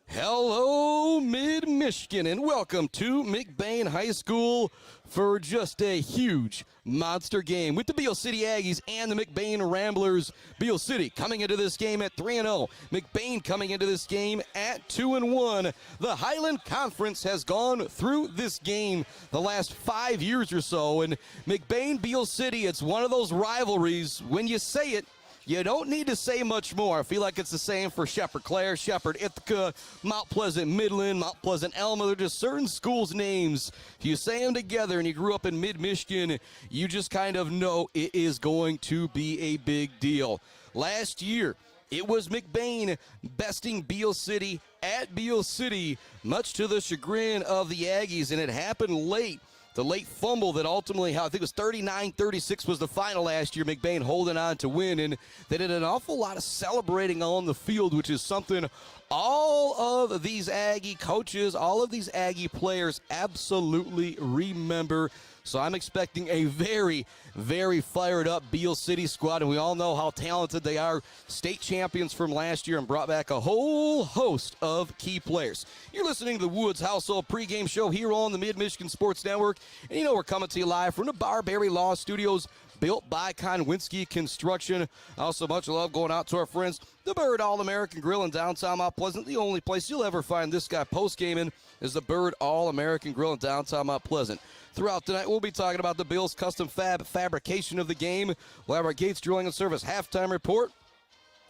Hello, Mid-Michigan, and welcome to McBain High School for just a huge monster game with the Beal City Aggies and the McBain Ramblers. Beal City coming into this game at 3-0. McBain coming into this game at 2-1. The Highland Conference has gone through this game the last 5 years or so, and McBain, Beal City, it's one of those rivalries. When you say it, you don't need to say much more. I feel like it's the same for Shepherd Clare, Shepherd Ithaca, Mount Pleasant Midland, Mount Pleasant Elma. They're just certain schools' names. If you say them together and you grew up in mid-Michigan, you just kind of know it is going to be a big deal. Last year, it was McBain besting Beal City at Beal City, much to the chagrin of the Aggies, and it happened late. The late fumble that ultimately, I think it was 39-36 was the final last year, McBain holding on to win, and they did an awful lot of celebrating on the field, which is something all of these Aggie coaches, all of these Aggie players absolutely remember. So I'm expecting a very, very fired up Beal City squad, and we all know how talented they are. State champions from last year and brought back a whole host of key players. You're listening to the Woods Household pregame show here on the Mid-Michigan Sports Network, and you know we're coming to you live from the Barberry Law Studios, built by Konwinski Construction. Also, much love going out to our friends, the Bird All-American Grill in downtown Mount Pleasant. The only place you'll ever find this guy post-gaming is the Bird All-American Grill in downtown Mount Pleasant. Throughout tonight, we'll be talking about the Bills' custom fabrication of the game. We'll have our Gates Drilling and Service halftime report.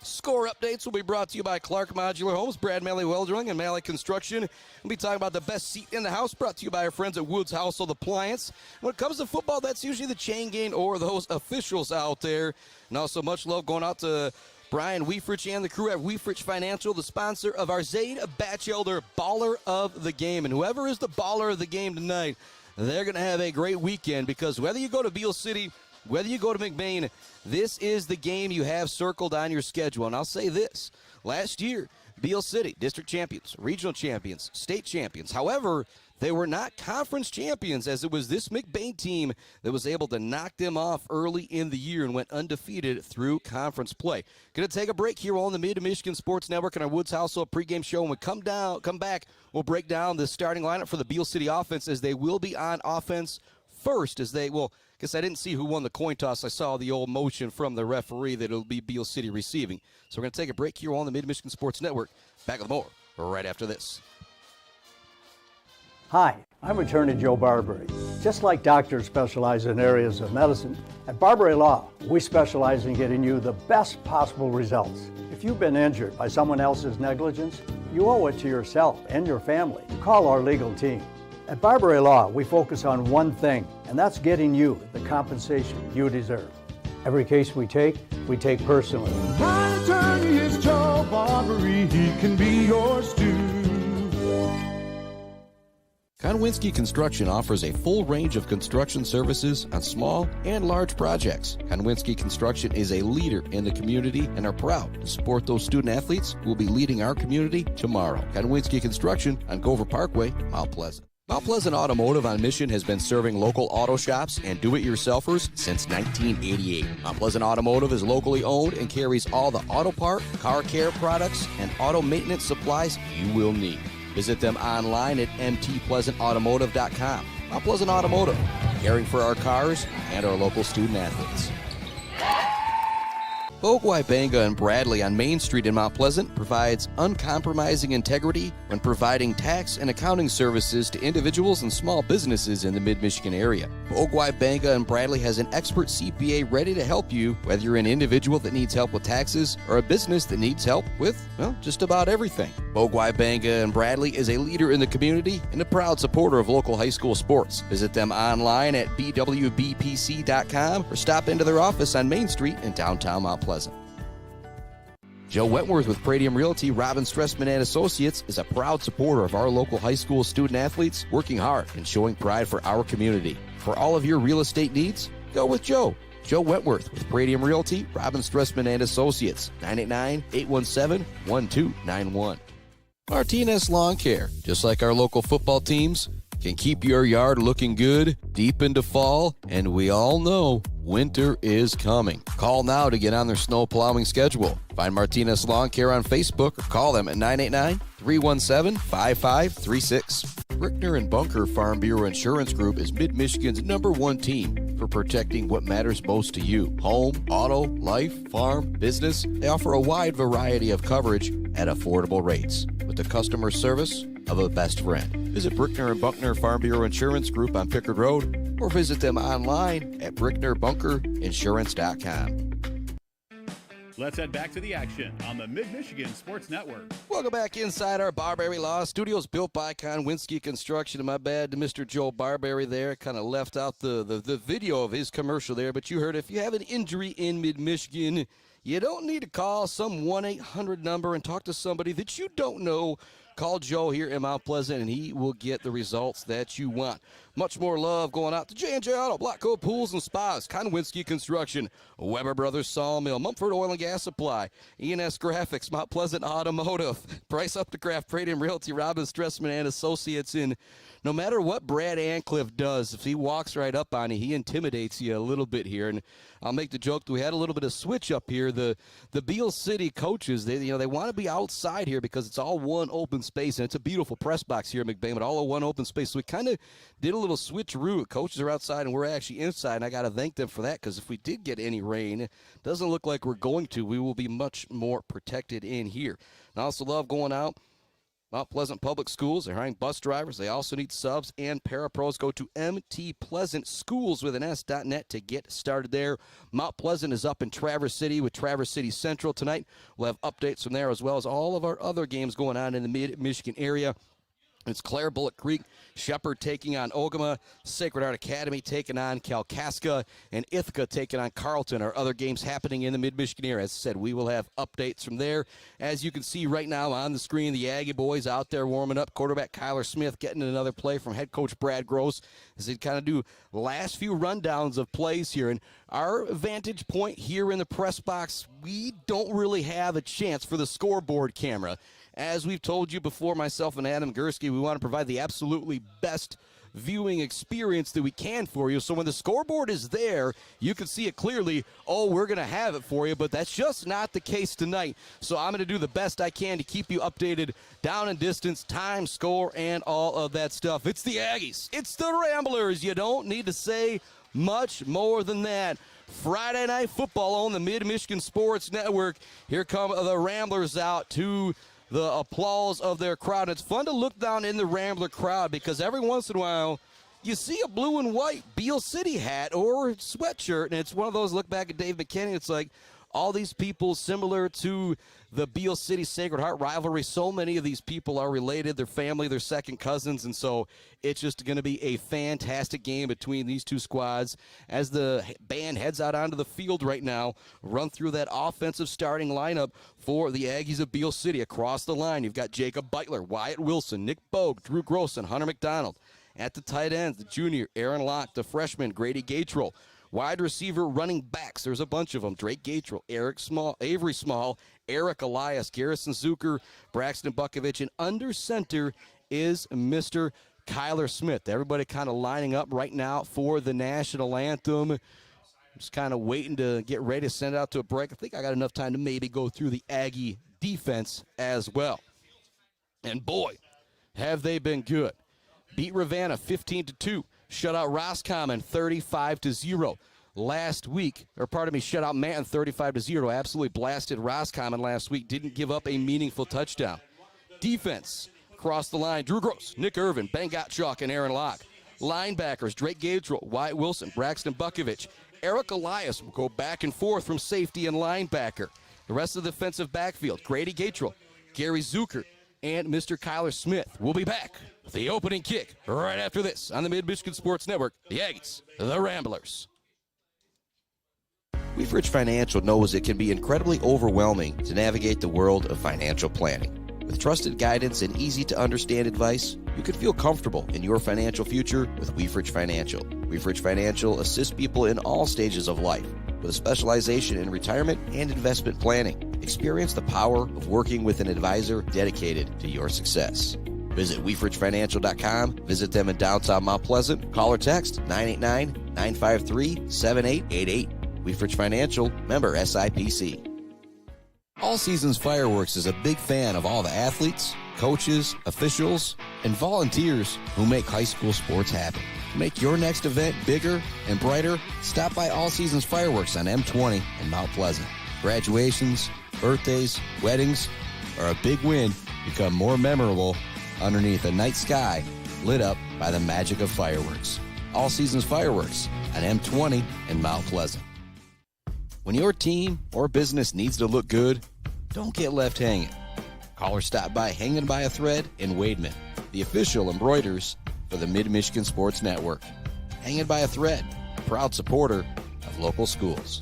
Score updates will be brought to you by Clark Modular Homes, Brad Malley Welding, and Malley Construction. We'll be talking about the best seat in the house, brought to you by our friends at Woods Household Appliance. When it comes to football, that's usually the chain gang or those officials out there. And also much love going out to Brian Weefrich and the crew at Weefrich Financial, the sponsor of our Zaid Batchelder Baller of the Game. And whoever is the baller of the game tonight, they're going to have a great weekend, because whether you go to Beal City, whether you go to McBain, this is the game you have circled on your schedule. And I'll say this, last year, Beal City, district champions, regional champions, state champions. However, they were not conference champions, as it was this McBain team that was able to knock them off early in the year and went undefeated through conference play. Going to take a break here on the Mid-Michigan Sports Network and our Woods Household pregame show. When we come back, we'll break down the starting lineup for the Beal City offense, as they will be on offense first, as they will. I guess I didn't see who won the coin toss. I saw the old motion from the referee that it'll be Beal City receiving. So we're going to take a break here on the Mid-Michigan Sports Network. Back with more right after this. Hi, I'm attorney Joe Barberry. Just like doctors specialize in areas of medicine, at Barberry Law, we specialize in getting you the best possible results. If you've been injured by someone else's negligence, you owe it to yourself and your family to call our legal team. At Barberry Law, we focus on one thing, and that's getting you the compensation you deserve. Every case we take personally. My attorney is Joe Barberry, he can be yours too. Konwinski Construction offers a full range of construction services on small and large projects. Konwinski Construction is a leader in the community and are proud to support those student athletes who will be leading our community tomorrow. Konwinski Construction on Gover Parkway, Mount Pleasant. Mount Pleasant Automotive on Mission has been serving local auto shops and do-it-yourselfers since 1988. Mount Pleasant Automotive is locally owned and carries all the auto part, car care products, and auto maintenance supplies you will need. Visit them online at mtpleasantautomotive.com. Mount Pleasant Automotive, caring for our cars and our local student athletes. Bogwai Banga and Bradley on Main Street in Mount Pleasant provides uncompromising integrity when providing tax and accounting services to individuals and small businesses in the Mid-Michigan area. Bogwai Banga and Bradley has an expert CPA ready to help you, whether you're an individual that needs help with taxes or a business that needs help with, well, just about everything. Bogwai Banga and Bradley is a leader in the community and a proud supporter of local high school sports. Visit them online at bwbpc.com or stop into their office on Main Street in downtown Mount Pleasant. Joe Wentworth with Pregame Realty, Robin Stressman and Associates is a proud supporter of our local high school student athletes, working hard and showing pride for our community. For all of your real estate needs, go with Joe. Joe Wentworth with Pregame Realty, Robin Stressman and Associates, 989-817-1291. Martinez Lawn Care, just like our local football teams, can keep your yard looking good deep into fall, and we all know winter is coming. Call now to get on their snow plowing schedule. Find Martinez Lawn Care on Facebook or call them at 317-5536. Brickner and Bunker Farm Bureau Insurance Group is Mid-Michigan's #1 team for protecting what matters most to you. Home, auto, life, farm, business. They offer a wide variety of coverage at affordable rates with the customer service of a best friend. Visit Brickner and Buckner Farm Bureau Insurance Group on Pickard Road or visit them online at bricknerbunkerinsurance.com. Let's head back to the action on the Mid-Michigan Sports Network. Welcome back inside our Barberry Law Studios, built by Konwinski Construction. And my bad to Mr. Joe Barberry there. Kind of left out the video of his commercial there, but you heard if you have an injury in Mid-Michigan, you don't need to call some 1-800 number and talk to somebody that you don't know. Call Joe here in Mount Pleasant, and he will get the results that you want. Much more love going out to J&J Auto, Black Coat Pools and Spas, Konwinski Construction, Weber Brothers Sawmill, Mumford Oil and Gas Supply, E&S Graphics, Mount Pleasant Automotive, Price Up to Craft, Pregame Realty, Robin Stressman and Associates. In no matter what Brad Ancliffe does, if he walks right up on you, he intimidates you a little bit here. And I'll make the joke that we had a little bit of switch up here. The Beal City coaches, they want to be outside here because it's all one open space, and it's a beautiful press box here at McBain, but all in one open space. So we kind of did a little switcheroo. Coaches are outside, and we're actually inside, and I got to thank them for that, because if we did get any rain, it doesn't look like we're going to. We will be much more protected in here. And I also love going out. Mount Pleasant Public Schools, they're hiring bus drivers. They also need subs and parapros. Go to mtpleasantschools.net to get started there. Mount Pleasant is up in Traverse City with Traverse City Central tonight. We'll have updates from there as well as all of our other games going on in the Mid-Michigan area. It's Clare Bullock Creek, Shepherd taking on Ogama, Sacred Heart Academy taking on Kalkaska, and Ithaca taking on Carleton. Our other games happening in the Mid-Michigan area. As I said, we will have updates from there. As you can see right now on the screen, the Aggie boys out there warming up. Quarterback Kyler Smith getting another play from head coach Brad Gross as they kind of do last few rundowns of plays here. And our vantage point here in the press box, we don't really have a chance for the scoreboard camera. As we've told you before, myself and Adam Gursky, we want to provide the absolutely best viewing experience that we can for you. So when the scoreboard is there, you can see it clearly. Oh, we're going to have it for you, but that's just not the case tonight. So I'm going to do the best I can to keep you updated down in distance, time, score, and all of that stuff. It's the Aggies. It's the Ramblers. You don't need to say much more than that. Friday Night Football on the Mid-Michigan Sports Network. Here come the Ramblers out to the applause of their crowd. It's fun to look down in the Rambler crowd because every once in a while you see a blue and white Beal City hat or sweatshirt, and it's one of those, look back at Dave McKinney, it's like all these people similar to the Beal City Sacred Heart rivalry. So many of these people are related, their family, their second cousins, and so it's just going to be a fantastic game between these two squads as the band heads out onto the field right now. Run through that offensive starting lineup for the Aggies of Beal City. Across the line, you've got Jacob Beitler, Wyatt Wilson, Nick Bogue, Drew Gross, and Hunter McDonald. At the tight ends, the junior Aaron Locke, the freshman Grady Gatrell. Wide receiver running backs, there's a bunch of them. Drake Gatrell, Avery Small, Eric Elias, Garrison Zucker, Braxton Bukovich, and under center is Mr. Kyler Smith. Everybody kind of lining up right now for the national anthem. Just kind of waiting to get ready to send out to a break. I think I got enough time to maybe go through the Aggie defense as well. And boy, have they been good. Beat Ravenna 15-2. Shut out Roscommon 35-0. Last week, shut out Manton 35-0. Absolutely blasted Roscommon last week. Didn't give up a meaningful touchdown. Defense, across the line, Drew Gross, Nick Irvin, Ben Gottschalk, and Aaron Locke. Linebackers, Drake Gatrell, Wyatt Wilson, Braxton Bukovich. Eric Elias will go back and forth from safety and linebacker. The rest of the defensive backfield, Grady Gatrell, Gary Zucker, and Mr. Kyler Smith will be back with the opening kick right after this on the Mid-Michigan Sports Network. The Aggies, the Ramblers. Weefridge Financial knows it can be incredibly overwhelming to navigate the world of financial planning. With trusted guidance and easy-to-understand advice, you can feel comfortable in your financial future with Weefridge Financial. Weefridge Financial assists people in all stages of life with a specialization in retirement and investment planning. Experience the power of working with an advisor dedicated to your success. Visit WeefridgeFinancial.com. Visit them in downtown Mount Pleasant. Call or text 989-953-7888. Weefridge Financial, member SIPC. All Seasons Fireworks is a big fan of all the athletes, coaches, officials, and volunteers who make high school sports happen. To make your next event bigger and brighter, stop by All Seasons Fireworks on M20 in Mount Pleasant. Graduations, birthdays, weddings, or a big win become more memorable underneath a night sky lit up by the magic of fireworks. All Seasons Fireworks on M20 in Mount Pleasant. When your team or business needs to look good, don't get left hanging. Call or stop by Hanging by a Thread in Wademan, the official embroiders for the Mid-Michigan Sports Network. Hanging by a Thread, a proud supporter of local schools.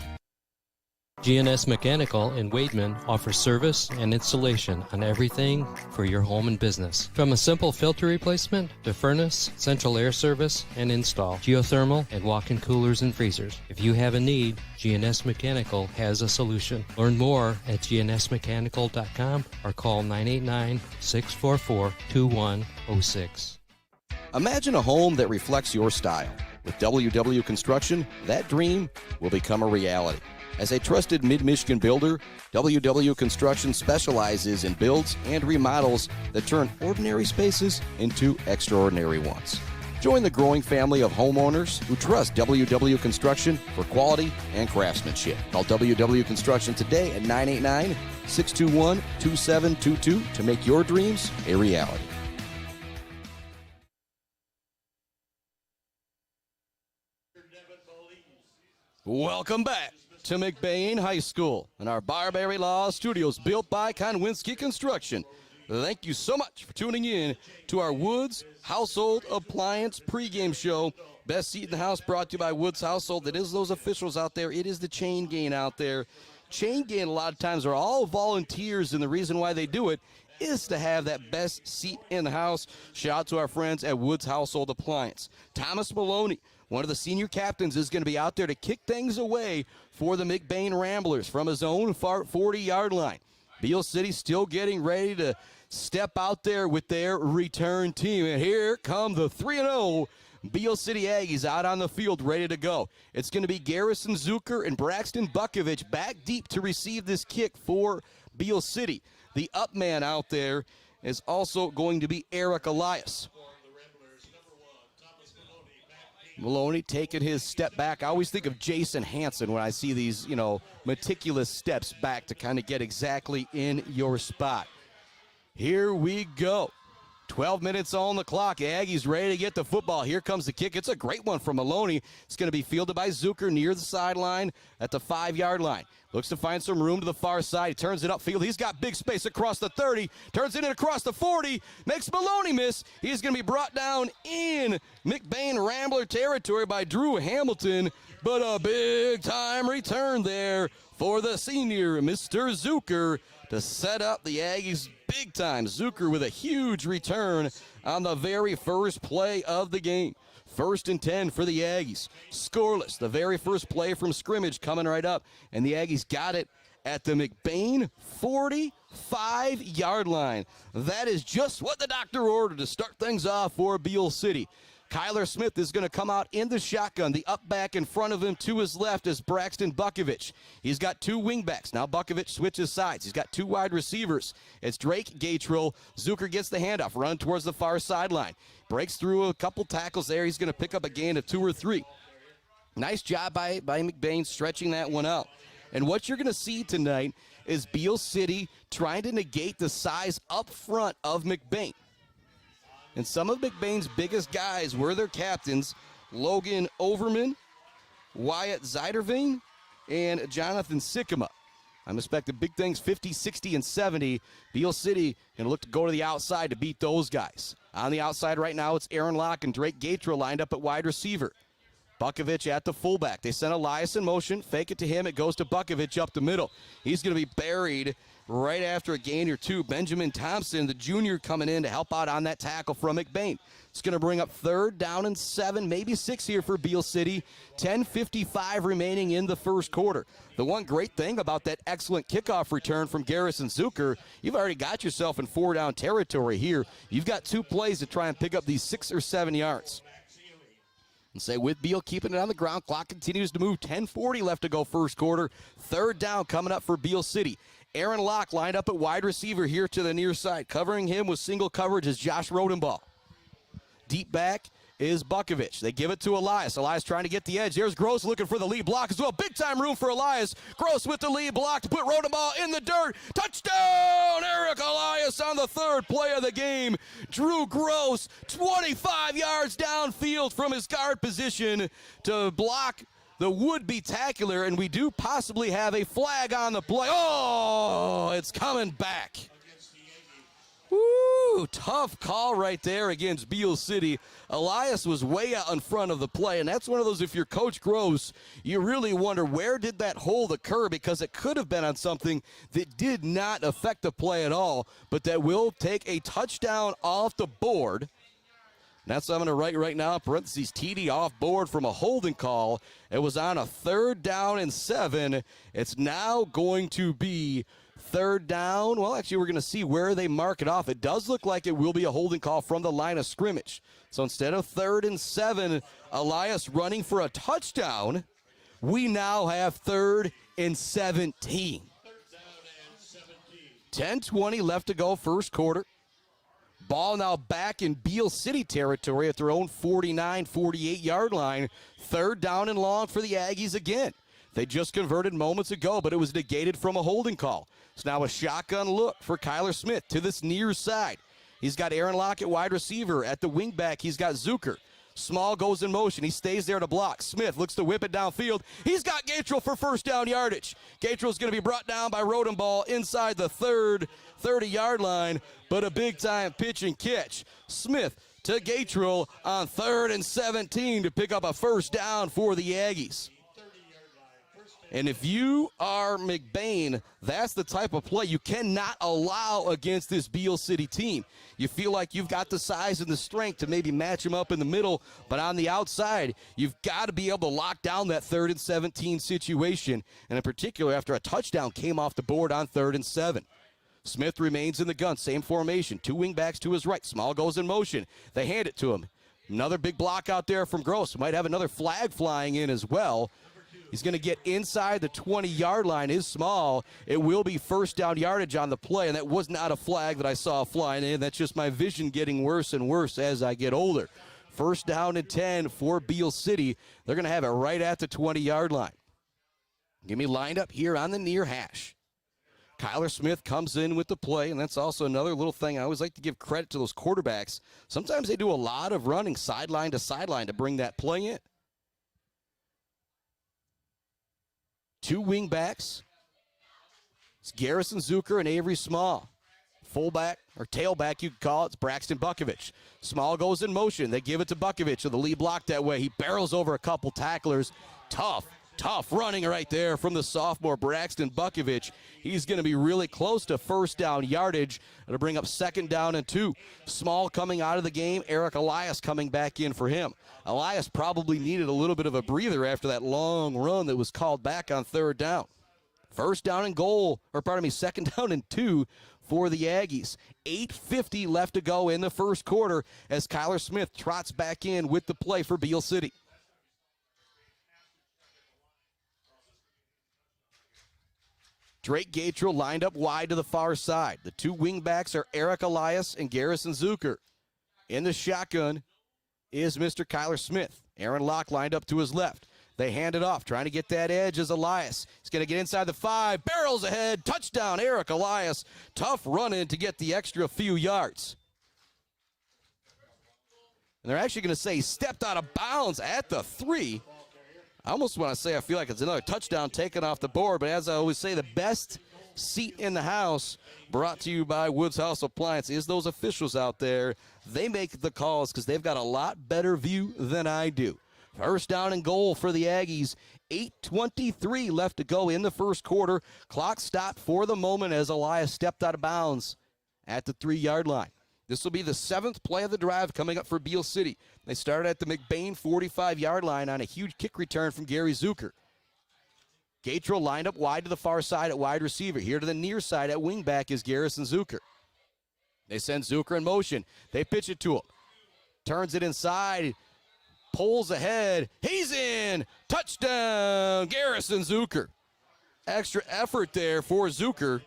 GNS Mechanical in Wademan offers service and installation on everything for your home and business. From a simple filter replacement to furnace, central air service, and install, geothermal, and walk-in coolers and freezers. If you have a need, GNS Mechanical has a solution. Learn more at gnsmechanical.com or call 989-644-2106. Imagine a home that reflects your style. With WW Construction, that dream will become a reality. As a trusted Mid-Michigan builder, WW Construction specializes in builds and remodels that turn ordinary spaces into extraordinary ones. Join the growing family of homeowners who trust WW Construction for quality and craftsmanship. Call WW Construction today at 989-621-2722 to make your dreams a reality. Welcome back to McBain High School in our Barbary Law Studios, built by Konwinski Construction. Thank you so much for tuning in to our Woods Household Appliance pregame show. Best seat in the house brought to you by Woods Household. It is those officials out there. It is the chain gang out there. Chain gang a lot of times are all volunteers, and the reason why they do it is to have that best seat in the house. Shout out to our friends at Woods Household Appliance. Thomas Maloney, one of the senior captains, is going to be out there to kick things away for the McBain Ramblers from his own 40-yard line. Beal City still getting ready to step out there with their return team. And here come the 3-0 Beal City Aggies out on the field ready to go. It's going to be Garrison Zucker and Braxton Bukovich back deep to receive this kick for Beal City. The up man out there is also going to be Eric Elias. Maloney taking his step back. I always think of Jason Hansen when I see these, meticulous steps back to kind of get exactly in your spot. Here we go. 12 minutes on the clock. Aggies ready to get the football. Here comes the kick. It's a great one from Maloney. It's going to be fielded by Zucker near the sideline at the 5-yard line. Looks to find some room to the far side. He turns it upfield. He's got big space across the 30. Turns it in across the 40. Makes Maloney miss. He's going to be brought down in McBain Rambler territory by Drew Hamilton. But a big-time return there for the senior, Mr. Zucker, to set up the Aggies big time. Zucker with a huge return on the very first play of the game. 1st and 10 for the Aggies. Scoreless, the very first play from scrimmage coming right up. And the Aggies got it at the McBain 45-yard line. That is just what the doctor ordered to start things off for Beal City. Kyler Smith is going to come out in the shotgun. The up back in front of him to his left is Braxton Bukovich. He's got 2 wingbacks. Now Bukovich switches sides. He's got 2 wide receivers. It's Drake Gatrill. Zucker gets the handoff, run towards the far sideline. Breaks through a couple tackles there. He's going to pick up a gain of 2 or 3. Nice job by McBain stretching that one out. And what you're going to see tonight is Beal City trying to negate the size up front of McBain. And some of McBain's biggest guys were their captains, Logan Overman, Wyatt Zeiderveen, and Jonathan Sikkema. I'm expecting big things, 50, 60, and 70. Beal City going to look to go to the outside to beat those guys. On the outside right now, it's Aaron Locke and Drake Gatrill lined up at wide receiver. Bukovich at the fullback. They sent Elias in motion. Fake it to him. It goes to Bukovich up the middle. He's going to be buried right after a gain or 2. Benjamin Thompson, the junior, coming in to help out on that tackle from McBain. It's going to bring up 3rd down and 7, maybe 6 here for Beal City. 10:55 remaining in the first quarter. The one great thing about that excellent kickoff return from Garrison Zucker, you've already got yourself in 4-down territory here. You've got 2 plays to try and pick up these 6 or 7 yards. And say with Beal keeping it on the ground, clock continues to move. 10:40 left to go first quarter. 3rd down coming up for Beal City. Aaron Locke lined up at wide receiver here to the near side. Covering him with single coverage is Josh Rodenbaugh. Deep back is Bukovich. They give it to Elias. Elias trying to get the edge. There's Gross looking for the lead block as well. Big time room for Elias. Gross with the lead block to put Rodenbaugh in the dirt. Touchdown! Eric Elias on the third play of the game. Drew Gross 25 yards downfield from his guard position to block the would-be tackler, and we do possibly have a flag on the play. Oh, it's coming back. Woo, tough call right there against Beal City. Elias was way out in front of the play, and that's one of those, if you're Coach Gross, you really wonder where did that hold occur, because it could have been on something that did not affect the play at all, but that will take a touchdown off the board. That's what I'm going to write right now, parentheses, TD off board from a holding call. It was on a 3rd down and 7. It's now going to be 3rd down. Well, actually, we're going to see where they mark it off. It does look like it will be a holding call from the line of scrimmage. So instead of 3rd and 7, Elias running for a touchdown, we now have 3rd and 17. 10:20 left to go, first quarter. Ball now back in Beal City territory at their own 49, 48-yard line. 3rd down and long for the Aggies again. They just converted moments ago, but it was negated from a holding call. It's now a shotgun look for Kyler Smith to this near side. He's got Aaron Locke at wide receiver. At the wingback, he's got Zucker. Small goes in motion. He stays there to block. Smith looks to whip it downfield. He's got Gatrell for 1st down yardage. Gatrell's going to be brought down by Rodenbaugh inside the 30-yard line, but a big-time pitch and catch. Smith to Gatrell on 3rd and 17 to pick up a 1st down for the Aggies. And if you are McBain, that's the type of play you cannot allow against this Beal City team. You feel like you've got the size and the strength to maybe match them up in the middle, but on the outside, you've got to be able to lock down that 3rd and 17 situation, and in particular after a touchdown came off the board on 3rd and 7. Smith remains in the gun, same formation, 2 wingbacks to his right. Small goes in motion. They hand it to him. Another big block out there from Gross. Might have another flag flying in as well. He's going to get inside the 20-yard line. Is Small. It will be 1st down yardage on the play, and that was not a flag that I saw flying in. That's just my vision getting worse and worse as I get older. 1st down and 10 for Beal City. They're going to have it right at the 20-yard line. Get me lined up here on the near hash. Kyler Smith comes in with the play, and that's also another little thing. I always like to give credit to those quarterbacks. Sometimes they do a lot of running sideline to sideline to bring that play in. 2 wingbacks. It's Garrison Zucker and Avery Small. Fullback, or tailback you could call it, it's Braxton Bukovich. Small goes in motion. They give it to Bukovich, so the lead block that way. He barrels over a couple tacklers. Tough running right there from the sophomore Braxton Bukovich. He's going to be really close to 1st down yardage. It'll bring up 2nd down and 2. Small coming out of the game. Eric Elias coming back in for him. Elias probably needed a little bit of a breather after that long run that was called back on 3rd down. 1st down and goal, or pardon me, 2nd down and 2 for the Aggies. 8:50 left to go in the first quarter as Kyler Smith trots back in with the play for Beal City. Drake Gatrell lined up wide to the far side. The 2 wingbacks are Eric Elias and Garrison Zucker. In the shotgun is Mr. Kyler Smith. Aaron Locke lined up to his left. They hand it off, trying to get that edge as Elias. He's going to get inside the 5, barrels ahead, touchdown, Eric Elias. Tough run-in to get the extra few yards. And they're actually going to say he stepped out of bounds at the 3. I almost want to say I feel like it's another touchdown taken off the board, but as I always say, the best seat in the house, brought to you by Woods House Appliance, is those officials out there. They make the calls because they've got a lot better view than I do. 1st down and goal for the Aggies. 8:23 left to go in the first quarter. Clock stopped for the moment as Elias stepped out of bounds at the 3-yard line. This will be the 7th play of the drive coming up for Beal City. They started at the McBain 45-yard line on a huge kick return from Gary Zucker. Gatrell lined up wide to the far side at wide receiver. Here to the near side at wingback is Garrison Zucker. They send Zucker in motion. They pitch it to him. Turns it inside. Pulls ahead. He's in. Touchdown, Garrison Zucker. Extra effort there for Zucker.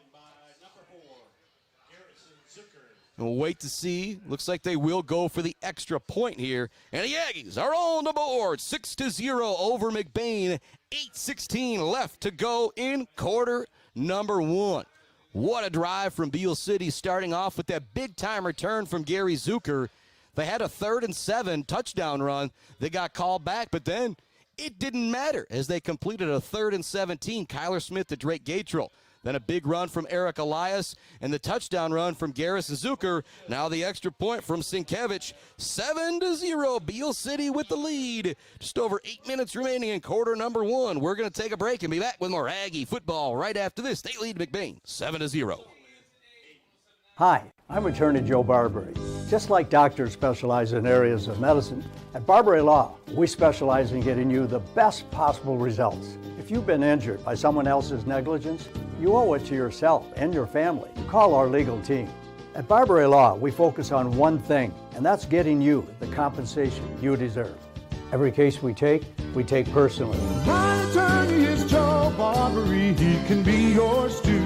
And we'll wait to see. Looks like they will go for the extra point here. And the Aggies are on the board. 6-0 over McBain. 8:16 left to go in quarter number 1. What a drive from Beal City, starting off with that big-time return from Gary Zucker. They had a 3rd and 7 touchdown run. They got called back, but then it didn't matter as they completed a 3rd and 17. Kyler Smith to Drake Gatrell. Then a big run from Eric Elias and the touchdown run from Garrison Zucker. Now the extra point from Sienkiewicz. 7-0, Beal City with the lead. Just over 8 minutes remaining in quarter number 1. We're going to take a break and be back with more Aggie football right after this. They lead McBain 7-0. Hi, I'm attorney Joe Barbary. Just like doctors specialize in areas of medicine, at Barbary Law, we specialize in getting you the best possible results. If you've been injured by someone else's negligence, you owe it to yourself and your family to call our legal team. At Barbary Law, we focus on one thing, and that's getting you the compensation you deserve. Every case we take personally. My attorney is Joe Barbary. He can be yours too.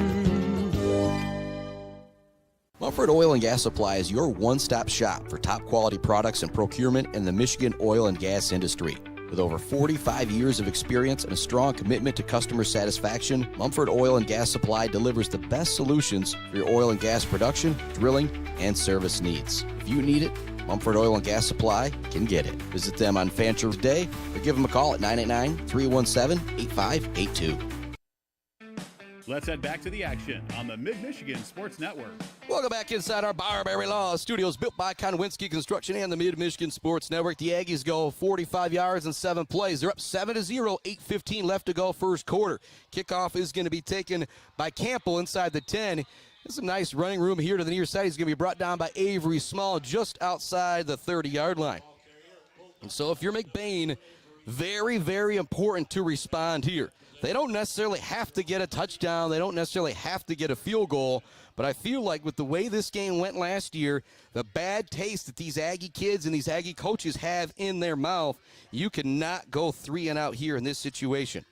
Mumford Oil and Gas Supply is your one-stop shop for top quality products and procurement in the Michigan oil and gas industry. With over 45 years of experience and a strong commitment to customer satisfaction, Mumford Oil and Gas Supply delivers the best solutions for your oil and gas production, drilling, and service needs. If you need it, Mumford Oil and Gas Supply can get it. Visit them on Fancher Day or give them a call at 989-317-8582. Let's head back to the action on the Mid-Michigan Sports Network. Welcome back inside our Barbary Law Studios, built by Konowinski Construction and the Mid-Michigan Sports Network. The Aggies go 45 yards and 7 plays. They're up 7-0, 8:15 left to go first quarter. Kickoff is going to be taken by Campbell inside the 10. There's some nice running room here to the near side. He's going to be brought down by Avery Small just outside the 30-yard line. And so if you're McBain, very, very important to respond here. They don't necessarily have to get a touchdown. They don't necessarily have to get a field goal. But I feel like with the way this game went last year, the bad taste that these Aggie kids and these Aggie coaches have in their mouth, you cannot go 3 and out here in this situation.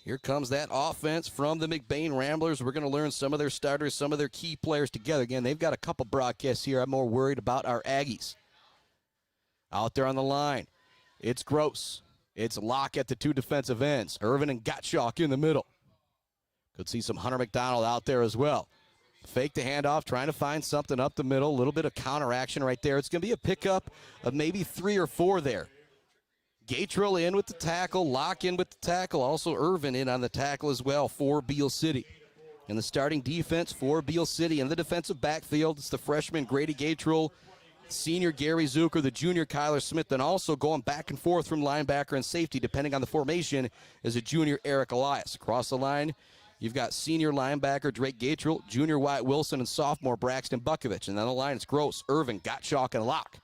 Here comes that offense from the McBain Ramblers. We're going to learn some of their starters, some of their key players together. Again, they've got a couple broadcasts here. I'm more worried about our Aggies. Out there on the line, it's Gross. It's Locke at the 2 defensive ends. Irvin and Gottschalk in the middle. Could see some Hunter McDonald out there as well. Fake the handoff, trying to find something up the middle. A little bit of counter action right there. It's going to be a pickup of maybe 3 or 4 there. Gatrell in with the tackle. Locke in with the tackle. Also Irvin in on the tackle as well for Beal City. And the starting defense for Beal City in the defensive backfield, it's the freshman Grady Gatrell, senior Gary Zucker, the junior Kyler Smith, and also going back and forth from linebacker and safety, depending on the formation, is a junior Eric Elias. Across the line, you've got senior linebacker Drake Gatrell, junior Wyatt Wilson, and sophomore Braxton Bukovich. And then the line is Gross, Irvin, Gottschalk, and Locke.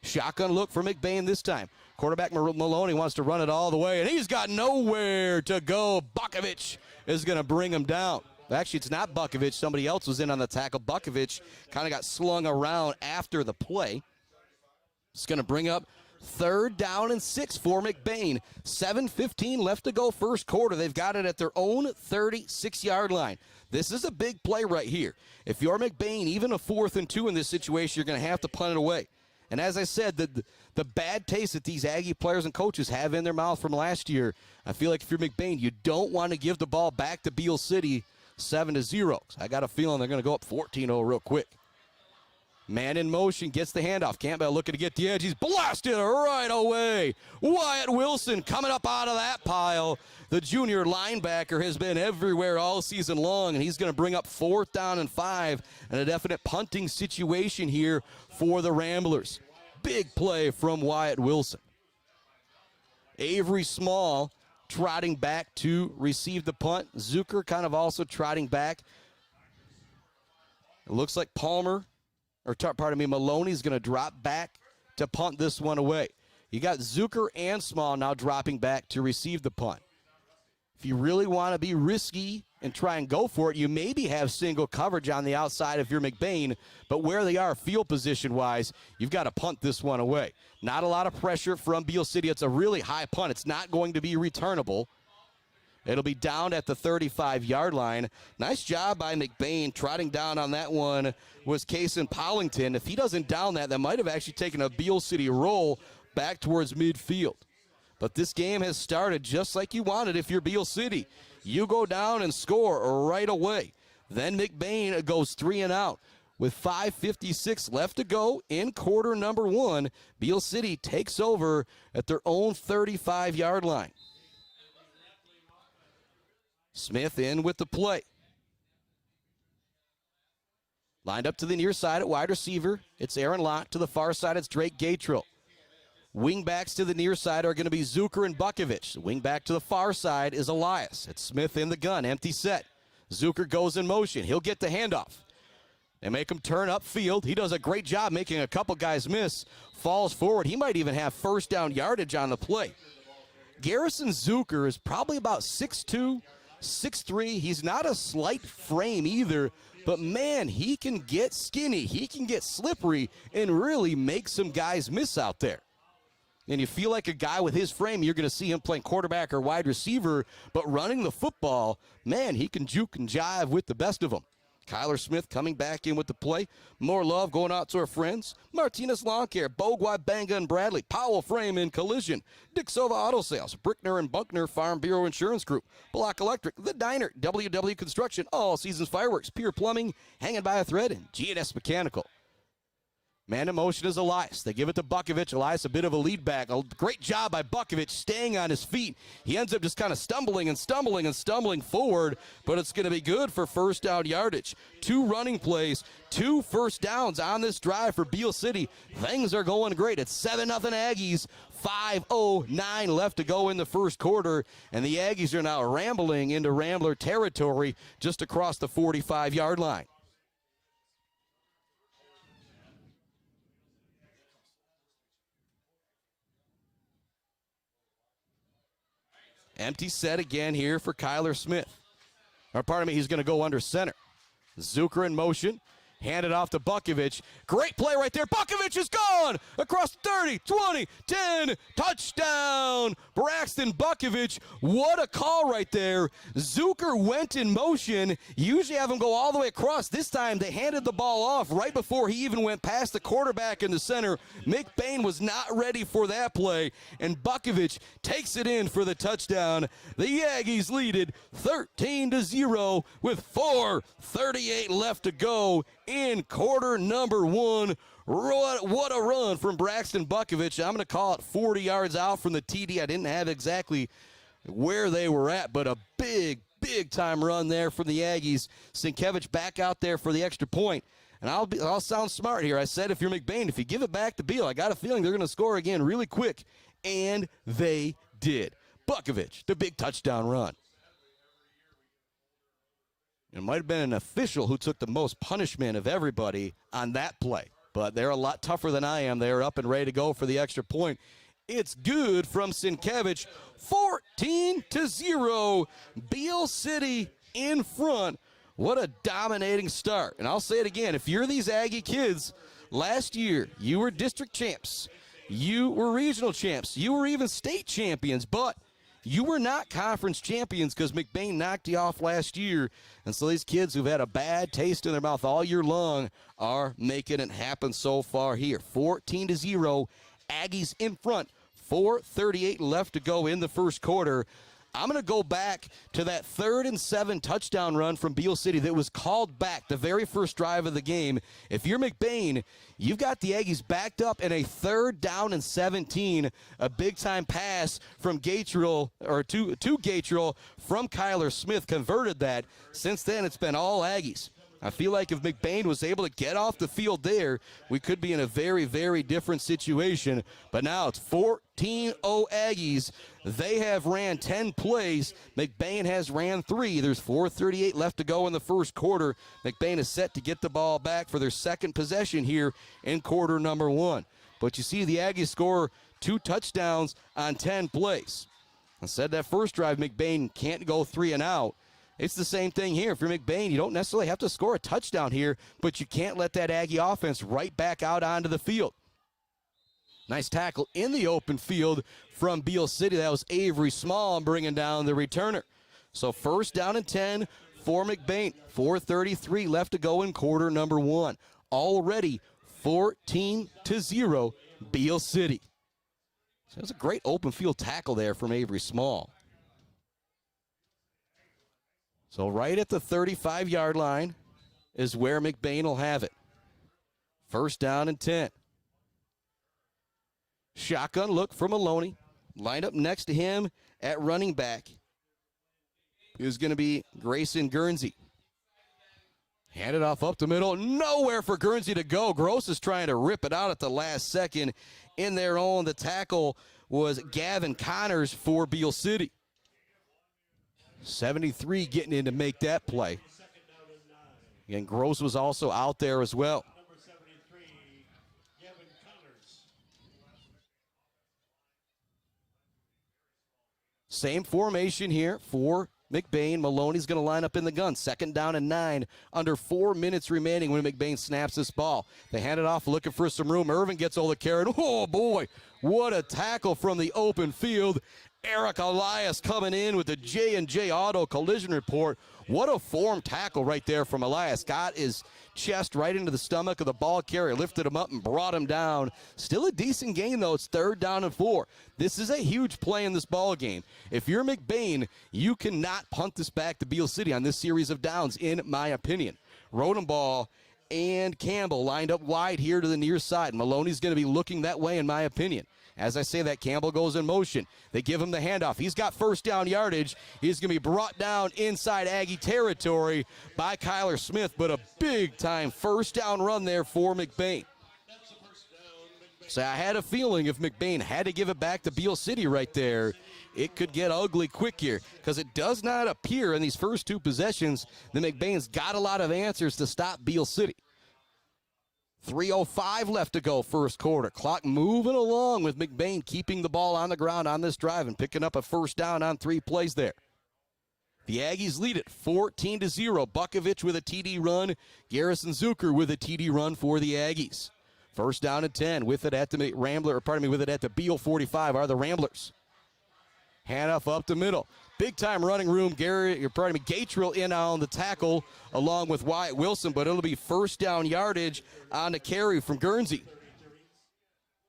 Shotgun look for McBain this time. Quarterback Maloney wants to run it all the way, and he's got nowhere to go. Bukovich is going to bring him down. Actually, it's not Bukovich. Somebody else was in on the tackle. Bukovich kind of got slung around after the play. It's going to bring up 3rd down and 6 for McBain. 7:15 left to go first quarter. They've got it at their own 36-yard line. This is a big play right here. If you're McBain, even a 4th and 2 in this situation, you're going to have to punt it away. And as I said, the bad taste that these Aggie players and coaches have in their mouth from last year, I feel like if you're McBain, you don't want to give the ball back to Beal City 7-0. I got a feeling they're going to go up 14-0 real quick. Man in motion, gets the handoff. Campbell looking to get the edge. He's blasted right away. Wyatt Wilson coming up out of that pile. The junior linebacker has been everywhere all season long, and he's going to bring up 4th down and 5, and a definite punting situation here for the Ramblers. Big play from Wyatt Wilson. Avery Small trotting back to receive the punt. Zucker kind of also trotting back. It looks like Maloney's going to drop back to punt this one away. You got Zucker and Small now dropping back to receive the punt. If you really want to be risky and try and go for it, you maybe have single coverage on the outside if you're McBain, but where they are field position-wise, you've got to punt this one away. Not a lot of pressure from Beal City. It's a really high punt. It's not going to be returnable. It'll be down at the 35-yard line. Nice job by McBain. Trotting down on that one was Kason Pollington. If he doesn't down that might have actually taken a Beal City roll back towards midfield. But this game has started just like you wanted if you're Beal City. You go down and score right away. Then McBain goes 3 and out. With 5:56 left to go in quarter number 1, Beal City takes over at their own 35-yard line. Smith in with the play. Lined up to the near side at wide receiver. It's Aaron Lott. To the far side, it's Drake Gatrill. Wingbacks to the near side are going to be Zucker and Bukovic. The wingback to the far side is Elias. It's Smith in the gun, empty set. Zucker goes in motion. He'll get the handoff. They make him turn upfield. He does a great job making a couple guys miss. Falls forward. He might even have first down yardage on the play. Garrison Zucker is probably about 6'2", 6'3". He's not a slight frame either, but man, he can get skinny. He can get slippery and really make some guys miss out there. And you feel like a guy with his frame, you're going to see him playing quarterback or wide receiver, but running the football, man, he can juke and jive with the best of them. Kyler Smith coming back in with the play. More love going out to our friends. Martinez Lawn Care, Bogwa, Banga, and Bradley. Powell Frame and Collision. Dick Sova Auto Sales. Brickner and Buckner Farm Bureau Insurance Group. Block Electric. The Diner. WW Construction. All Seasons Fireworks. Pure Plumbing. Hanging by a Thread. And G&S Mechanical. Man in motion is Elias. They give it to Bukovic. Elias a bit of a lead back. A great job by Bukovic staying on his feet. He ends up just kind of stumbling forward, but it's going to be good for first down yardage. 2 running plays, 2 first downs on this drive for Beal City. Things are going great. It's 7-0 Aggies. 5:09 left to go in the first quarter, and the Aggies are now rambling into Rambler territory just across the 45-yard line. Empty set again here for Kyler Smith. Or pardon me, he's going to go under center. Zucker in motion. Handed off to Bukovic. Great play right there. Bukovic is gone across 30, 20, 10. Touchdown, Braxton Bukovic. What a call right there. Zucker went in motion. You usually have him go all the way across. This time they handed the ball off right before he even went past the quarterback in the center. McBain was not ready for that play, and Bukovic takes it in for the touchdown. The Aggies lead it 13-0 with 4:38 left to go in quarter number 1. What a run from Braxton Bukovic. I'm going to call it 40 yards out from the TD. I didn't have exactly where they were at, but a big time run there from the Aggies. Sienkiewicz back out there for the extra point. And I'll sound smart here. I said if you're McBain, if you give it back to Beal, I got a feeling they're going to score again really quick. And they did. Bukovic, the big touchdown run. It might have been an official who took the most punishment of everybody on that play. But they're a lot tougher than I am. They're up and ready to go for the extra point. It's good from Sienkiewicz. 14-0. Beal City in front. What a dominating start. And I'll say it again. If you're these Aggie kids, last year you were district champs. You were regional champs. You were even state champions. But you were not conference champions because McBain knocked you off last year. And so these kids who've had a bad taste in their mouth all year long are making it happen so far here. 14-0, Aggies in front. 4:38 left to go in the first quarter. I'm going to go back to that 3rd and 7 touchdown run from Beal City that was called back the very first drive of the game. If you're McBain, you've got the Aggies backed up in a 3rd down and 17. A big-time pass from Gatrill, or to Gatrill from Kyler Smith converted that. Since then, it's been all Aggies. I feel like if McBain was able to get off the field there, we could be in a very, very different situation. But now it's 14-0 Aggies. They have ran 10 plays. McBain has ran 3. There's 4:38 left to go in the first quarter. McBain is set to get the ball back for their second possession here in quarter number 1. But you see the Aggies score 2 touchdowns on 10 plays. I said that first drive, McBain can't go 3 and out. It's the same thing here. If you're McBain, you don't necessarily have to score a touchdown here, but you can't let that Aggie offense right back out onto the field. Nice tackle in the open field from Beal City. That was Avery Small bringing down the returner. So first down and 10 for McBain. 4:33 left to go in quarter number 1. Already 14-0 Beal City. So that's a great open field tackle there from Avery Small. So right at the 35-yard line is where McBain will have it. First down and 10. Shotgun look for Maloney. Lined up next to him at running back is going to be Grayson Guernsey. Hand it off up the middle. Nowhere for Guernsey to go. Gross is trying to rip it out at the last second. In their own, the tackle was Gavin Connors for Beal City. 73 getting in to make that play. And Gross was also out there as well. Same formation here for McBain. Maloney's going to line up in the gun. Second down and 9. Under 4 minutes remaining when McBain snaps this ball. They hand it off looking for some room. Irvin gets all the carry. Oh, boy. What a tackle from the open field. Eric Elias coming in with the J&J Auto collision report. What a form tackle right there from Elias. Got his chest right into the stomach of the ball carrier, lifted him up and brought him down. Still a decent gain, though. It's 3rd down and 4. This is a huge play in this ball game. If you're McBain, you cannot punt this back to Beal City on this series of downs, in my opinion. Rodenbaugh and Campbell lined up wide here to the near side. Maloney's going to be looking that way, in my opinion. As I say that, Campbell goes in motion. They give him the handoff. He's got first down yardage. He's going to be brought down inside Aggie territory by Kyler Smith, but a big-time first down run there for McBain. So I had a feeling if McBain had to give it back to Beal City right there, it could get ugly quick here, because it does not appear in these first 2 possessions that McBain's got a lot of answers to stop Beal City. 3:05 left to go first quarter. Clock moving along with McBain keeping the ball on the ground on this drive and picking up a first down on 3 plays there. The Aggies lead it 14-0. Bukovich with a TD run. Garrison Zucker with a TD run for the Aggies. First down and 10 with it at the with it at the Beal 45 are the Ramblers. Handoff up the middle. Big-time running room. Gatrill in on the tackle along with Wyatt Wilson, but it'll be first down yardage on the carry from Guernsey.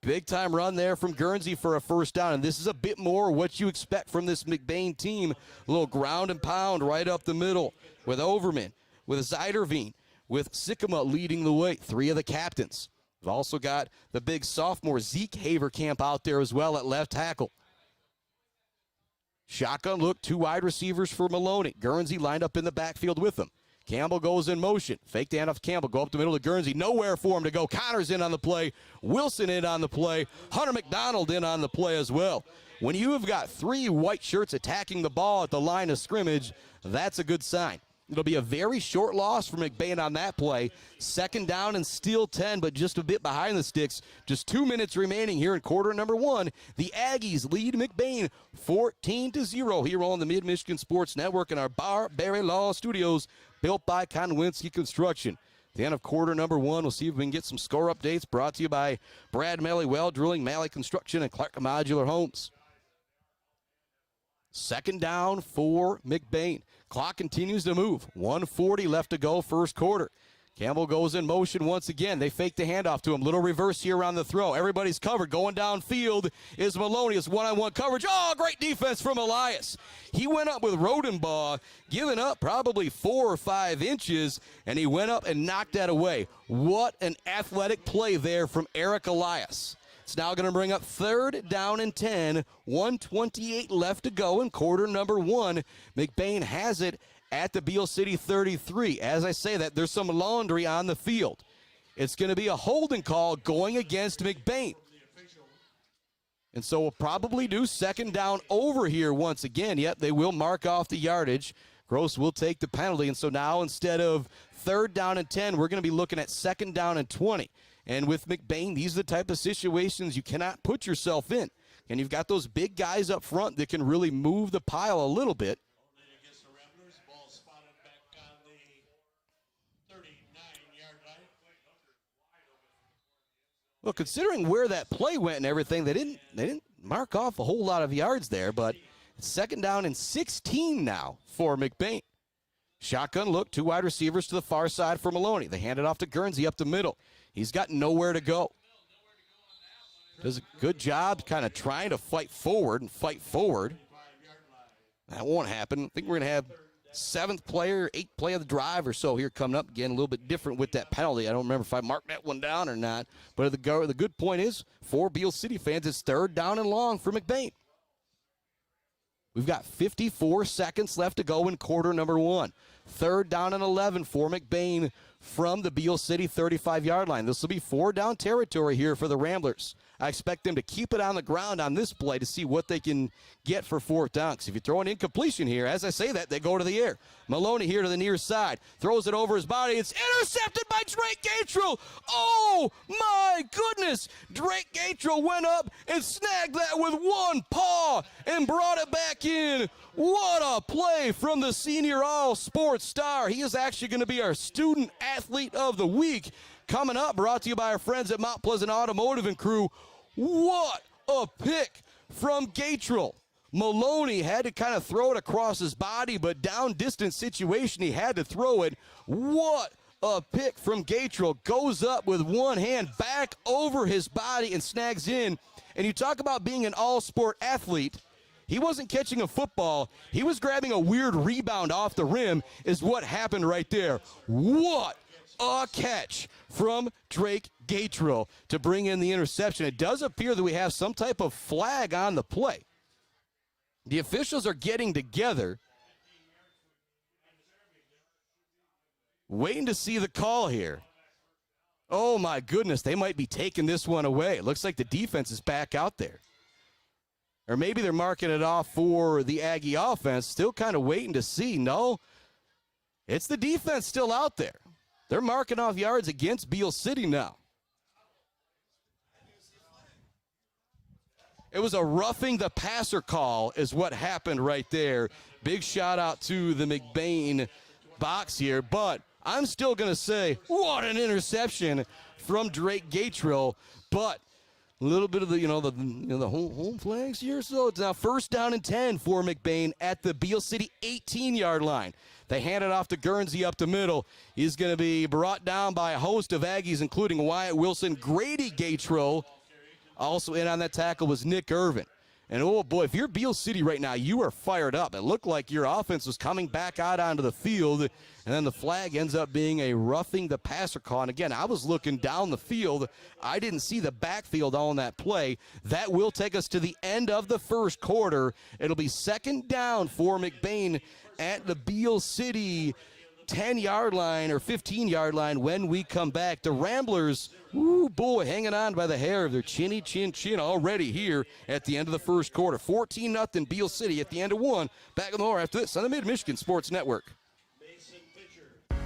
Big-time run there from Guernsey for a first down, and this is a bit more what you expect from this McBain team. A little ground and pound right up the middle with Overman, with Zeiderveen, with Sycamore leading the way. 3 of the captains. We've also got the big sophomore Zeke Haverkamp out there as well at left tackle. Shotgun look, 2 wide receivers for Maloney. Guernsey lined up in the backfield with them. Campbell goes in motion. Fake the handoff to Campbell. Go up the middle to Guernsey. Nowhere for him to go. Connors in on the play. Wilson in on the play. Hunter McDonald in on the play as well. When you have got 3 white shirts attacking the ball at the line of scrimmage, that's a good sign. It'll be a very short loss for McBain on that play. Second down and still 10, but just a bit behind the sticks. Just 2 minutes remaining here in quarter number 1. The Aggies lead McBain 14-0 here on the Mid-Michigan Sports Network in our Barberry Law Studios, built by Konwinski Construction. At the end of quarter number 1, we'll see if we can get some score updates brought to you by Brad Malley Well Drilling, Malley Construction, and Clark Modular Homes. Second down for McBain. Clock continues to move. 1:40 left to go first quarter. Campbell goes in motion once again. They fake the handoff to him. Little reverse here on the throw. Everybody's covered. Going downfield is Maloney. It's one-on-one coverage. Oh, great defense from Elias. He went up with Rodenbaugh, giving up probably 4 or 5 inches, and he went up and knocked that away. What an athletic play there from Eric Elias. It's now going to bring up 3rd down and 10. 1:28 left to go in quarter number 1. McBain has it at the Beal City 33. As I say that, there's some laundry on the field. It's going to be a holding call going against McBain. And so we'll probably do second down over here once again. Yep, they will mark off the yardage. Gross will take the penalty. And so now instead of 3rd down and 10, we're going to be looking at 2nd down and 20. And with McBain, these are the type of situations you cannot put yourself in. And you've got those big guys up front that can really move the pile a little bit. Well, considering where that play went and everything, they didn't mark off a whole lot of yards there, but Second down and 16 now for McBain. Shotgun look, 2 wide receivers to the far side for Maloney. They hand it off to Guernsey up the middle. He's got nowhere to go. Does a good job kind of trying to fight forward. That won't happen. I think we're going to have 7th player, 8th play of the drive or so here coming up. Again, a little bit different with that penalty. I don't remember if I marked that one down or not. But the good point is, for Beal City fans, it's 3rd down and long for McBain. We've got 54 seconds left to go in quarter number 1. 3rd down and 11 for McBain from the Beal City 35-yard line. This will be 4 down territory here for the Ramblers. I expect them to keep it on the ground on this play to see what they can get for 4th down. Because if you throw an incompletion here, as I say that, they go to the air. Maloney here to the near side. Throws it over his body. It's intercepted by Drake Gatrell. Oh, my goodness. Drake Gatrell went up and snagged that with one paw and brought it back in. What a play from the senior all-sports star. He is actually going to be our student athlete of the week. Coming up, brought to you by our friends at Mount Pleasant Automotive and Crew. What a pick from Gatrell. Maloney had to kind of throw it across his body, but down distance situation, he had to throw it. What a pick from Gatrell. Goes up with one hand back over his body and snags in. And you talk about being an all-sport athlete. He wasn't catching a football. He was grabbing a weird rebound off the rim is what happened right there. What a catch from Drake Gatrell to bring in the interception. It does appear that we have some type of flag on the play. The officials are getting together, waiting to see the call here. Oh, my goodness, they might be taking this one away. It looks like the defense is back out there. Or maybe they're marking it off for the Aggie offense, still kind of waiting to see. No, it's the defense still out there. They're marking off yards against Beal City now. It was a roughing the passer call is what happened right there. Big shout out to the McBain box here, but I'm still going to say, what an interception from Drake Gatrell, but a little bit of the home flags here. So it's now 1st down and 10 for McBain at the Beal City 18-yard line. They hand it off to Guernsey up the middle. He's going to be brought down by a host of Aggies, including Wyatt Wilson, Grady Gatrell. Also in on that tackle was Nick Irvin. And, oh, boy, if you're Beal City right now, you are fired up. It looked like your offense was coming back out onto the field, and then the flag ends up being a roughing the passer call. And, again, I was looking down the field. I didn't see the backfield on that play. That will take us to the end of the first quarter. It'll be 2nd down for McBain at the Beal City 10-yard line or 15-yard line when we come back. The Ramblers, ooh, boy, hanging on by the hair of their chinny chin already here at the end of the first quarter. 14-0 Beal City at the end of 1. Back with more after this on the Mid-Michigan Sports Network.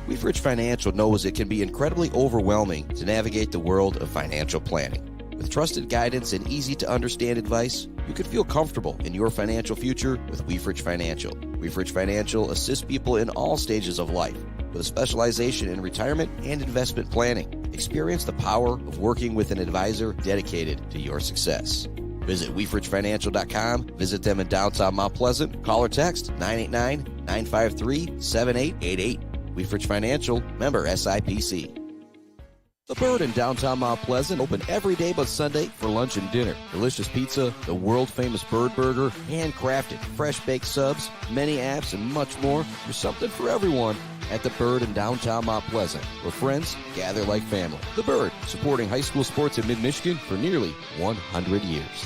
We've Rich Financial knows it can be incredibly overwhelming to navigate the world of financial planning. With trusted guidance and easy-to-understand advice, you can feel comfortable in your financial future with Weefridge Financial. Weefridge Financial assists people in all stages of life with a specialization in retirement and investment planning. Experience the power of working with an advisor dedicated to your success. Visit weefridgefinancial.com, visit them in downtown Mount Pleasant, call or text 989-953-7888. Weefridge Financial, member SIPC. The Bird in downtown Mount Pleasant, open every day but Sunday for lunch and dinner. Delicious pizza, the world-famous Bird Burger, handcrafted, fresh-baked subs, many apps, and much more. There's something for everyone at The Bird in downtown Mount Pleasant, where friends gather like family. The Bird, supporting high school sports in mid-Michigan for nearly 100 years.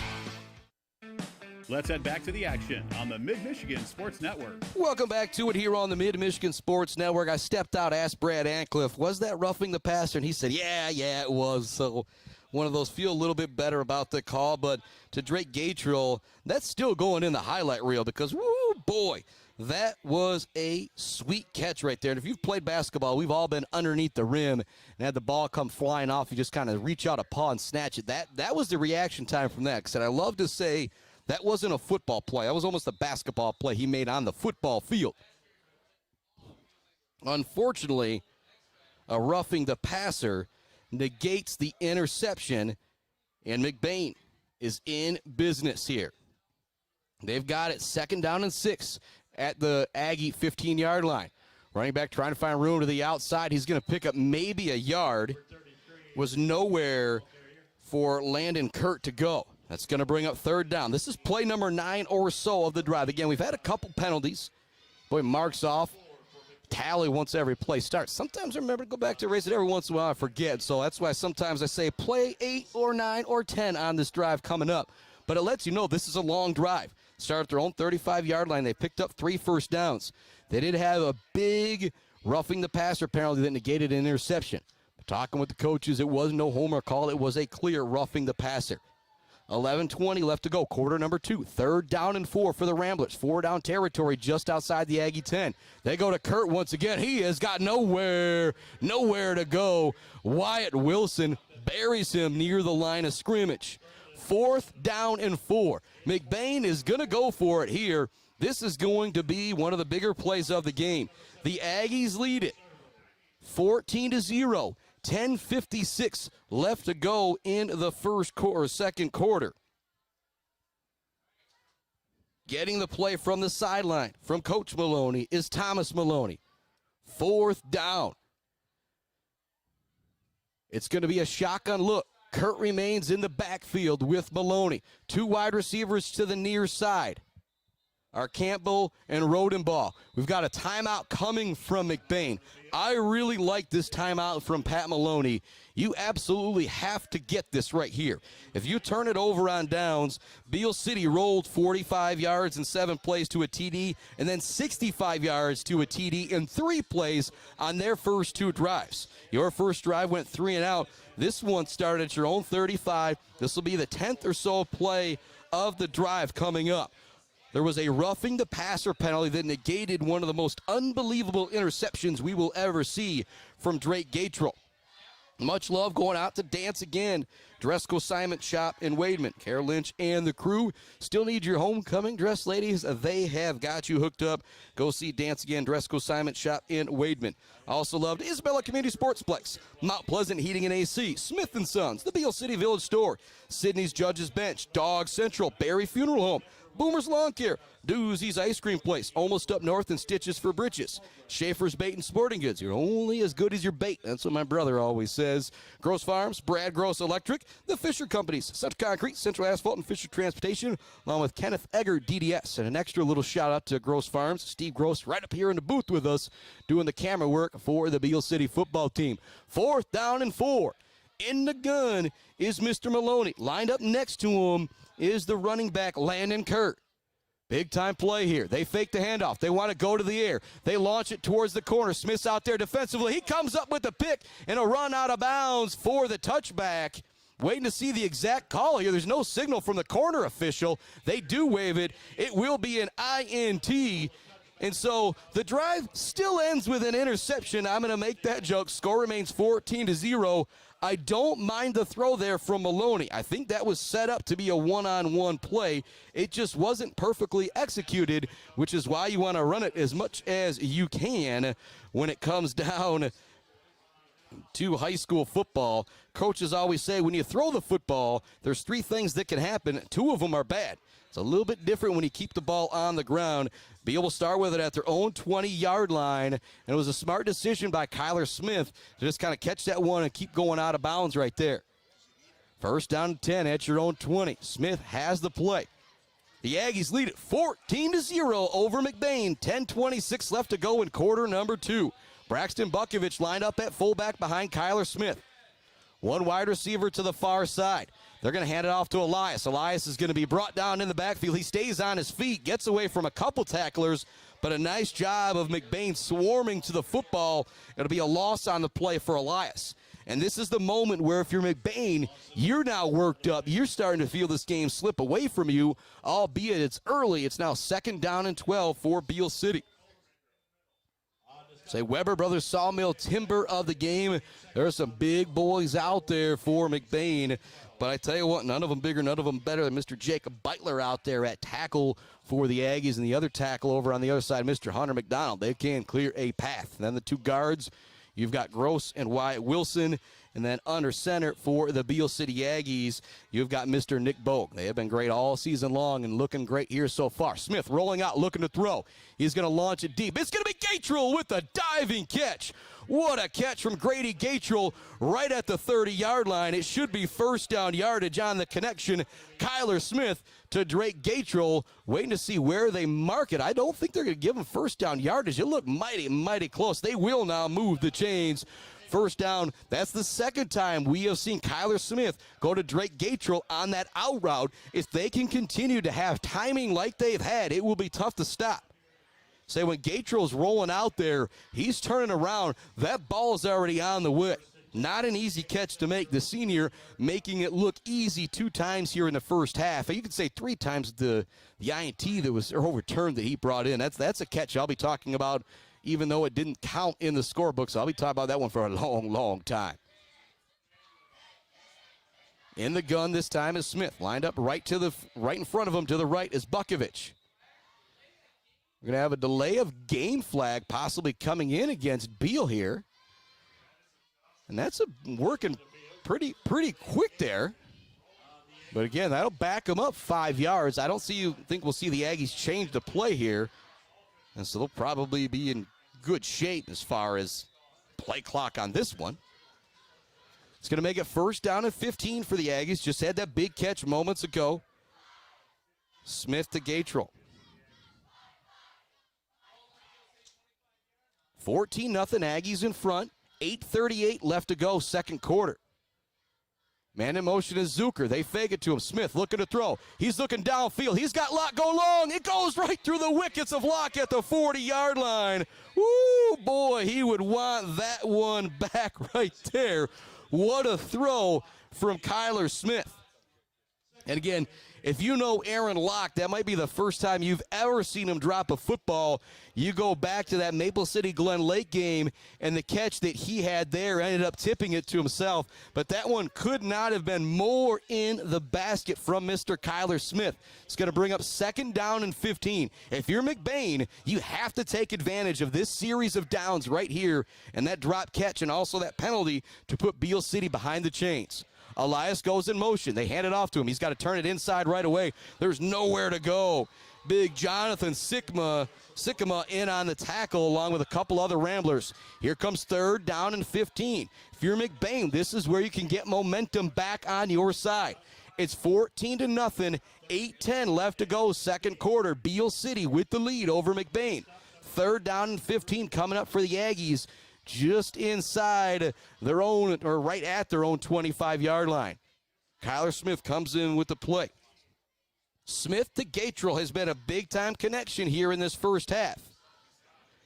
Let's head back to the action on the Mid-Michigan Sports Network. Welcome back to it here on the Mid-Michigan Sports Network. I stepped out, asked Brad Ancliffe, was that roughing the passer? And he said, yeah, it was. So one of those, feel a little bit better about the call. But to Drake Gatrell, that's still going in the highlight reel because, woo, boy, that was a sweet catch right there. And if you've played basketball, we've all been underneath the rim and had the ball come flying off. You just kind of reach out a paw and snatch it. That was the reaction time from that. And I love to say, that wasn't a football play. That was almost a basketball play he made on the football field. Unfortunately, a roughing the passer negates the interception, and McBain is in business here. They've got it 2nd down and 6 at the Aggie 15-yard line. Running back trying to find room to the outside. He's going to pick up maybe a yard. Was nowhere for Landon Kurt to go. That's going to bring up 3rd down. This is play number 9 or so of the drive. Again, we've had a couple penalties. Boy, marks off. Tally once every play starts. Sometimes I remember to go back to erase it. Every once in a while I forget. So that's why sometimes I say play 8 or 9 or 10 on this drive coming up. But it lets you know this is a long drive. Start at their own 35-yard line. They picked up 3 first downs. They did have a big roughing the passer penalty that negated an interception. But talking with the coaches, it was no homer call. It was a clear roughing the passer. 11:20 left to go, quarter number 2. 3rd down and 4 for the Ramblers. 4-down territory just outside the Aggie 10. They go to Kurt once again. He has got nowhere to go. Wyatt Wilson buries him near the line of scrimmage. 4th down and 4. McBain is going to go for it here. This is going to be one of the bigger plays of the game. The Aggies lead it 14-0. 10:56 left to go in the second quarter. Getting the play from the sideline from Coach Maloney is Thomas Maloney. 4th down. It's going to be a shotgun look. Kurt remains in the backfield with Maloney. 2 wide receivers to the near side are Campbell and Rodenbaugh. We've got a timeout coming from McBain. I really like this timeout from Pat Maloney. You absolutely have to get this right here. If you turn it over on downs, Beal City rolled 45 yards in 7 plays to a TD, and then 65 yards to a TD in 3 plays on their first 2 drives. Your first drive went 3 and out. This one started at your own 35. This will be the 10th or so play of the drive coming up. There was a roughing the passer penalty that negated one of the most unbelievable interceptions we will ever see from Drake Gatrell. Much love going out to Dance Again, Dresco Simon Shop in Wademan. Carol Lynch and the crew still need your homecoming dress, ladies. They have got you hooked up. Go see Dance Again, Dresco Simon Shop in Wademan. Also loved Isabella Community Sportsplex, Mount Pleasant Heating and AC, Smith & Sons, the Beal City Village Store, Sydney's Judges Bench, Dog Central, Barry Funeral Home, Boomer's Lawn Care, Doozy's Ice Cream Place, almost up north and Stitches for Britches, Schaefer's Bait and Sporting Goods. You're only as good as your bait. That's what my brother always says. Gross Farms, Brad Gross Electric, the Fisher Companies, Central Concrete, Central Asphalt, and Fisher Transportation, along with Kenneth Egger, DDS. And an extra little shout out to Gross Farms, Steve Gross right up here in the booth with us doing the camera work for the Beal City football team. 4th down and 4. In the gun is Mr. Maloney. Lined up next to him is the running back, Landon Kurt. Big time play here. They fake the handoff. They want to go to the air. They launch it towards the corner. Smith's out there defensively. He comes up with the pick and a run out of bounds for the touchback. Waiting to see the exact call here. There's no signal from the corner official. They do wave it. It will be an INT. And so the drive still ends with an interception. I'm going to make that joke. Score remains 14-0. I don't mind the throw there from Maloney. I think that was set up to be a one-on-one play. It just wasn't perfectly executed, which is why you want to run it as much as you can when it comes down to high school football. Coaches always say when you throw the football, there's 3 things that can happen. 2 of them are bad. It's a little bit different when you keep the ball on the ground. Beal will start with it at their own 20-yard line, and it was a smart decision by Kyler Smith to just kind of catch that one and keep going out of bounds right there. 1st down and 10 at your own 20. Smith has the play. The Aggies lead it 14-0 over McBain. 10:26 left to go in quarter number 2. Braxton Bukovich lined up at fullback behind Kyler Smith. 1 wide receiver to the far side. They're going to hand it off to Elias. Elias is going to be brought down in the backfield. He stays on his feet, gets away from a couple tacklers, but a nice job of McBain swarming to the football. It'll be a loss on the play for Elias. And this is the moment where if you're McBain, you're now worked up. You're starting to feel this game slip away from you, albeit it's early. It's now 2nd down and 12 for Beal City. Say Weber Brothers Sawmill Timber of the game. There are some big boys out there for McBain. But I tell you what, none of them bigger, none of them better than Mr. Jacob Beitler out there at tackle for the Aggies. And the other tackle over on the other side, Mr. Hunter McDonald. They can clear a path. And then the 2 guards, you've got Gross and Wyatt Wilson. And then under center for the Beal City Aggies, you've got Mr. Nick Bogue. They have been great all season long and looking great here so far. Smith rolling out, looking to throw. He's going to launch it deep. It's going to be Gatrell with a diving catch. What a catch from Grady Gatrell right at the 30-yard line. It should be first down yardage on the connection. Kyler Smith to Drake Gatrell, waiting to see where they mark it. I don't think they're going to give him first down yardage. It looked mighty close. They will now move the chains. First down. That's the second time we have seen Kyler Smith go to Drake Gatrell on that out route. If they can continue to have timing like they've had, it will be tough to stop. Say when Gatrell's rolling out there, he's turning around. That ball is already on the way. Not an easy catch to make. The senior making it look easy 2 times here in the first half. You could say 3 times the INT that was overturned that he brought in. That's a catch I'll be talking about, even though it didn't count in the scorebook. So I'll be talking about that one for a long time. In the gun this time is Smith. Lined up right in front of him to the right is Bukovich. We're going to have a delay of game flag possibly coming in against Beal here. And that's working pretty quick there. But again, that'll back them up 5 yards. I don't think we'll see the Aggies change the play here. And so they'll probably be in good shape as far as play clock on this one. It's going to make it first down and 15 for the Aggies. Just had that big catch moments ago. Smith to Gatrell. 14-0 Aggies in front. 8:38 left to go, second quarter. Man in motion is Zucker. They fake it to him. Smith looking to throw. He's looking downfield. He's got Locke go long. It goes right through the wickets of Locke at the 40-yard line. Woo, boy, he would want that one back right there. What a throw from Kyler Smith. And again, if you know Aaron Locke, that might be the first time you've ever seen him drop a football. You go back to that Maple City Glen Lake game, and the catch that he had there ended up tipping it to himself. But that one could not have been more in the basket from Mr. Kyler Smith. It's going to bring up second down and 15. If you're McBain, you have to take advantage of this series of downs right here and that drop catch and also that penalty to put Beal City behind the chains. Elias goes in motion. They hand it off to him. He's got to turn it inside right away. There's nowhere to go. Big Jonathan Sikkema in on the tackle along with a couple other Ramblers. Here comes third down and 15. If you're McBain, this is where you can get momentum back on your side. It's 14-0, 8:10 left to go, second quarter. Beal City with the lead over McBain. Third down and 15 coming up for the Aggies, just inside their own, or right at their own 25-yard line. Kyler Smith comes in with the play. Smith to Gatrell has been a big-time connection here in this first half.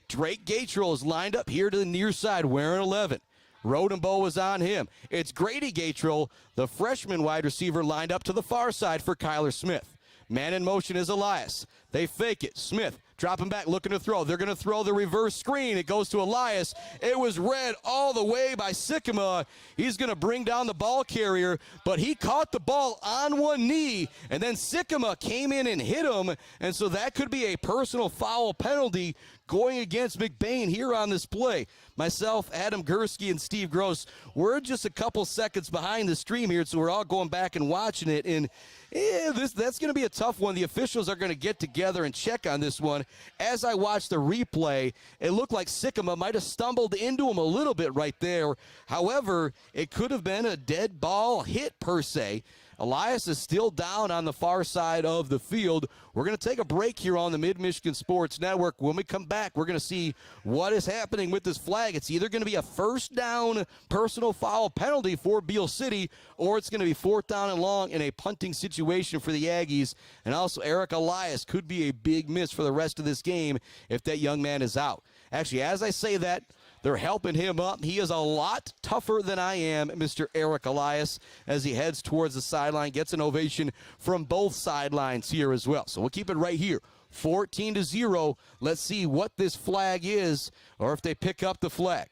Drake Gatrell is lined up here to the near side, wearing 11. Rodenbow is on him. It's Grady Gatrell, the freshman wide receiver, lined up to the far side for Kyler Smith. Man in motion is Elias. They fake it. Smith dropping back, looking to throw. They're going to throw the reverse screen. It goes to Elias. It was read all the way by Sikkema. He's going to bring down the ball carrier, but he caught the ball on one knee, and then Sikkema came in and hit him, and so that could be a personal foul penalty going against McBain here on this play. Myself, Adam Gursky, and Steve Gross, we're just a couple seconds behind the stream here, so we're all going back and watching it, and that's going to be a tough one. The officials are going to get together and check on this one. As I watched the replay, it looked like Sikkema might have stumbled into him a little bit right there. However, it could have been a dead ball hit per se. Elias is still down on the far side of the field. We're going to take a break here on the Mid-Michigan Sports Network. When we come back, we're going to see what is happening with this flag. It's either going to be a first down personal foul penalty for Beal City, or it's going to be fourth down and long in a punting situation for the Aggies. And also, Eric Elias could be a big miss for the rest of this game if that young man is out. Actually, as I say that, they're helping him up. He is a lot tougher than I am, Mr. Eric Elias, as he heads towards the sideline, gets an ovation from both sidelines here as well. So we'll keep it right here. 14-0. Let's see what this flag is, or if they pick up the flag.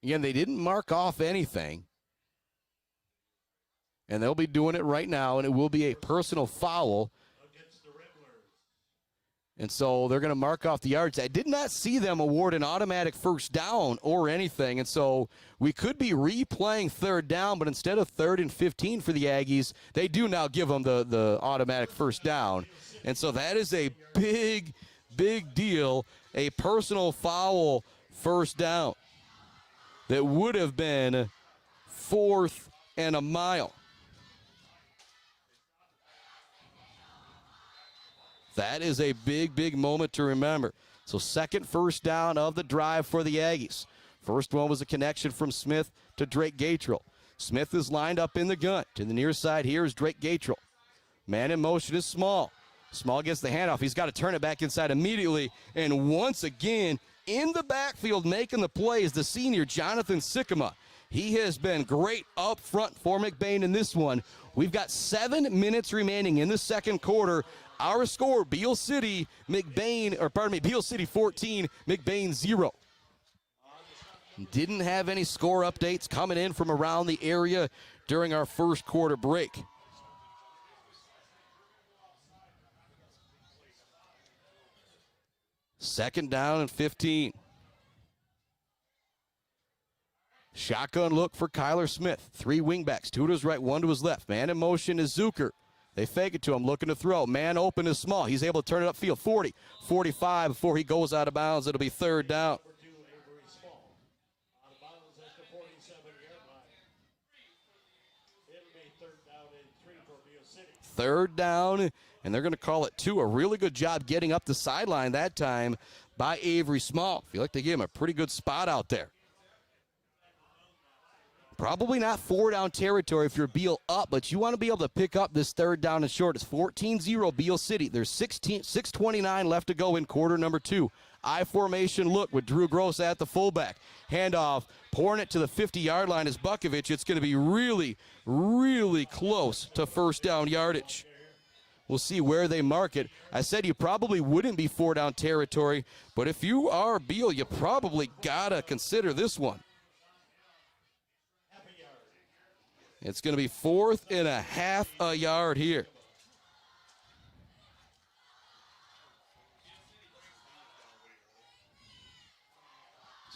Again, they didn't mark off anything. And they'll be doing it right now, and it will be a personal foul. And so they're going to mark off the yards. I did not see them award an automatic first down or anything. And so we could be replaying third down, but instead of 3rd and 15 for the Aggies, they do now give them the automatic first down. And so that is a big, big deal, a personal foul first down that would have been 4th and a mile. That is a big, big moment to remember. So second first down of the drive for the Aggies. First one was a connection from Smith to Drake Gatrell. Smith is lined up in the gun. To the near side here is Drake Gatrell. Man in motion is Small. Small gets the handoff. He's got to turn it back inside immediately. And once again, in the backfield making the play is the senior Jonathan Sycamore. He has been great up front for McBain in this one. We've got 7 minutes remaining in the second quarter. Our score, Beal City 14, McBain 0. Didn't have any score updates coming in from around the area during our first quarter break. Second down and 15. Shotgun look for Kyler Smith. 3 wingbacks, 2 to his right, 1 to his left. Man in motion is Zucker. They fake it to him, looking to throw. Man open is Small. He's able to turn it upfield. 40, 45 before he goes out of bounds. It'll be third down. Third down, and they're going to call it 2. A really good job getting up the sideline that time by Avery Small. I feel like they gave him a pretty good spot out there. Probably not 4-down territory if you're Beal up, but you want to be able to pick up this third down and short. It's 14-0 Beal City. There's 6:29 left to go in quarter number 2. I formation look with Drew Gross at the fullback. Handoff, pouring it to the 50-yard line is Bukovich. It's going to be really, really close to first down yardage. We'll see where they mark it. I said you probably wouldn't be 4-down territory, but if you are Beal, you probably got to consider this one. It's going to be 4th and a half a yard here.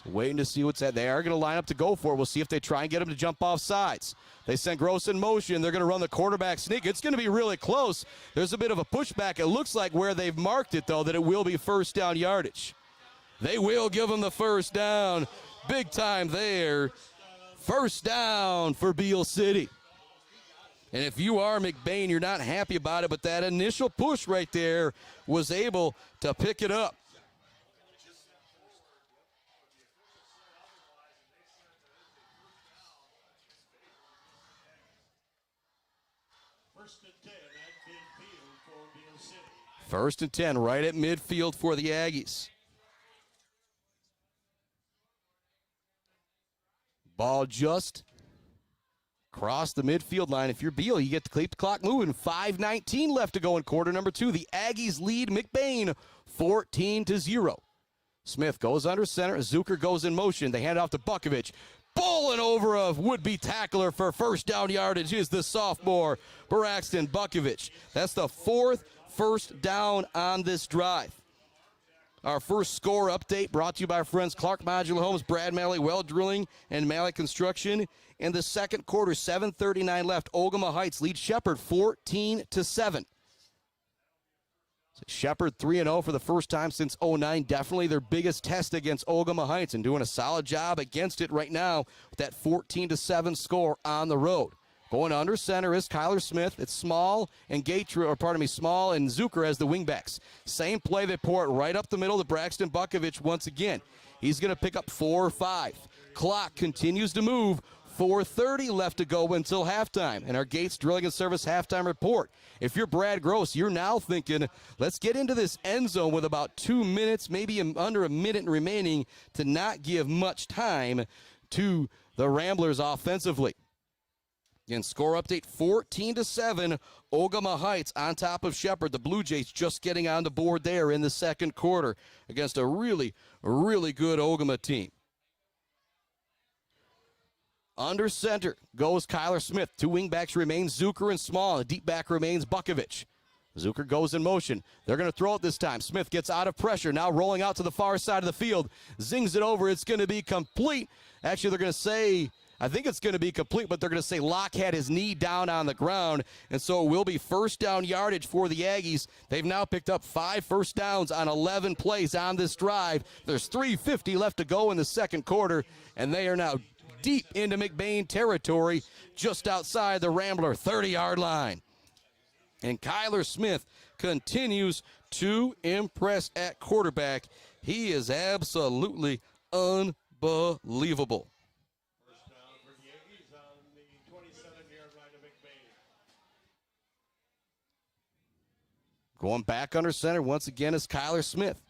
So waiting to see what's at. They are going to line up to go for it. We'll see if they try and get him to jump off sides. They send Gross in motion. They're going to run the quarterback sneak. It's going to be really close. There's a bit of a pushback. It looks like where they've marked it, though, that it will be first down yardage. They will give him the first down. Big time there. First down for Beal City. And if you are McBain, you're not happy about it, but that initial push right there was able to pick it up. First and 10 right at midfield for the Aggies. Ball just across the midfield line. If you're Beal, you get to keep the clock moving. 5:19 left to go in quarter number 2. The Aggies lead McBain 14-0. Smith goes under center. Zucker goes in motion. They hand it off to Bukovich. Bowling over a would-be tackler for first down yardage is the sophomore, Braxton Bukovich. That's the 4th first down on this drive. Our first score update brought to you by our friends Clark Modular Homes, Brad Malley Well Drilling, and Malley Construction. In the second quarter, 7:39 left. Ogama Heights leads Shepherd 14-7. Shepherd 3-0 for the first time since 2009. Definitely their biggest test against Ogama Heights and doing a solid job against it right now with that 14-7 score on the road. Going under center is Kyler Smith. It's Small and Small and Zucker as the wingbacks. Same play, they pour it right up the middle to Braxton Bukovich once again. He's going to pick up 4 or 5. Clock continues to move. 4:30 left to go until halftime. And our Gates Drilling and Service halftime report. If you're Brad Gross, you're now thinking, let's get into this end zone with about 2 minutes, maybe under a minute remaining, to not give much time to the Ramblers offensively. Again, score update 14-7. Ogama Heights on top of Shepherd. The Blue Jays just getting on the board there in the second quarter against a really, really good Ogama team. Under center goes Kyler Smith. 2 wingbacks remain Zucker and Small. The deep back remains Bukovich. Zucker goes in motion. They're going to throw it this time. Smith gets out of pressure. Now rolling out to the far side of the field. Zings it over. It's going to be complete. Actually, they're going to say, I think it's going to be complete, but they're going to say Locke had his knee down on the ground, and so it will be first down yardage for the Aggies. They've now picked up 5 first downs on 11 plays on this drive. There's 3:50 left to go in the second quarter, and they are now deep into McBain territory, just outside the Rambler 30-yard line. And Kyler Smith continues to impress at quarterback. He is absolutely unbelievable. First down for the Aggies on the 27-yard line of McBain. Going back under center once again is Kyler Smith.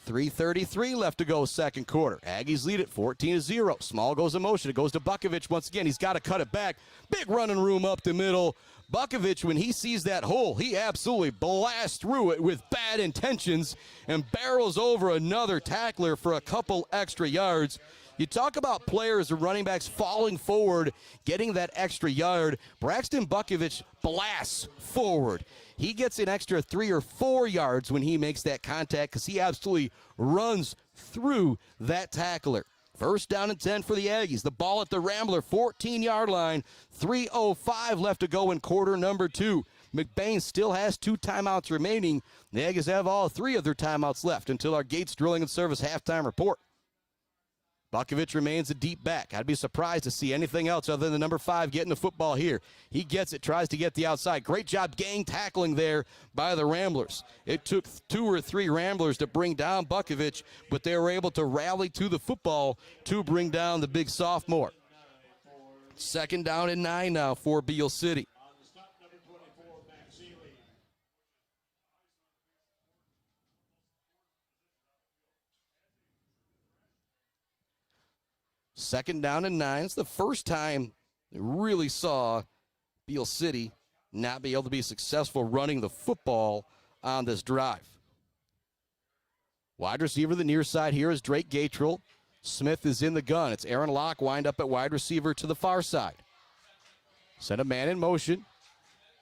3:33 left to go second quarter. Aggies lead it 14-0. Small goes in motion. It goes to Bukovich once again. He's got to cut it back. Big running room up the middle. Bukovich, when he sees that hole, he absolutely blasts through it with bad intentions and barrels over another tackler for a couple extra yards. You talk about players or running backs falling forward, getting that extra yard. Braxton Bukovich blasts forward. He gets an extra 3 or 4 yards when he makes that contact because he absolutely runs through that tackler. First down and 10 for the Aggies. The ball at the Rambler 14-yard line. 3:05 left to go in quarter number 2. McBain still has 2 timeouts remaining. The Aggies have all 3 of their timeouts left until our Gates Drilling and Service halftime report. Bukovich remains a deep back. I'd be surprised to see anything else other than the number 5 getting the football here. He gets it, tries to get the outside. Great job gang tackling there by the Ramblers. It took 2 or 3 Ramblers to bring down Bukovich, but they were able to rally to the football to bring down the big sophomore. Second down and 9 now for Beal City. On the stop, number 24, Max Seeley. Second down and 9. It's the first time we really saw Beal City not be able to be successful running the football on this drive. Wide receiver, the near side here is Drake Gatrell. Smith is in the gun. It's Aaron Locke wind up at wide receiver to the far side. Send a man in motion.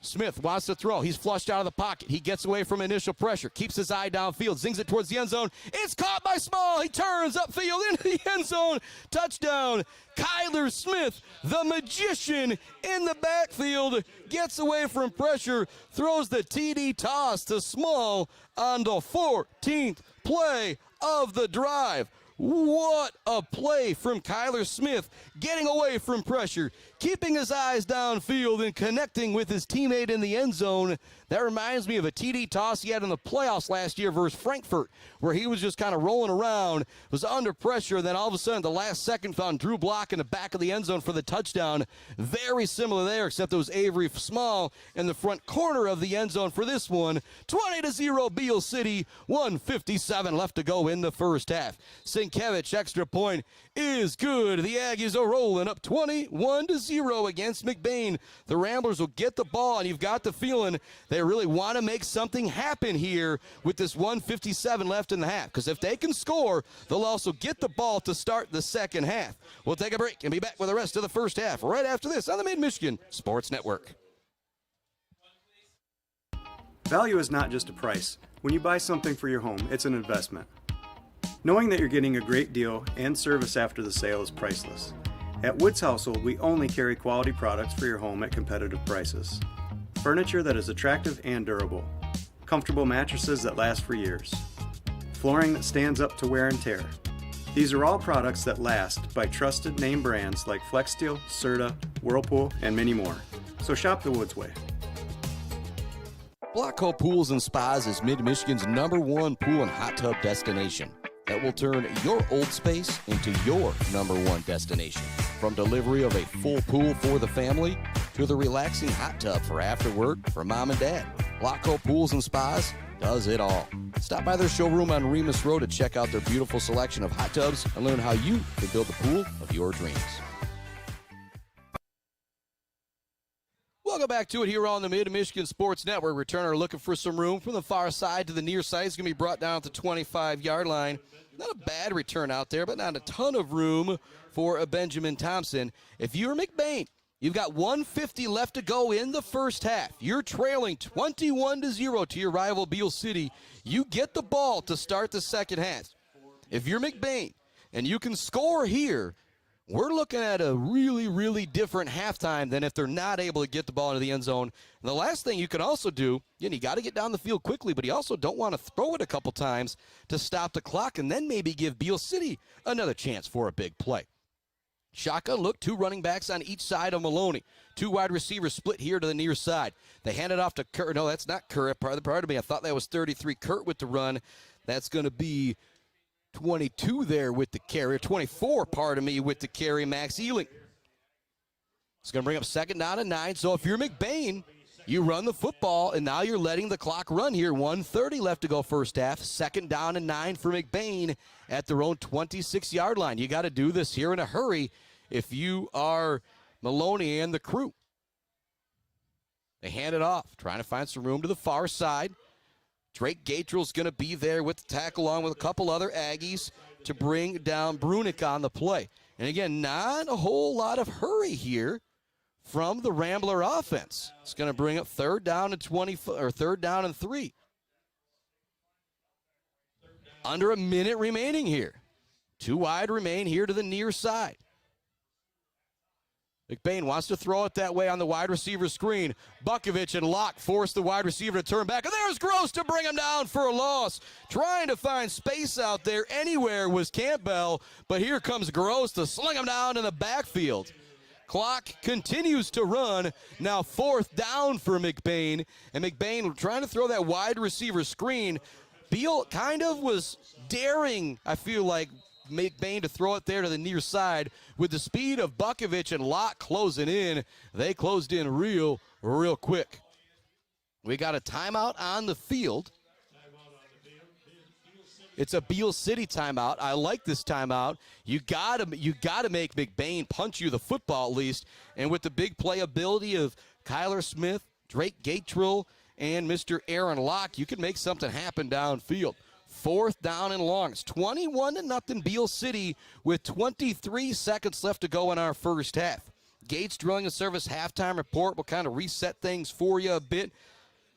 Smith wants to throw. He's flushed out of the pocket. He gets away from initial pressure. Keeps his eye downfield. Zings it towards the end zone. It's caught by Small. He turns upfield into the end zone. Touchdown. Kyler Smith, the magician in the backfield, gets away from pressure. Throws the TD toss to Small on the 14th play of the drive. What a play from Kyler Smith, getting away from pressure, keeping his eyes downfield and connecting with his teammate in the end zone. That reminds me of a TD toss he had in the playoffs last year versus Frankfurt, where he was just kind of rolling around, was under pressure, and then all of a sudden, the last second, found Drew Block in the back of the end zone for the touchdown. Very similar there, except it was Avery Small in the front corner of the end zone for this one. 20-0 Beal City, 1:57 left to go in the first half. Sienkiewicz, extra point is good. The Aggies are rolling up 21-0 against McBain. The Ramblers will get the ball, and you've got the feeling they really want to make something happen here with this 1:57 left in the half, because if they can score, they'll also get the ball to start the second half. We'll take a break and be back with the rest of the first half right after this on the Mid-Michigan Sports Network. Value is not just a price. When you buy something for your home, it's an investment. Knowing that you're getting a great deal and service after the sale is priceless. At Woods Household, we only carry quality products for your home at competitive prices. Furniture that is attractive and durable. Comfortable mattresses that last for years. Flooring that stands up to wear and tear. These are all products that last by trusted name brands like FlexSteel, Serta, Whirlpool, and many more. So shop the Woods way. Blackhole Pools and Spas is Mid-Michigan's #1 pool and hot tub destination that will turn your old space into your #1 destination. From delivery of a full pool for the family to the relaxing hot tub for after work for mom and dad, Blackhole Pools and Spas does it all. Stop by their showroom on Remus Road to check out their beautiful selection of hot tubs and learn how you can build the pool of your dreams. Welcome back to it here on the Mid-Michigan Sports Network. Returner looking for some room from the far side to the near side. It's going to be brought down to the 25-yard line. Not a bad return out there, but not a ton of room for a Benjamin Thompson. If you're McBain, You've got 150 left to go in the first half. You're trailing 21-0 to your rival Beal City. You get the ball to start the second half. If you're McBain and you can score here, we're looking at a really, really different halftime than if they're not able to get the ball into the end zone. And the last thing you can also do, you got to get down the field quickly, but you also don't want to throw it a couple times to stop the clock and then maybe give Beal City another chance for a big play. Shotgun look, 2 running backs on each side of Maloney. 2 wide receivers split here to the near side. They hand it off to Kurt. No, that's not Kurt. Pardon me. I thought that was 33. Kurt with the run. That's going to be 22 there with the carry. 24, pardon me, with the carry, Max Ealing. It's going to bring up 2nd down and 9. So if you're McBain, you run the football, and now you're letting the clock run here. 1:30 left to go first half. 2nd down and 9 for McBain at their own 26-yard line. You got to do this here in a hurry if you are Maloney and the crew. They hand it off, trying to find some room to the far side. Drake Gatrell's going to be there with the tackle along with a couple other Aggies to bring down Brunick on the play. And again, not a whole lot of hurry here from the Rambler offense. It's going to bring up 3rd down and 3rd down and 3. Under a minute remaining here. 2 wide remain here to the near side. McBain wants to throw it that way on the wide receiver screen. Bukovich and Locke force the wide receiver to turn back. And there's Gross to bring him down for a loss. Trying to find space out there anywhere was Campbell, but here comes Gross to sling him down in the backfield. Clock continues to run. Now 4th down for McBain. And McBain trying to throw that wide receiver screen. Beal kind of was daring, I feel like, McBain to throw it there to the near side. With the speed of Bukovich and Locke closing in, they closed in real quick. We got a timeout on the field. It's a Beal City timeout. I like this timeout. You gotta make McBain punch you the football at least. And with the big playability of Kyler Smith, Drake Gatrell, and Mr. Aaron Locke, you can make something happen downfield. 4th down and long. It's 21-0 Beal City with 23 seconds left to go in our first half. Gates Drilling and Service halftime report will kind of reset things for you a bit.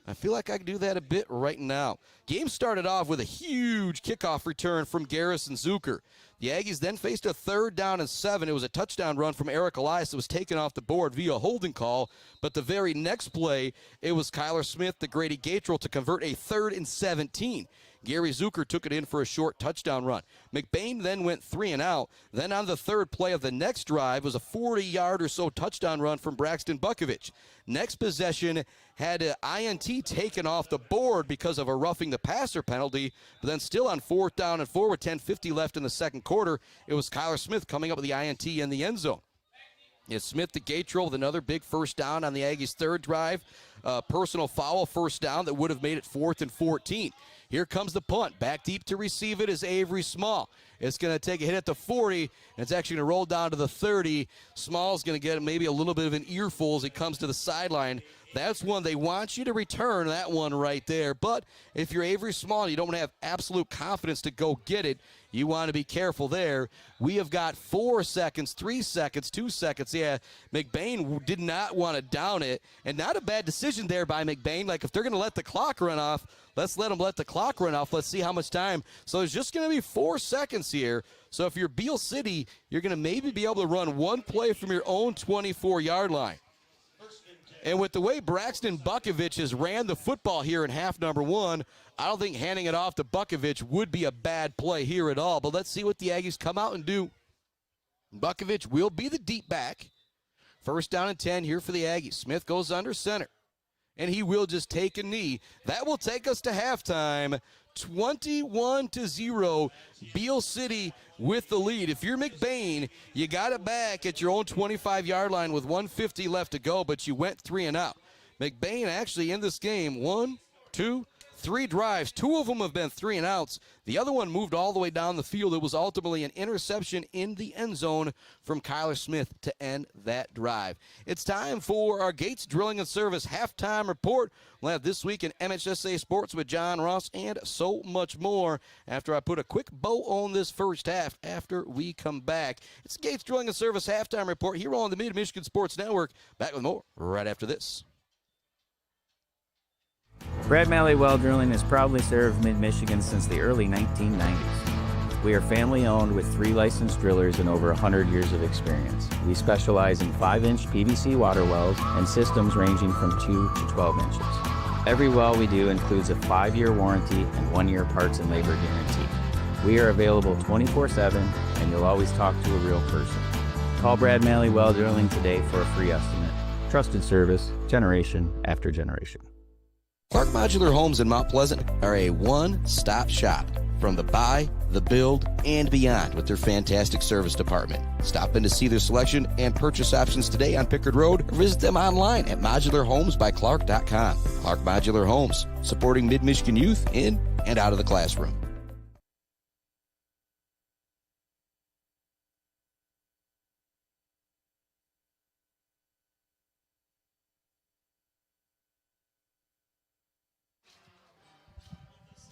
I feel like I can do that a bit right now. Game started off with a huge kickoff return from Garrison Zucker. The Aggies then faced a 3rd down and 7. It was a touchdown run from Eric Elias that was taken off the board via holding call. But the very next play, it was Kyler Smith to Grady Gatrell to convert a 3rd and 17. Gary Zucker took it in for a short touchdown run. McBain then went 3 and out. Then on the 3rd play of the next drive was a 40-yard or so touchdown run from Braxton Bukovich. Next possession had an INT taken off the board because of a roughing the passer penalty. But then still on 4th down and 4 with 10:50 left in the second quarter, it was Kyler Smith coming up with the INT in the end zone. It's Smith to Gatrell with another big first down on the Aggies' 3rd drive. Personal foul, first down that would have made it 4th and 14. Here comes the punt. Back deep to receive it is Avery Small. It's going to take a hit at the 40, and it's actually going to roll down to the 30. Small's going to get maybe a little bit of an earful as he comes to the sideline. That's one they want you to return, that one right there. But if you're Avery Small and you don't have absolute confidence to go get it, you want to be careful there. We have got 4 seconds, 3 seconds, 2 seconds. Yeah, McBain did not want to down it, and not a bad decision there by McBain. Like, if they're going to let the clock run off, let's let them let the clock run off. Let's see how much time. So there's just going to be 4 seconds here. So if you're Beal City, you're going to maybe be able to run one play from your own 24-yard line. And with the way Braxton Bukovich has ran the football here in half number 1, I don't think handing it off to Bukovich would be a bad play here at all. But let's see what the Aggies come out and do. Bukovich will be the deep back. 1st down and 10 here for the Aggies. Smith goes under center, and he will just take a knee. That will take us to halftime. 21-0, Beal City with the lead. If you're McBain, you got it back at your own 25-yard line with 1:50 left to go, but you went 3 and out. McBain actually in this game 1, 2, 3 drives. 2 of them have been 3 and outs. The other one moved all the way down the field. It was ultimately an interception in the end zone from Kyler Smith to end that drive. It's time for our Gates Drilling and Service halftime report. We'll have This Week in MHSA Sports with John Ross and so much more after I put a quick bow on this first half after we come back. It's the Gates Drilling and Service halftime report here on the Mid-Michigan Sports Network. Back with more right after this. Brad Malley Well Drilling has proudly served Mid-Michigan since the early 1990s. We are family-owned with 3 licensed drillers and over 100 years of experience. We specialize in 5-inch PVC water wells and systems ranging from 2 to 12 inches. Every well we do includes a 5-year warranty and 1-year parts and labor guarantee. We are available 24/7, and you'll always talk to a real person. Call Brad Malley Well Drilling today for a free estimate. Trusted service, generation after generation. Clark Modular Homes in Mount Pleasant are a one-stop shop from the buy, the build, and beyond with their fantastic service department. Stop in to see their selection and purchase options today on Pickard Road or visit them online at modularhomesbyclark.com. Clark Modular Homes, supporting Mid-Michigan youth in and out of the classroom.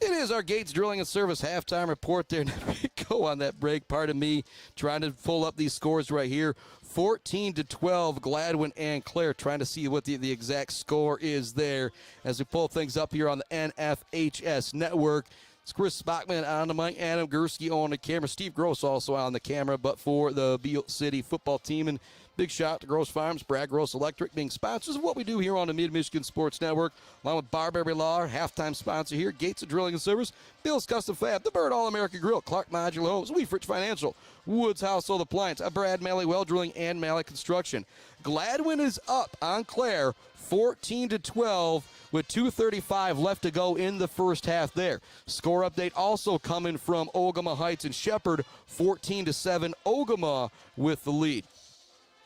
It is our Gates Drilling and Service halftime report there. We go on that break. Pardon me, trying to pull up these scores right here. 14-12, Gladwin and Clare, trying to see what the exact score is there as we pull things up here on the NFHS network. It's Chris Spockman on the mic, Adam Gursky on the camera, Steve Gross also on the camera, but for the Beal City football team. And big shout to Gross Farms, Brad Gross Electric, being sponsors of what we do here on the Mid-Michigan Sports Network, along with Barberry Law, our halftime sponsor here, Gates of Drilling and Service, Bill's Custom Fab, the Bird All-America Grill, Clark Modular Homes, Weefrich Financial, Woods Household Appliance, Brad Malley Well Drilling, and Malley Construction. Gladwin is up on Clare, 14-12, with 2:35 left to go in the first half there. Score update also coming from Ogama Heights and Shepherd, 14-7, Ogama with the lead.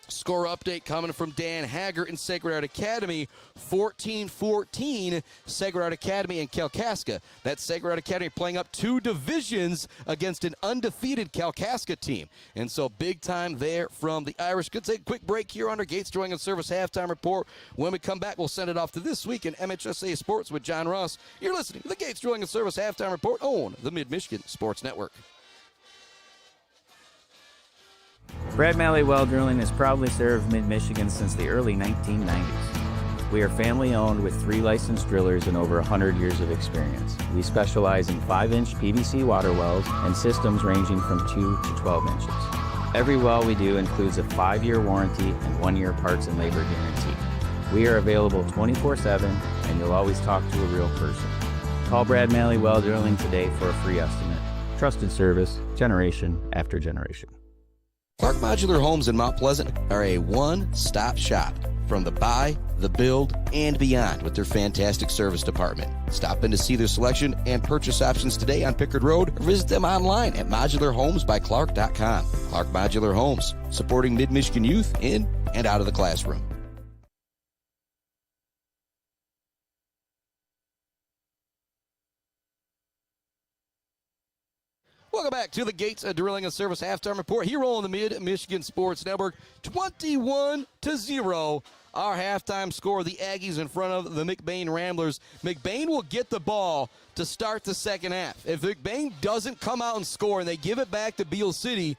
Score update coming from Dan Haggart and Sacred Heart Academy, 14-14, Sacred Heart Academy and Kalkaska. That Sacred Heart Academy playing up 2 divisions against an undefeated Kalkaska team. And so big time there from the Irish. Good take a quick break here on our Gates Drilling and Service halftime report. When we come back, we'll send it off to This Week in MHSA Sports with John Ross. You're listening to the Gates Drilling and Service halftime report on the Mid-Michigan Sports Network. Brad Malley Well Drilling has proudly served Mid-Michigan since the early 1990s. We are family-owned with 3 licensed drillers and over 100 years of experience. We specialize in 5-inch PVC water wells and systems ranging from 2 to 12 inches. Every well we do includes a 5-year warranty and 1-year parts and labor guarantee. We are available 24/7, and you'll always talk to a real person. Call Brad Malley Well Drilling today for a free estimate. Trusted service, generation after generation. Clark Modular Homes in Mount Pleasant are a one-stop shop from the buy, the build, and beyond with their fantastic service department. Stop in to see their selection and purchase options today on Pickard Road or visit them online at modularhomesbyclark.com. Clark Modular Homes, supporting Mid-Michigan youth in and out of the classroom. Welcome back to the Gates Drilling and Service halftime report here on the Mid-Michigan Sports Network. 21-0, our halftime score. The Aggies in front of the McBain Ramblers. McBain will get the ball to start the second half. If McBain doesn't come out and score and they give it back to Beal City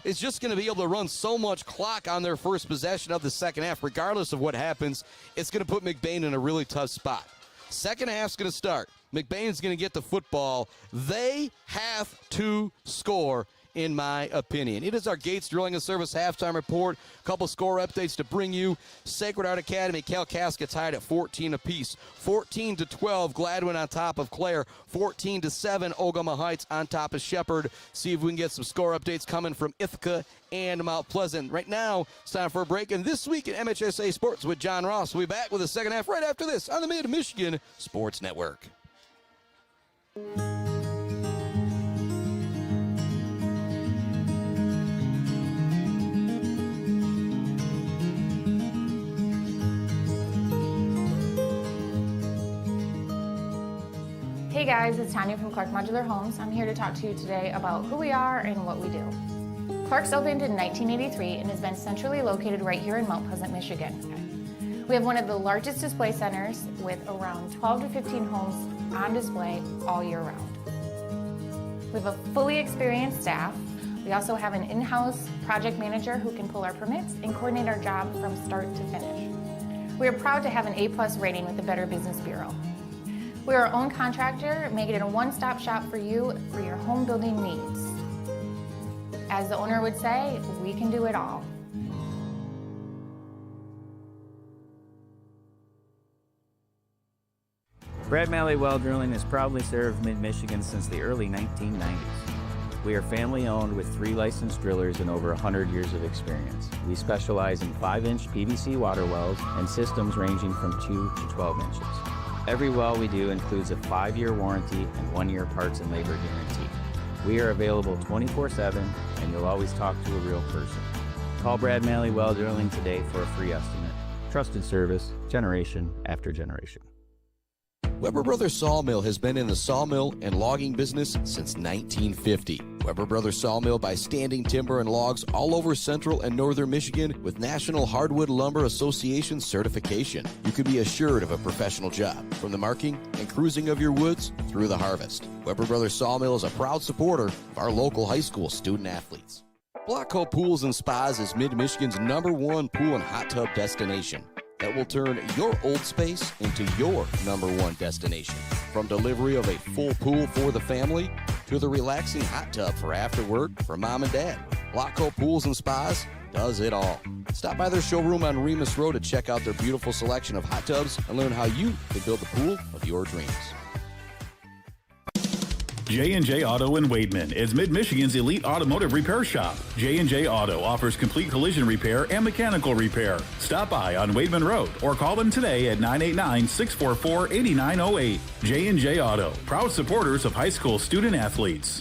is just going to be able to run so much clock on their first possession of the second half. Regardless of what happens, it's going to put McBain in a really tough spot. Second half's going to start. McBain's going to get the football. They have to score, in my opinion. It is our Gates Drilling and Service halftime report. A couple score updates to bring you. Sacred Heart Academy, Kalkaska tied at 14 apiece. 14-12, Gladwin on top of Clare. 14-7, Ogama Heights on top of Shepherd. See if we can get some score updates coming from Ithaca and Mount Pleasant. Right now, it's time for a break. And This Week in MHSA Sports with John Ross. We'll be back with the second half right after this on the Mid-Michigan Sports Network. Hey guys, it's Tanya from Clark Modular Homes. I'm here to talk to you today about who we are and what we do. Clark's opened in 1983 and has been centrally located right here in Mount Pleasant, Michigan. We have one of the largest display centers with around 12 to 15 homes on display all year round. We have a fully experienced staff. We also have an in-house project manager who can pull our permits and coordinate our job from start to finish. We are proud to have an A+ rating with the Better Business Bureau. We are our own contractor, making it a one-stop shop for you for your home building needs. As the owner would say, we can do it all. Brad Malley Well Drilling has proudly served Mid-Michigan since the early 1990s. We are family-owned with 3 licensed drillers and over 100 years of experience. We specialize in 5-inch PVC water wells and systems ranging from 2 to 12 inches. Every well we do includes a 5-year warranty and 1-year parts and labor guarantee. We are available 24/7, and you'll always talk to a real person. Call Brad Malley Well Drilling today for a free estimate. Trusted service, generation after generation. Weber Brothers Sawmill has been in the sawmill and logging business since 1950. Weber Brothers Sawmill buys standing timber and logs all over central and northern Michigan with National Hardwood Lumber Association certification. You can be assured of a professional job, from the marking and cruising of your woods through the harvest. Weber Brothers Sawmill is a proud supporter of our local high school student athletes. Blockco Pools and Spas is Mid-Michigan's #1 pool and hot tub destination that will turn your old space into your #1 destination. From delivery of a full pool for the family to the relaxing hot tub for after work for mom and dad, Blockco Pools and Spas does it all. Stop by their showroom on Remus Road to check out their beautiful selection of hot tubs and learn how you can build the pool of your dreams. J&J Auto in Wademan is Mid-Michigan's elite automotive repair shop. J&J Auto offers complete collision repair and mechanical repair. Stop by on Wademan Road or call them today at 989-644-8908. J&J Auto, proud supporters of high school student athletes.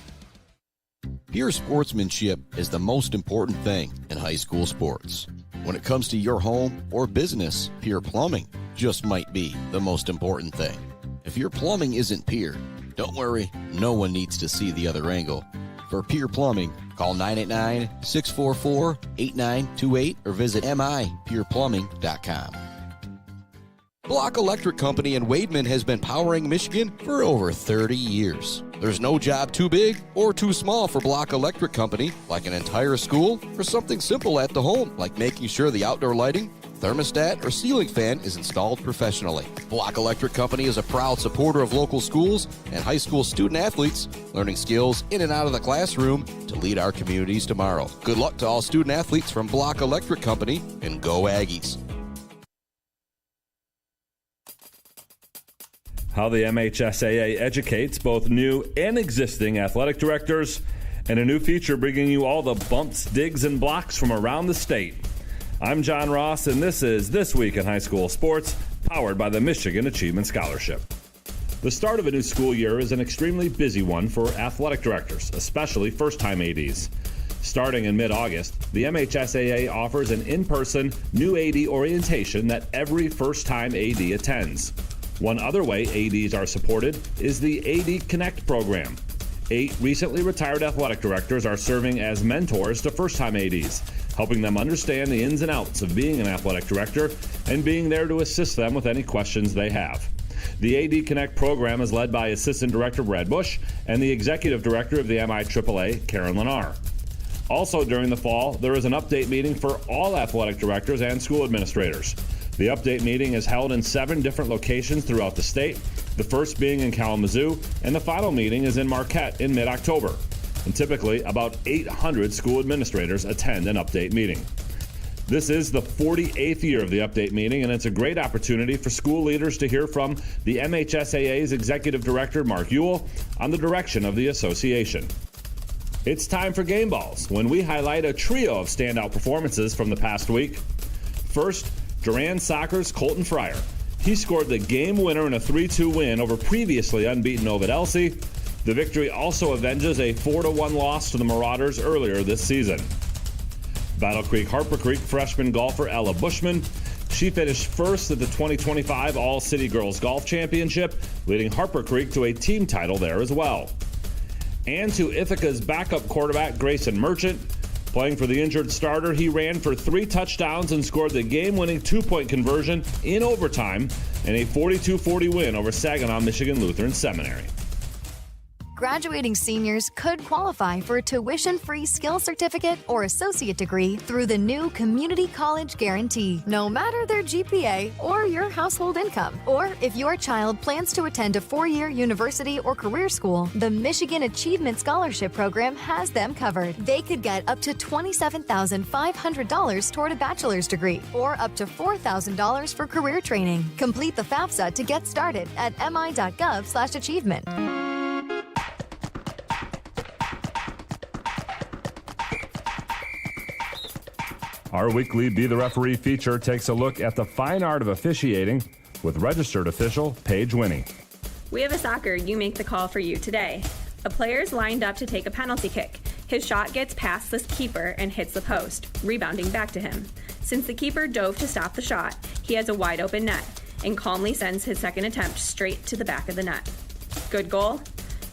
Pure sportsmanship is the most important thing in high school sports. When it comes to your home or business, Pure Plumbing just might be the most important thing. If your plumbing isn't pure, don't worry, no one needs to see the other angle. For Pure Plumbing, call 989-644-8928 or visit mipureplumbing.com. Block Electric Company in Wademan has been powering Michigan for over 30 years. There's no job too big or too small for Block Electric Company, like an entire school or something simple at the home, like making sure the outdoor lighting, thermostat, or ceiling fan is installed professionally. Block Electric Company is a proud supporter of local schools and high school student athletes, learning skills in and out of the classroom to lead our communities tomorrow. Good luck to all student athletes from Block Electric Company, and go Aggies. How the MHSAA educates both new and existing athletic directors, and a new feature bringing you all the bumps, digs, and blocks from around the state. I'm John Ross, and this is This Week in High School Sports, powered by the Michigan Achievement Scholarship. The start of a new school year is an extremely busy one for athletic directors, especially first-time ADs. Starting in mid-August, the MHSAA offers an in-person new AD orientation that every first-time AD attends. One other way ADs are supported is the AD Connect program. 8 recently retired athletic directors are serving as mentors to first-time ADs, helping them understand the ins and outs of being an athletic director and being there to assist them with any questions they have. The AD Connect program is led by Assistant Director Brad Bush and the Executive Director of the MIAAA, Karen Lennar. Also during the fall, there is an update meeting for all athletic directors and school administrators. The update meeting is held in 7 different locations throughout the state, the first being in Kalamazoo, and the final meeting is in Marquette in mid-October. And typically, about 800 school administrators attend an update meeting. This is the 48th year of the update meeting, and it's a great opportunity for school leaders to hear from the MHSAA's Executive Director, Mark Ewell, on the direction of the association. It's time for Game Balls, when we highlight a trio of standout performances from the past week. First, Durand Soccer's Colton Fryer. He scored the game winner in a 3-2 win over previously unbeaten Ovid Elsie. The victory also avenges a 4-1 loss to the Marauders earlier this season. Battle Creek Harper Creek freshman golfer Ella Bushman She finished first at the 2025 All-City Girls Golf Championship, leading Harper Creek to a team title there as well. And to Ithaca's backup quarterback, Grayson Merchant. Playing for the injured starter, he ran for 3 touchdowns and scored the game-winning 2-point conversion in overtime in a 42-40 win over Saginaw Michigan Lutheran Seminary. Graduating seniors could qualify for a tuition-free skill certificate or associate degree through the new Community College Guarantee, no matter their GPA or your household income. Or if your child plans to attend a 4-year university or career school, the Michigan Achievement Scholarship Program has them covered. They could get up to $27,500 toward a bachelor's degree or up to $4,000 for career training. Complete the FAFSA to get started at mi.gov/achievement. Our weekly Be the Referee feature takes a look at the fine art of officiating with registered official Paige Winnie. We have a soccer You Make the Call for you today. A player is lined up to take a penalty kick. His shot gets past the keeper and hits the post, rebounding back to him. Since the keeper dove to stop the shot, he has a wide open net and calmly sends his second attempt straight to the back of the net. Good goal?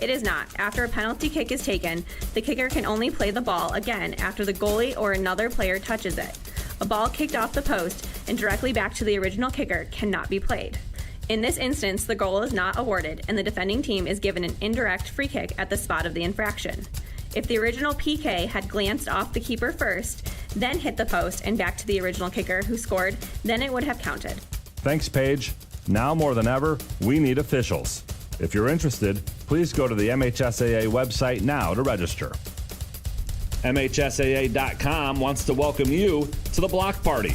It is not. After a penalty kick is taken, the kicker can only play the ball again after the goalie or another player touches it. A ball kicked off the post and directly back to the original kicker cannot be played. In this instance, the goal is not awarded and the defending team is given an indirect free kick at the spot of the infraction. If the original PK had glanced off the keeper first, then hit the post and back to the original kicker who scored, then it would have counted. Thanks, Paige. Now more than ever, we need officials. If you're interested, please go to the MHSAA website now to register. MHSAA.com wants to welcome you to the Block Party.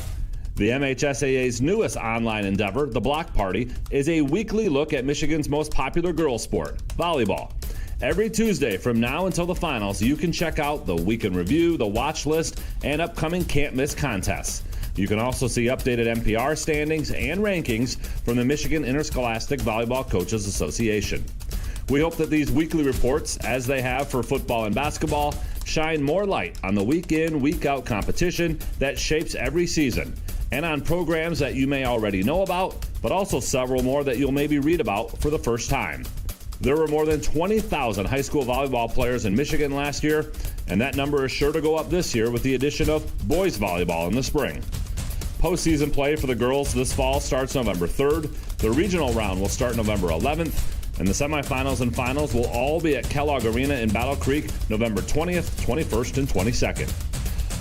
The MHSAA's newest online endeavor, the Block Party, is a weekly look at Michigan's most popular girls' sport, volleyball. Every Tuesday from now until the finals, you can check out the week in review, the watch list, and upcoming can't-miss contests. You can also see updated MPR standings and rankings from the Michigan Interscholastic Volleyball Coaches Association. We hope that these weekly reports, as they have for football and basketball, shine more light on the week-in, week-out competition that shapes every season, and on programs that you may already know about, but also several more that you'll maybe read about for the first time. There were more than 20,000 high school volleyball players in Michigan last year, and that number is sure to go up this year with the addition of boys volleyball in the spring. Postseason play for the girls this fall starts November 3rd. The regional round will start November 11th, and the semifinals and finals will all be at Kellogg Arena in Battle Creek November 20th, 21st, and 22nd.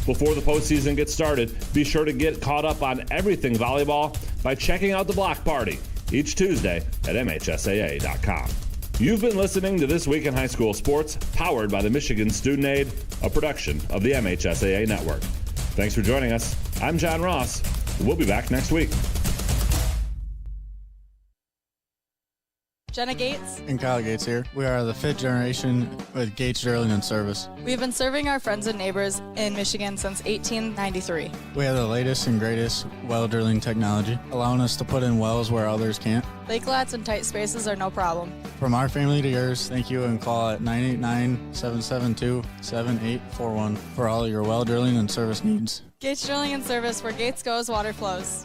Before the postseason gets started, be sure to get caught up on everything volleyball by checking out the Block Party each Tuesday at MHSAA.com. You've been listening to This Week in High School Sports, powered by the Michigan Student Aid, a production of the MHSAA Network. Thanks for joining us. I'm John Ross. We'll be back next week. Jenna Gates. And Kyle Gates here. We are the 5th generation with Gates Drilling and Service. We've been serving our friends and neighbors in Michigan since 1893. We have the latest and greatest well drilling technology, allowing us to put in wells where others can't. Lake lots and tight spaces are no problem. From our family to yours, thank you, and call at 989-772-7841 for all your well drilling and service needs. Gates Drilling and Service, where Gates goes, water flows.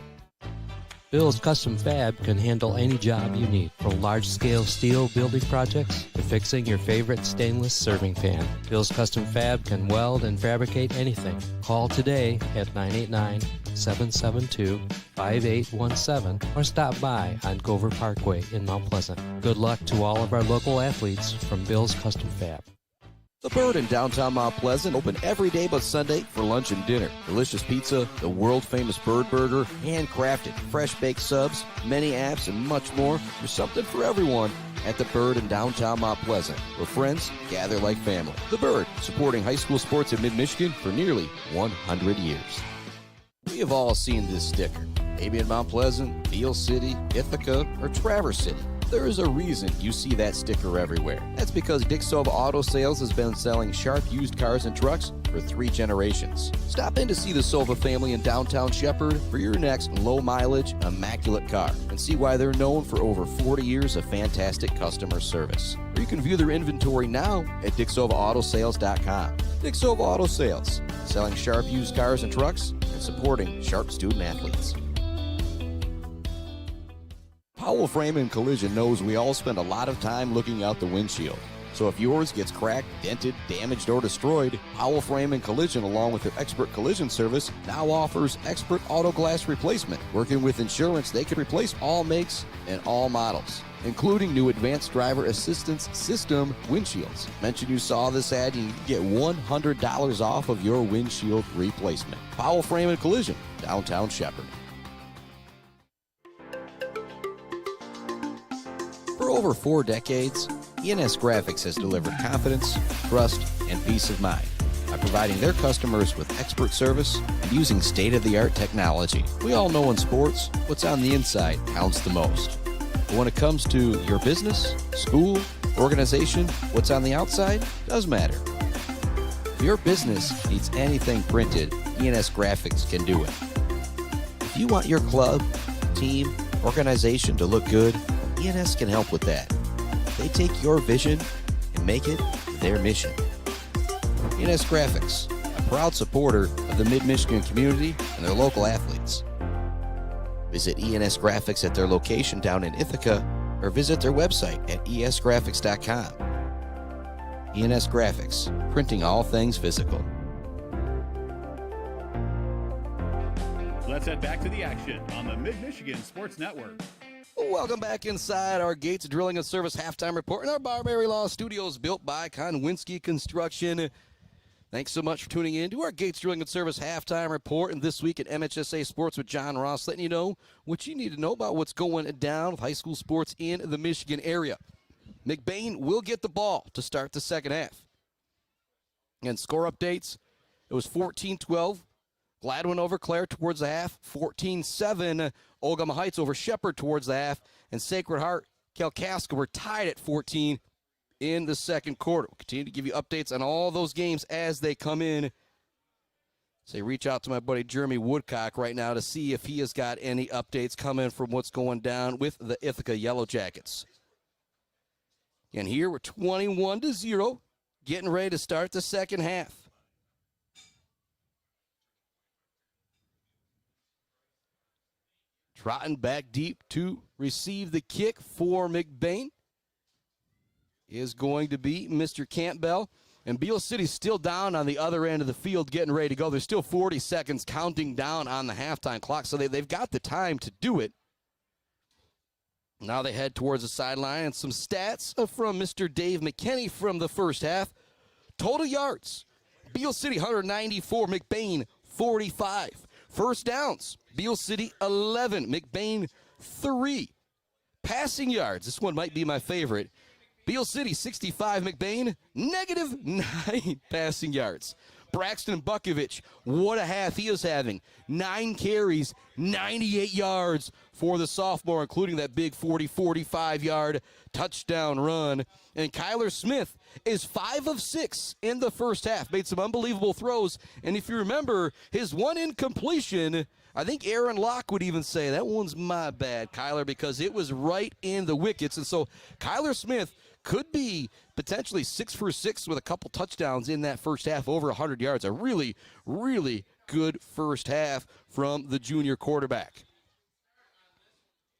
Bill's Custom Fab can handle any job you need, from large-scale steel building projects to fixing your favorite stainless serving pan. Bill's Custom Fab can weld and fabricate anything. Call today at 989-772-5817 or stop by on Gover Parkway in Mount Pleasant. Good luck to all of our local athletes from Bill's Custom Fab. The Bird in downtown Mount Pleasant, open every day but Sunday for lunch and dinner. Delicious pizza, the world-famous Bird Burger, handcrafted, fresh-baked subs, many apps, and much more. There's something for everyone at The Bird in downtown Mount Pleasant, where friends gather like family. The Bird, supporting high school sports in mid-Michigan for nearly 100 years. We have all seen this sticker, maybe in Mount Pleasant, Beal City, Ithaca, or Traverse City. There is a reason you see that sticker everywhere. That's because Dick Sova Auto Sales has been selling sharp used cars and trucks for 3 generations. Stop in to see the Sova family in downtown Shepherd for your next low-mileage, immaculate car and see why they're known for over 40 years of fantastic customer service. Or you can view their inventory now at DickSovaAutoSales.com. Dick Sova Auto Sales, selling sharp used cars and trucks and supporting sharp student athletes. Powell Frame and Collision knows we all spend a lot of time looking out the windshield. So if yours gets cracked, dented, damaged, or destroyed, Powell Frame and Collision, along with their expert collision service, now offers expert auto glass replacement. Working with insurance, they can replace all makes and all models, including new advanced driver assistance system windshields. Mention you saw this ad and you can get $100 off of your windshield replacement. Powell Frame and Collision, downtown Shepherd. For over 4 decades, ENS Graphics has delivered confidence, trust, and peace of mind by providing their customers with expert service and using state-of-the-art technology. We all know in sports, what's on the inside counts the most. But when it comes to your business, school, organization, what's on the outside does matter. If your business needs anything printed, ENS Graphics can do it. If you want your club, team, organization to look good, ENS can help with that. They take your vision and make it their mission. ENS Graphics, a proud supporter of the Mid-Michigan community and their local athletes. Visit ENS Graphics at their location down in Ithaca or visit their website at esgraphics.com. ENS Graphics, printing all things physical. Let's head back to the action on the Mid-Michigan Sports Network. Welcome back inside our Gates Drilling and Service halftime report in our Barbary Law Studios, built by Konwinski Construction. Thanks so much for tuning in to our Gates Drilling and Service halftime report. And this week at MHSA Sports with John Ross, letting you know what you need to know about what's going down with high school sports in the Michigan area. McBain will get the ball to start the second half. And score updates, it was 14-12. Gladwin over Clare towards the half, 14-7. Ogama Heights over Shepherd towards the half, and Sacred Heart, Kalkaska were tied at 14 in the second quarter. We'll continue to give you updates on all those games as they come in. So reach out to my buddy Jeremy Woodcock right now to see if he has got any updates coming from what's going down with the Ithaca Yellow Jackets. And here we're 21-0, getting ready to start the second half. Trotting back deep to receive the kick for McBain is going to be Mr. Campbell. And Beal City's still down on the other end of the field getting ready to go. There's still 40 seconds counting down on the halftime clock, so they've got the time to do it. Now they head towards the sideline, and some stats from Mr. Dave McKinney from the first half. Total yards, Beal City 194, McBain 45. First downs, Beal City 11, McBain 3. Passing yards, this one might be my favorite. Beal City 65, McBain -9 passing yards. Braxton Bukovich, what a half he is having. 9 carries, 98 yards for the sophomore, including that big 45-yard touchdown run. And Kyler Smith is 5 of 6 in the first half. Made some unbelievable throws. And if you remember, his one incompletion, I think Aaron Locke would even say, that one's my bad, Kyler, because it was right in the wickets. And so Kyler Smith could be potentially 6 for 6 with a couple touchdowns in that first half, over 100 yards. A really, really good first half from the junior quarterback.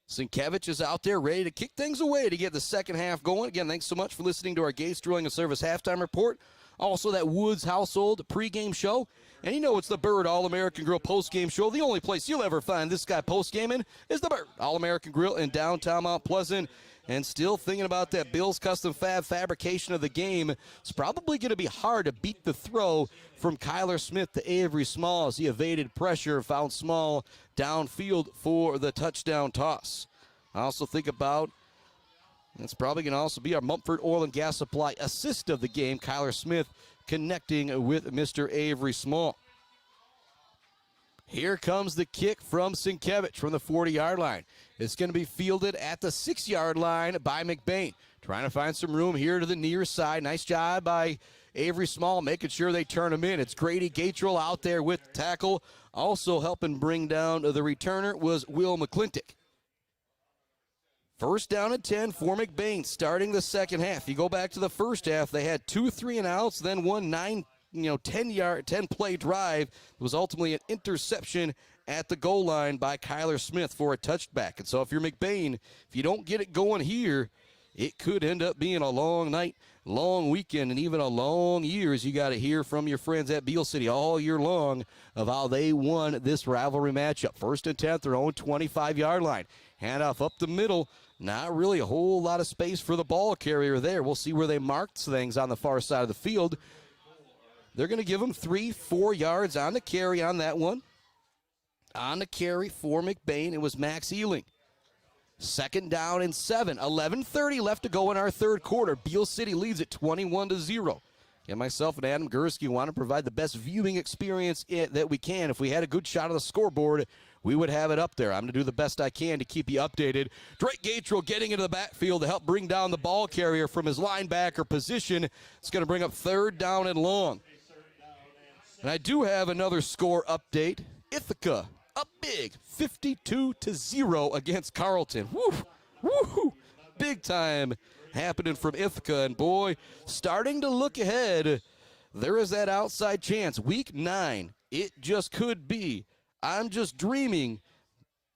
Sienkiewicz is out there ready to kick things away to get the second half going. Again, thanks so much for listening to our Gates Drilling and Service halftime report. Also, that Woods Household pregame show. And you know it's the Bird All-American Grill postgame show. The only place you'll ever find this guy postgaming is the Bird All-American Grill in downtown Mount Pleasant. And still thinking about that Bill's Custom Fab fabrication of the game. It's probably going to be hard to beat the throw from Kyler Smith to Avery Small as he evaded pressure, found Small downfield for the touchdown toss. I also think about, it's probably going to also be our Mumford Oil and Gas Supply assist of the game, Kyler Smith connecting with Mr. Avery Small. Here comes the kick from Sienkiewicz from the 40-yard line. It's going to be fielded at the 6-yard line by McBain. Trying to find some room here to the near side. Nice job by Avery Small making sure they turn him in. It's Grady Gatrell out there with the tackle. Also helping bring down the returner was Will McClintock. First down and 10 for McBain starting the second half. You go back to the first half, they had 2 3-and-outs, then one 10-play drive. It was ultimately an interception at the goal line by Kyler Smith for a touchback. And so if you're McBain, if you don't get it going here, it could end up being a long night, long weekend, and even a long year as you got to hear from your friends at Beal City all year long of how they won this rivalry matchup. 1st and 10th, their own 25-yard line. Handoff up the middle. Not really a whole lot of space for the ball carrier there. We'll see where they marked things on the far side of the field. They're going to give them 3-4 yards on the carry on that one. On the carry for McBain, it was Max Ealing. 2nd down and 7. 11:30 left to go in our third quarter. Beal City leads at 21-0. And myself and Adam Gursky want to provide the best viewing experience that we can. If we had a good shot of the scoreboard, we would have it up there. I'm going to do the best I can to keep you updated. Drake Gatrell getting into the backfield to help bring down the ball carrier from his linebacker position. It's going to bring up 3rd down and long. And I do have another score update. Ithaca up big, 52-0 against Carleton. Woo, woo, big time happening from Ithaca. And boy, starting to look ahead, there is that outside chance. Week 9, it just could be. I'm just dreaming.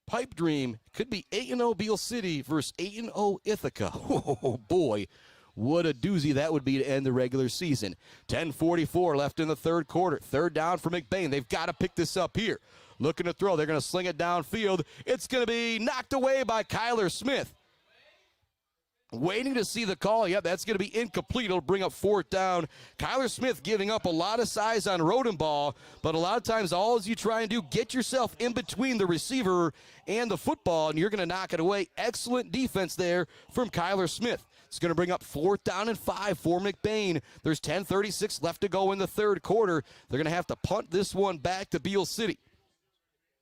Pipe dream. Could be 8-0 Beal City versus 8-0 Ithaca. Oh, boy. What a doozy that would be to end the regular season. 10:44 left in the third quarter. 3rd down for McBain. They've got to pick this up here. Looking to throw. They're going to sling it downfield. It's going to be knocked away by Kyler Smith. Waiting to see the call. Yep, that's going to be incomplete. It'll bring up 4th down. Kyler Smith giving up a lot of size on Roden ball, but a lot of times all you try and do, get yourself in between the receiver and the football, and you're going to knock it away. Excellent defense there from Kyler Smith. It's going to bring up 4th down and 5 for McBain. There's 10:36 left to go in the third quarter. They're going to have to punt this one back to Beal City.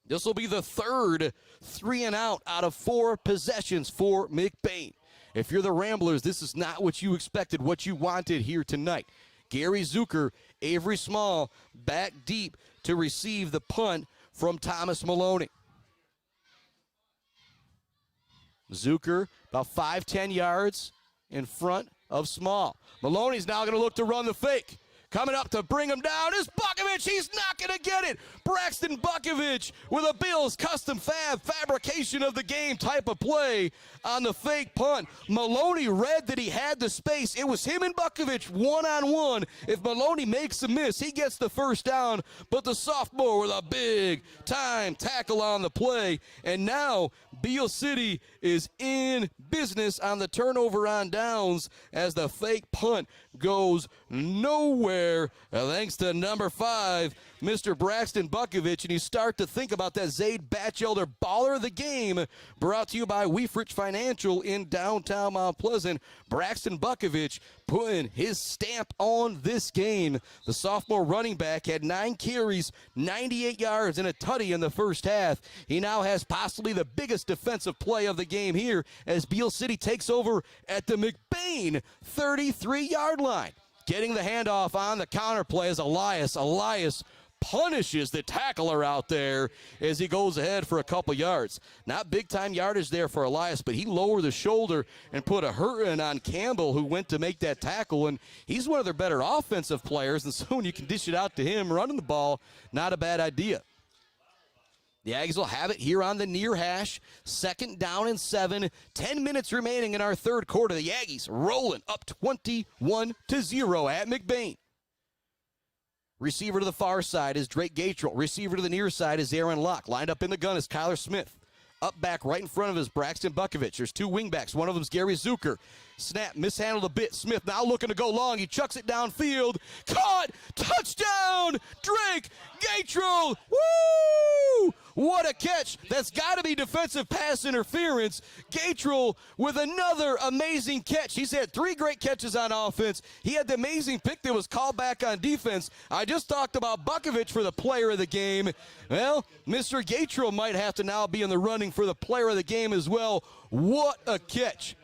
This will be the 3rd 3-and-out out of 4 possessions for McBain. If you're the Ramblers, this is not what you expected, what you wanted here tonight. Gary Zucker, Avery Small, back deep to receive the punt from Thomas Maloney. Zucker about 5-10 yards in front of Small. Maloney's now going to look to run the fake. Coming up to bring him down is Bukovich. He's not going to get it. Braxton Bukovich with a Bills custom fabrication of the game type of play on the fake punt. Maloney read that he had the space. It was him and Bukovich one-on-one. If Maloney makes a miss, he gets the 1st down. But the sophomore with a big time tackle on the play. And now Beal City is in business on the turnover on downs as the fake punt goes nowhere, thanks to number 5, Mr. Braxton Bukovich. And you start to think about that Zaid Batchelder baller of the game, brought to you by Weefrich Financial in downtown Mount Pleasant. Braxton Bukovich putting his stamp on this game. The sophomore running back had 9 carries, 98 yards, and a tutty in the first half. He now has possibly the biggest defensive play of the game here as Beal City takes over at the McBain 33-yard line. Getting the handoff on the counter play is Elias. Elias punishes the tackler out there as he goes ahead for a couple yards. Not big-time yardage there for Elias, but he lowered the shoulder and put a hurting on Campbell, who went to make that tackle, and he's one of their better offensive players, and so when you can dish it out to him running the ball, not a bad idea. The Aggies will have it here on the near hash. 2nd down and 7. 10 minutes remaining in our third quarter. The Aggies rolling up 21-0 at McBain. Receiver to the far side is Drake Gatrell. Receiver to the near side is Aaron Locke. Lined up in the gun is Kyler Smith. Up back right in front of us, Braxton Bukovich. There's 2 wingbacks. One of them's Gary Zucker. Snap, mishandled a bit. Smith now looking to go long. He chucks it downfield. Caught! Touchdown! Drake Gatrell! Woo! What a catch. That's got to be defensive pass interference. Gatrell with another amazing catch. He's had 3 great catches on offense. He had the amazing pick that was called back on defense. I just talked about Bukovich for the player of the game. Well, Mr. Gatrell might have to now be in the running for the player of the game as well. What a catch.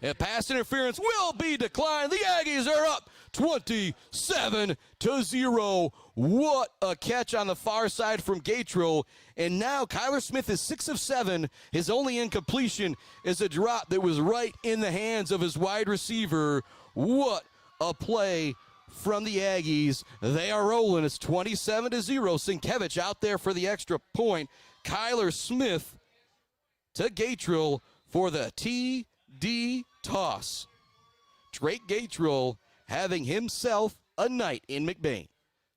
And pass interference will be declined. The Aggies are up 27-0. What a catch on the far side from Gatrell. And now Kyler Smith is 6 of 7. His only incompletion is a drop that was right in the hands of his wide receiver. What a play from the Aggies. They are rolling. It's 27-0. Sienkiewicz out there for the extra point. Kyler Smith to Gatrill for the TD toss. Drake Gatrill having himself a night in McBain.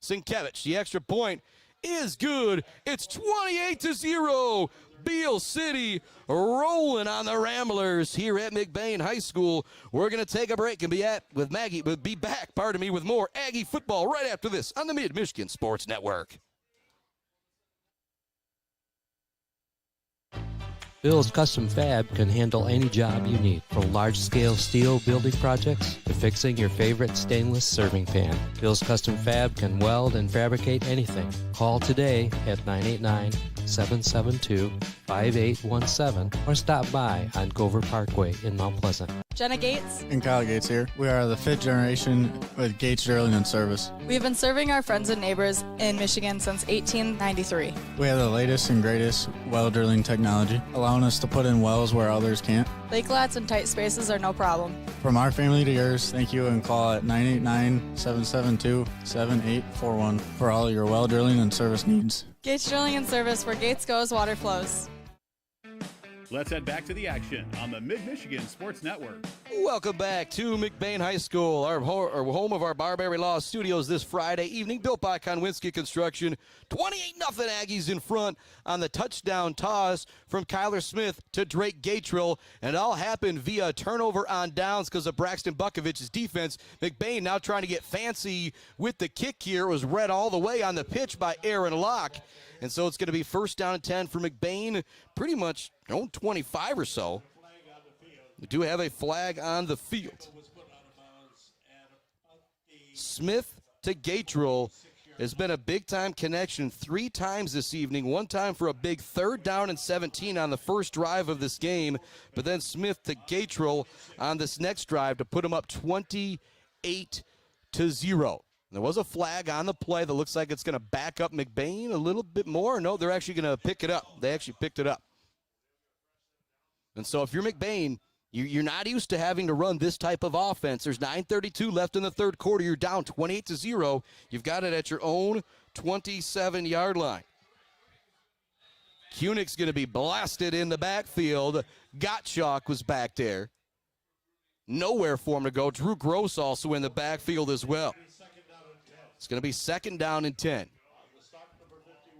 Sienkiewicz, the extra point is good. It's 28-0. Beal City rolling on the Ramblers here at McBain High School. We're going to take a break and be back with more Aggie football right after this on the Mid-Michigan Sports Network. Bill's Custom Fab can handle any job you need, from large-scale steel building projects to fixing your favorite stainless serving pan. Bill's Custom Fab can weld and fabricate anything. Call today at 989-772-5817 or stop by on Gover Parkway in Mount Pleasant. Jenna Gates And Kyle Gates here. We are the 5th generation with Gates Drilling and Service. We've been serving our friends and neighbors in Michigan since 1893. We have the latest and greatest well drilling technology, allowing us to put in wells where others can't. Lake lots and tight spaces are no problem. From our family to yours, thank you, and call at 989-772-7841 for all your well drilling and service needs. Gates Drilling and Service, where Gates goes, water flows. Let's head back to the action on the Mid-Michigan Sports Network. Welcome back to McBain High School, our home of our Barbary Law Studios this Friday evening, built by Konwinski Construction. 28-0 Aggies in front on the touchdown toss from Kyler Smith to Drake Gatrill, and it all happened via a turnover on downs because of Braxton Bukovich's defense. McBain now trying to get fancy with the kick here. It was read all the way on the pitch by Aaron Locke. And so it's going to be 1st down and 10 for McBain, pretty much 25 or so. We do have a flag on the field. Smith to Gatrill has been a big-time connection 3 times this evening. One time for a big 3rd down and 17 on the first drive of this game, but then Smith to Gatrill on this next drive to put him up 28-0. There was a flag on the play that looks like it's going to back up McBain a little bit more. No, they're actually going to pick it up. They actually picked it up. And so if you're McBain, you're not used to having to run this type of offense. There's 9:32 left in the 3rd quarter. You're down 28-0. You've got it at your own 27-yard line. Kunick's going to be blasted in the backfield. Gottschalk was back there. Nowhere for him to go. Drew Gross also in the backfield as well. It's going to be 2nd down and 10.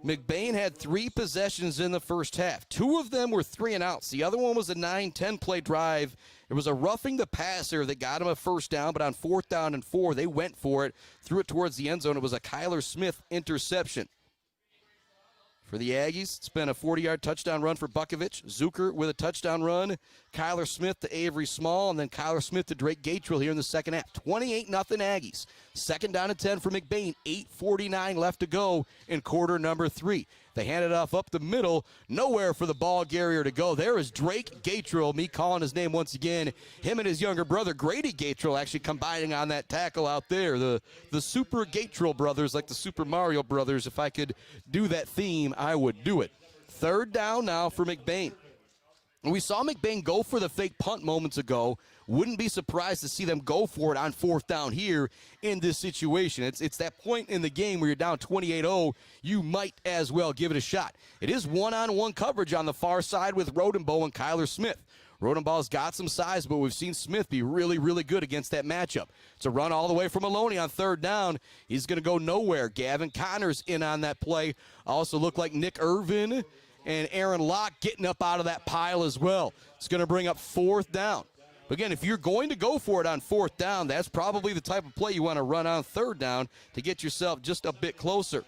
McBain had 3 possessions in the first half. 2 of them were 3 and outs. The other one was a 9-10 play drive. It was a roughing the passer that got him a 1st down, but on 4th down and 4, they went for it, threw it towards the end zone. It was a Kyler Smith interception. For the Aggies, it's been a 40-yard touchdown run for Bukovich. Zucker with a touchdown run. Kyler Smith to Avery Small, and then Kyler Smith to Drake Gatrill here in the second half. 28-0 Aggies. 2nd down and 10 for McBain. 8:49 left to go in quarter number 3. They hand it off up the middle. Nowhere for the ball carrier to go. There is Drake Gatrill, me calling his name once again. Him and his younger brother, Grady Gatrill, actually combining on that tackle out there. The Super Gatrill brothers, like the Super Mario brothers. If I could do that theme, I would do it. 3rd down now for McBain. We saw McBain go for the fake punt moments ago. Wouldn't be surprised to see them go for it on 4th down here in this situation. It's that point in the game where you're down 28-0, you might as well give it a shot. It is one-on-one coverage on the far side with Rodenbow and Kyler Smith. Rodenbow's got some size, but we've seen Smith be really, really good against that matchup. It's a run all the way from Maloney on 3rd down. He's going to go nowhere. Gavin Connors in on that play. Also looked like Nick Irvin and Aaron Locke getting up out of that pile as well. It's going to bring up 4th down. Again, if you're going to go for it on 4th down, that's probably the type of play you want to run on 3rd down to get yourself just a bit closer.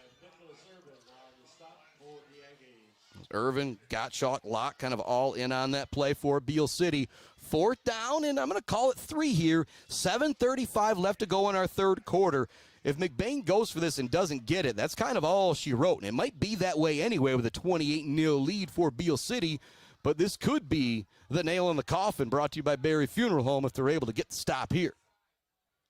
Irvin, Gottschalk, Locke kind of all in on that play for Beal City. 4th down, and I'm going to call it 3 here. 7:35 left to go in our 3rd quarter. If McBain goes for this and doesn't get it, that's kind of all she wrote. And it might be that way anyway with a 28-0 lead for Beal City. But this could be the nail in the coffin, brought to you by Barry Funeral Home if they're able to get the stop here.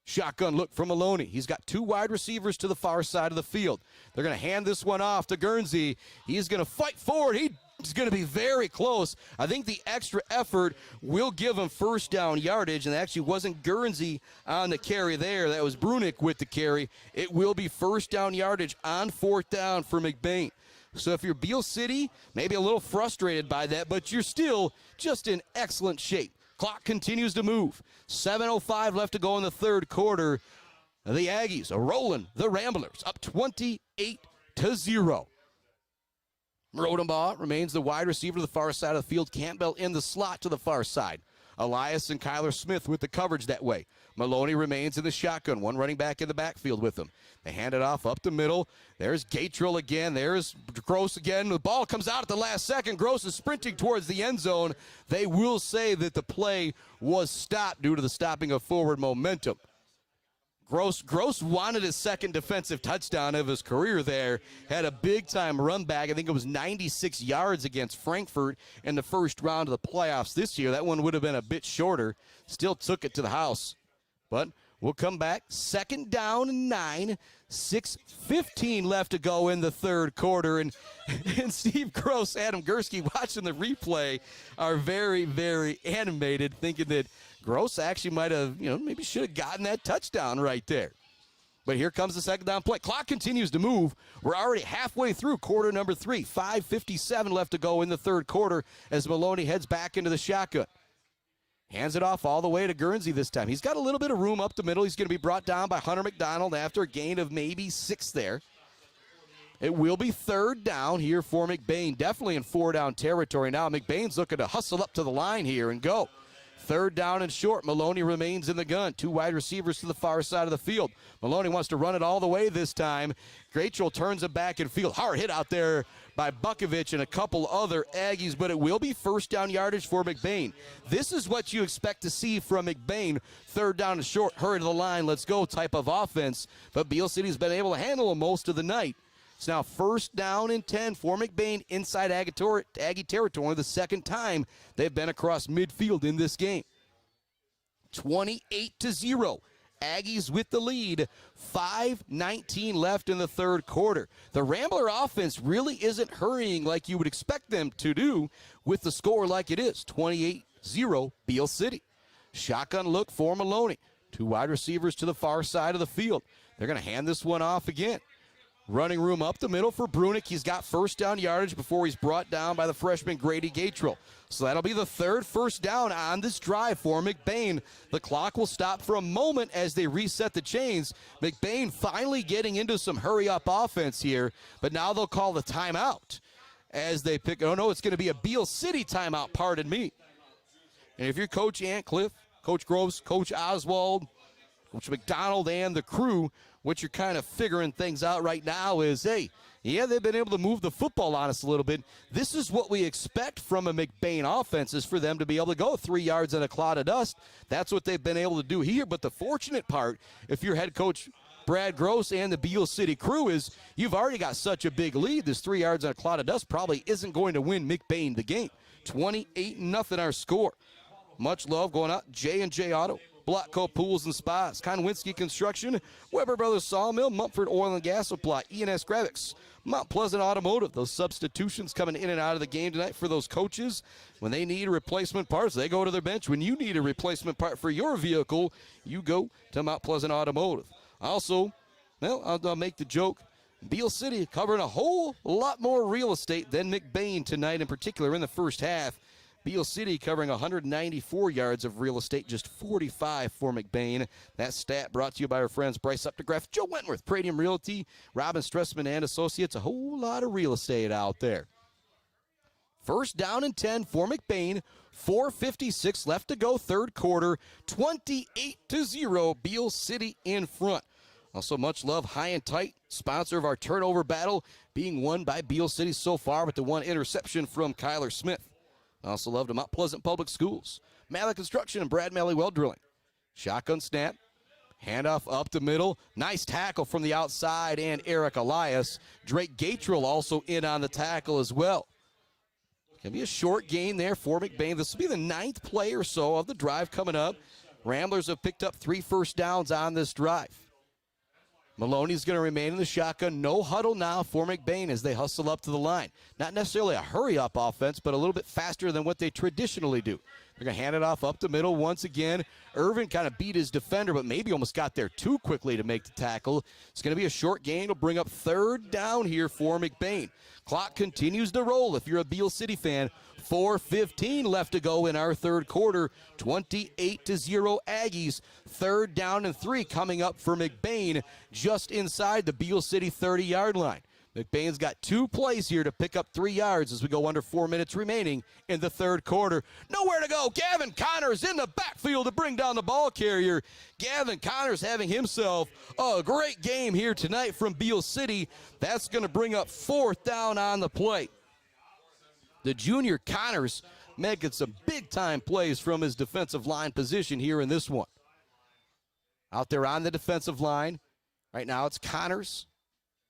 Shotgun look from Maloney. He's got 2 wide receivers to the far side of the field. They're going to hand this one off to Guernsey. He's going to fight forward. He It's going to be very close. I think the extra effort will give them first down yardage, and it actually wasn't Guernsey on the carry there. That was Brunick with the carry. It will be first down yardage on fourth down for McBain. So if you're Beal City, maybe a little frustrated by that, but you're still just in excellent shape. Clock continues to move. 7:05 left to go in the third quarter. The Aggies are rolling the Ramblers up 28-0. Rodenbaugh remains the wide receiver to the far side of the field. Campbell in the slot to the far side. Elias and Kyler Smith with the coverage that way. Maloney remains in the shotgun. One running back in the backfield with him. They hand it off up the middle. There's Gatrell again. There's Gross again. The ball comes out at the last second. Gross is sprinting towards the end zone. They will say that the play was stopped due to the stopping of forward momentum. Gross wanted his second defensive touchdown of his career there. Had a big-time run back. I think it was 96 yards against Frankfurt in the first round of the playoffs this year. That one would have been a bit shorter. Still took it to the house. But we'll come back. Second down and 9. 6:15 left to go in the third quarter. And Steve Gross, Adam Gursky watching the replay are very, very animated, thinking that Gross actually might have, maybe should have gotten that touchdown right there. But here comes the second down play. Clock continues to move. We're already halfway through quarter number 3. 5:57 left to go in the third quarter as Maloney heads back into the shotgun. Hands it off all the way to Guernsey this time. He's got a little bit of room up the middle. He's going to be brought down by Hunter McDonald after a gain of maybe 6 there. It will be third down here for McBain. Definitely in 4-down territory now. McBain's looking to hustle up to the line here and go. Third down and short. Maloney remains in the gun. 2 wide receivers to the far side of the field. Maloney wants to run it all the way this time. Gatrell turns it back in field. Hard hit out there by Bukovich and a couple other Aggies, but it will be first down yardage for McBain. This is what you expect to see from McBain. Third down and short, hurry to the line, let's go type of offense. But Beal City's been able to handle them most of the night. It's now first down and 10 for McBain inside Aggie territory. The second time they've been across midfield in this game. 28-0. Aggies with the lead. 5:19 left in the third quarter. The Rambler offense really isn't hurrying like you would expect them to do with the score like it is. 28-0 Beal City. Shotgun look for Maloney. 2 wide receivers to the far side of the field. They're going to hand this one off again. Running room up the middle for Brunick. He's got first down yardage before he's brought down by the freshman Grady Gatrell. So that'll be the third first down on this drive for McBain. The clock will stop for a moment as they reset the chains. McBain finally getting into some hurry-up offense here, but now they'll call the timeout as they pick. Oh, no, it's going to be a Beal City timeout, pardon me. And if you're Coach Antcliffe, Coach Groves, Coach Oswald, Coach McDonald, and the crew, what you're kind of figuring things out right now is, hey, yeah, they've been able to move the football on us a little bit. This is what we expect from a McBain offense, is for them to be able to go 3 yards in a cloud of dust. That's what they've been able to do here. But the fortunate part, if you're head coach Brad Gross and the Beal City crew, is you've already got such a big lead. This 3 yards in a cloud of dust probably isn't going to win McBain the game. 28-0 our score. Much love going out. J&J Auto, Blockco Pools and Spas, Konwinski Construction, Weber Brothers Sawmill, Mumford Oil and Gas Supply, E&S Graphics, Mount Pleasant Automotive. Those substitutions coming in and out of the game tonight for those coaches. When they need replacement parts, they go to their bench. When you need a replacement part for your vehicle, you go to Mount Pleasant Automotive. Also, well, I'll make the joke, Beal City covering a whole lot more real estate than McBain tonight, in particular in the first half. Beal City covering 194 yards of real estate, just 45 for McBain. That stat brought to you by our friends Bryce Updegraff, Joe Wentworth, Pregame Realty, Robin Stressman and Associates. A whole lot of real estate out there. First down and 10 for McBain. 4:56 left to go, third quarter. 28-0, Beal City in front. Also, much love, High and Tight, sponsor of our turnover battle, being won by Beal City so far with the one interception from Kyler Smith. Also loved Mount Pleasant Public Schools, Malley Construction, and Brad Malley Well Drilling. Shotgun snap, handoff up the middle. Nice tackle from the outside, and Eric Elias. Drake Gatrell also in on the tackle as well. Can be a short gain there for McBain. This will be the 9th play or so of the drive coming up. Ramblers have picked up 3 first downs on this drive. Maloney's going to remain in the shotgun. No huddle now for McBain as they hustle up to the line. Not necessarily a hurry-up offense, but a little bit faster than what they traditionally do. They're going to hand it off up the middle once again. Irvin kind of beat his defender, but maybe almost got there too quickly to make the tackle. It's going to be a short gain. It'll bring up third down here for McBain. Clock continues to roll if you're a Beal City fan. 4:15 left to go in our third quarter. 28-0 Aggies. Third down and 3 coming up for McBain just inside the Beal City 30-yard line. McBain's got 2 plays here to pick up 3 yards as we go under 4 minutes remaining in the third quarter. Nowhere to go. Gavin Connors in the backfield to bring down the ball carrier. Gavin Connors having himself a great game here tonight from Beal City. That's going to bring up fourth down on the play. The junior Connors making some big-time plays from his defensive line position here in this one. Out there on the defensive line, right now it's Connors,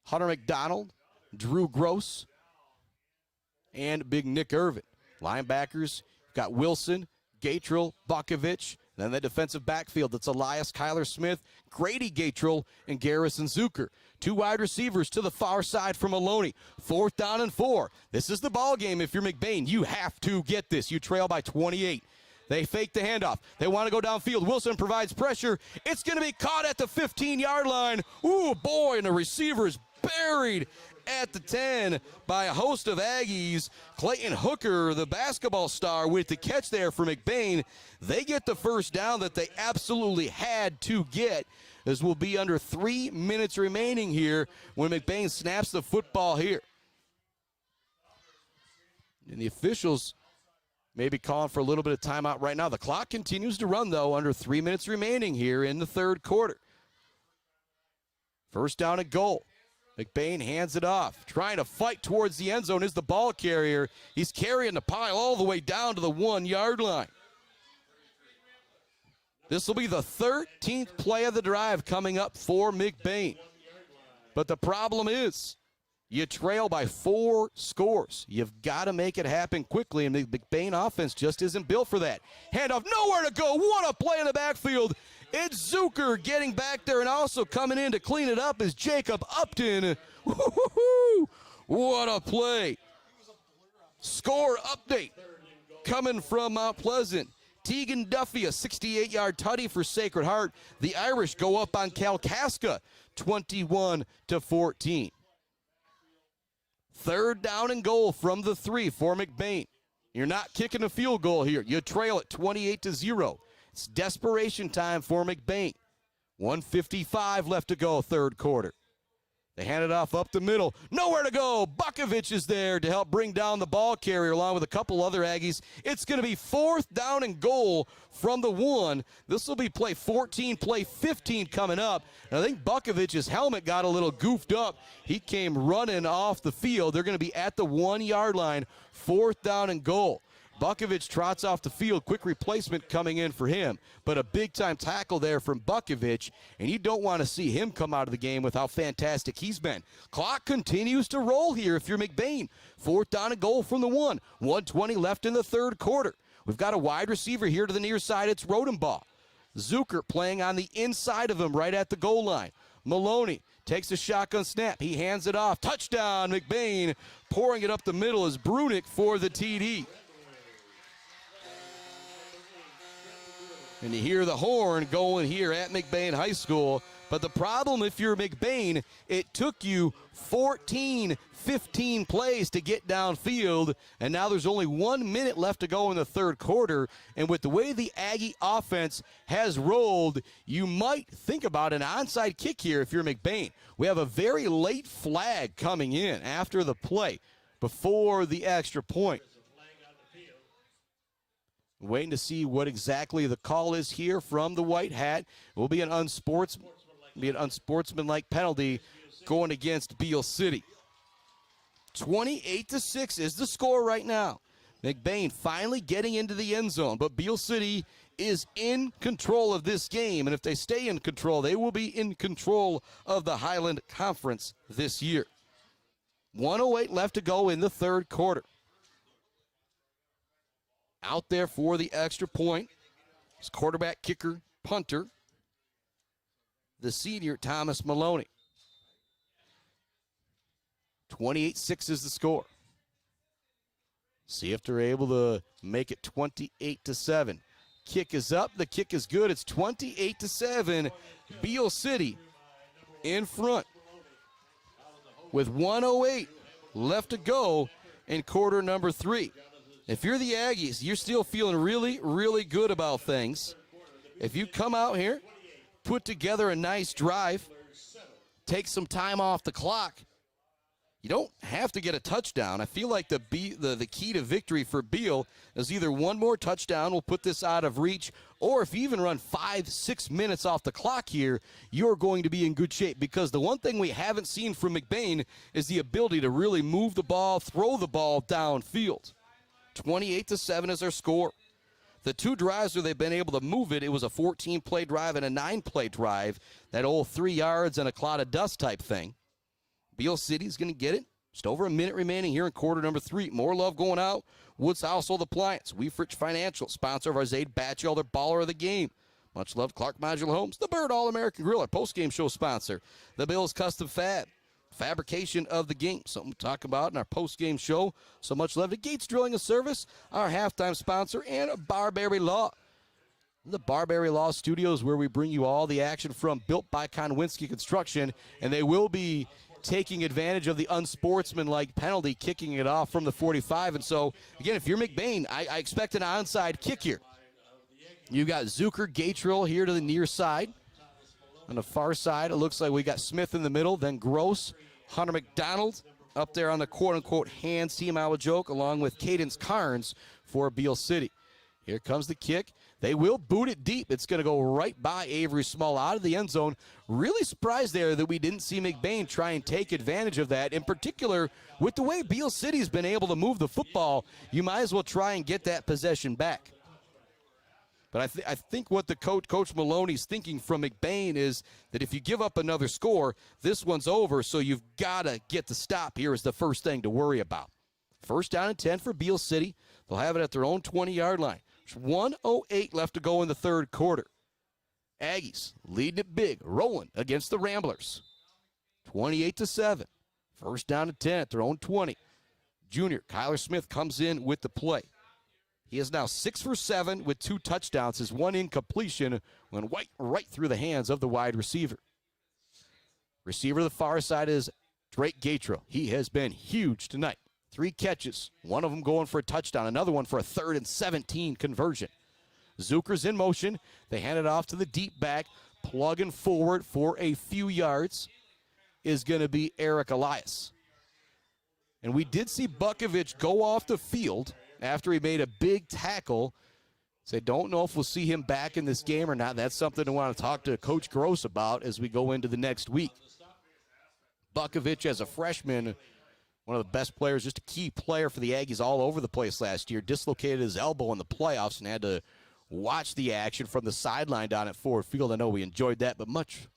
Hunter McDonald, Drew Gross, and Big Nick Irvin. Linebackers, got Wilson, Gatrell, Bukovich. Then the defensive backfield, that's Elias Kyler Smith, Grady Gatrell, and Garrison Zucker. 2 wide receivers to the far side from Maloney. Fourth down and 4. This is the ball game. If you're McBain, you have to get this. You trail by 28. They fake the handoff. They want to go downfield. Wilson provides pressure. It's going to be caught at the 15-yard line. Ooh, boy, and the receiver's buried at the 10 by a host of Aggies. Clayton Hooker, the basketball star, with the catch there for McBain. They get the first down that they absolutely had to get, as will be under 3 minutes remaining here when McBain snaps the football here. And the officials may be calling for a little bit of timeout right now. The clock continues to run, though, under 3 minutes remaining here in the third quarter. First down and goal. McBain hands it off, trying to fight towards the end zone is the ball carrier. He's carrying the pile all the way down to the 1-yard line. This will be the 13th play of the drive coming up for McBain. But the problem is, you trail by 4 scores. You've got to make it happen quickly, and the McBain offense just isn't built for that. Handoff, nowhere to go. What a play in the backfield. It's Zucker getting back there, and also coming in to clean it up is Jacob Upton. Woo-hoo-hoo. What a play. Score update coming from Mount Pleasant. Tegan Duffy, a 68-yard tutty for Sacred Heart. The Irish go up on Kalkaska, 21-14. Third down and goal from the 3 for McBain. You're not kicking a field goal here. You trail it 28-0. It's desperation time for McBain. 1:55 left to go, third quarter. They hand it off up the middle. Nowhere to go. Bukovich is there to help bring down the ball carrier along with a couple other Aggies. It's going to be fourth down and goal from the 1. This will be play 14, play 15 coming up. And I think Bukovich's helmet got a little goofed up. He came running off the field. They're going to be at the 1-yard line. Fourth down and goal. Bukovich trots off the field. Quick replacement coming in for him. But a big-time tackle there from Bukovich, and you don't want to see him come out of the game with how fantastic he's been. Clock continues to roll here if you're McBain. Fourth down and goal from the 1. 1:20 left in the third quarter. We've got a wide receiver here to the near side. It's Rodenbaugh. Zucker playing on the inside of him right at the goal line. Maloney takes a shotgun snap. He hands it off. Touchdown, McBain. Pouring it up the middle is Brunick for the TD. And you hear the horn going here at McBain High School. But the problem, if you're McBain, it took you 14, 15 plays to get downfield, and now there's only 1 minute left to go in the third quarter. And with the way the Aggie offense has rolled, you might think about an onside kick here if you're McBain. We have a very late flag coming in after the play before the extra point. Waiting to see what exactly the call is here from the white hat. It will be an unsportsmanlike penalty going against Beal City. 28-6 is the score right now. McBain finally getting into the end zone, but Beal City is in control of this game, and if they stay in control, they will be in control of the Highland Conference this year. 1:08 left to go in the third quarter. Out there for the extra point is quarterback, kicker, punter, the senior Thomas Maloney. 28-6 is the score. See if they're able to make it 28-7. Kick is up. The kick is good. It's 28-7. Beal City in front with 1:08 left to go in quarter number 3. If you're the Aggies, you're still feeling really, really good about things. If you come out here, put together a nice drive, take some time off the clock, you don't have to get a touchdown. I feel like the key to victory for Beal is either one more touchdown will put this out of reach, or if you even run 5-6 minutes off the clock here, you're going to be in good shape, because the one thing we haven't seen from McBain is the ability to really move the ball, throw the ball downfield. 28-7 is our score. The 2 drives where they've been able to move it, it was a 14-play drive and a 9-play drive, that old 3 yards and a cloud of dust type thing. Beal City's going to get it. Just over a minute remaining here in quarter number 3. More love going out. Woods Household Appliance, Weefrich Financial, sponsor of our Zaid Batchelder Baller of the Game. Much love, Clark Modular Homes, the Bird All-American Grill, our postgame show sponsor. The Bills Custom Fab, fabrication of the game, something to talk about in our postgame show. So much love to Gates Drilling and Service, our halftime sponsor, and Barberry Law. The Barberry Law Studios, where we bring you all the action from Built by Konwinski Construction, and they will be taking advantage of the unsportsmanlike penalty, kicking it off from the 45. And so, again, if you're McBain, I expect an onside kick here. You got Zucker, Gatrill here to the near side. On the far side, it looks like we got Smith in the middle, then Gross, Hunter McDonald up there on the quote-unquote hands team, I would joke, along with Cadence Carnes for Beal City. Here comes the kick. They will boot it deep. It's going to go right by Avery Small out of the end zone. Really surprised there that we didn't see McBain try and take advantage of that. In particular, with the way Beal City's been able to move the football, you might as well try and get that possession back. But I think what the Coach Maloney's thinking from McBain is that if you give up another score, this one's over, so you've got to get the stop here is the first thing to worry about. First down and 10 for Beal City. They'll have it at their own 20-yard line. There's 1:08 left to go in the third quarter. Aggies leading it big, rolling against the Ramblers. 28-7. First down and 10 at their own 20. Junior Kyler Smith comes in with the play. He is now 6 for 7 with 2 touchdowns. His one incompletion went right through the hands of the wide receiver. Receiver to the far side is Drake Gatrill. He has been huge tonight. 3 catches, one of them going for a touchdown, another one for a 3rd and 17 conversion. Zucker's in motion. They hand it off to the deep back. Plugging forward for a few yards is going to be Eric Elias. And we did see Bukovich go off the field after he made a big tackle. So I don't know if we'll see him back in this game or not. That's something I want to talk to Coach Gross about as we go into the next week. Bukovich, as a freshman, one of the best players, just a key player for the Aggies all over the place last year, dislocated his elbow in the playoffs and had to watch the action from the sideline down at Ford Field. I know we enjoyed that, but much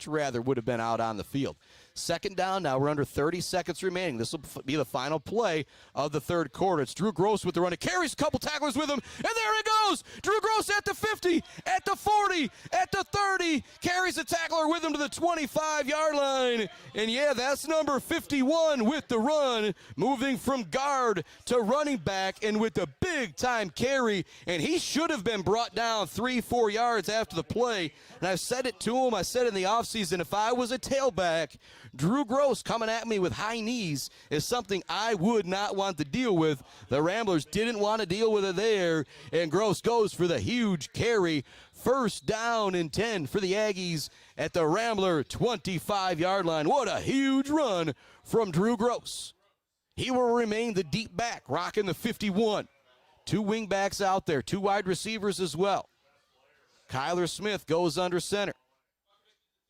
rather would have been out on the field. Second down now. We're under 30 seconds remaining. This will be the final play of the third quarter. It's Drew Gross with the run. He carries a couple tacklers with him, and there he goes. Drew Gross at the 50, at the 40, at the 30. Carries a tackler with him to the 25-yard line. And, yeah, that's number 51 with the run, moving from guard to running back and with the big-time carry. And he should have been brought down 3-4 yards after the play. And I've said it to him. I said in the offseason, if I was a tailback, Drew Gross coming at me with high knees is something I would not want to deal with. The Ramblers didn't want to deal with it there, and Gross goes for the huge carry. First down and 10 for the Aggies at the Rambler 25-yard line. What a huge run from Drew Gross. He will remain the deep back, rocking the 51. 2 wing backs out there, 2 wide receivers as well. Kyler Smith goes under center.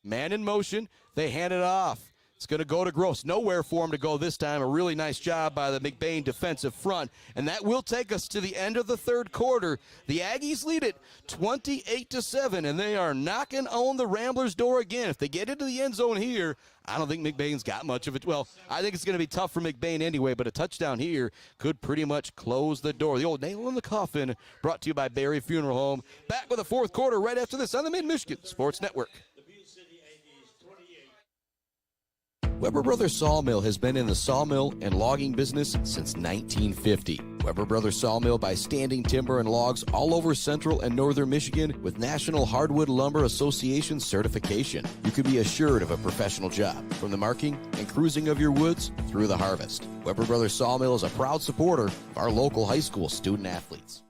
Man in motion, they hand it off. It's going to go to Gross. Nowhere for him to go this time. A really nice job by the McBain defensive front. And that will take us to the end of the third quarter. The Aggies lead it 28-7, and they are knocking on the Ramblers' door again. If they get into the end zone here, I don't think McBain's got much of it. Well, I think it's going to be tough for McBain anyway, but a touchdown here could pretty much close the door. The old nail in the coffin, brought to you by Barry Funeral Home. Back with the fourth quarter right after this on the Mid-Michigan Sports Network. Weber Brothers Sawmill has been in the sawmill and logging business since 1950. Weber Brothers Sawmill buys standing timber and logs all over central and northern Michigan with National Hardwood Lumber Association certification. You can be assured of a professional job, from the marking and cruising of your woods through the harvest. Weber Brothers Sawmill is a proud supporter of our local high school student athletes.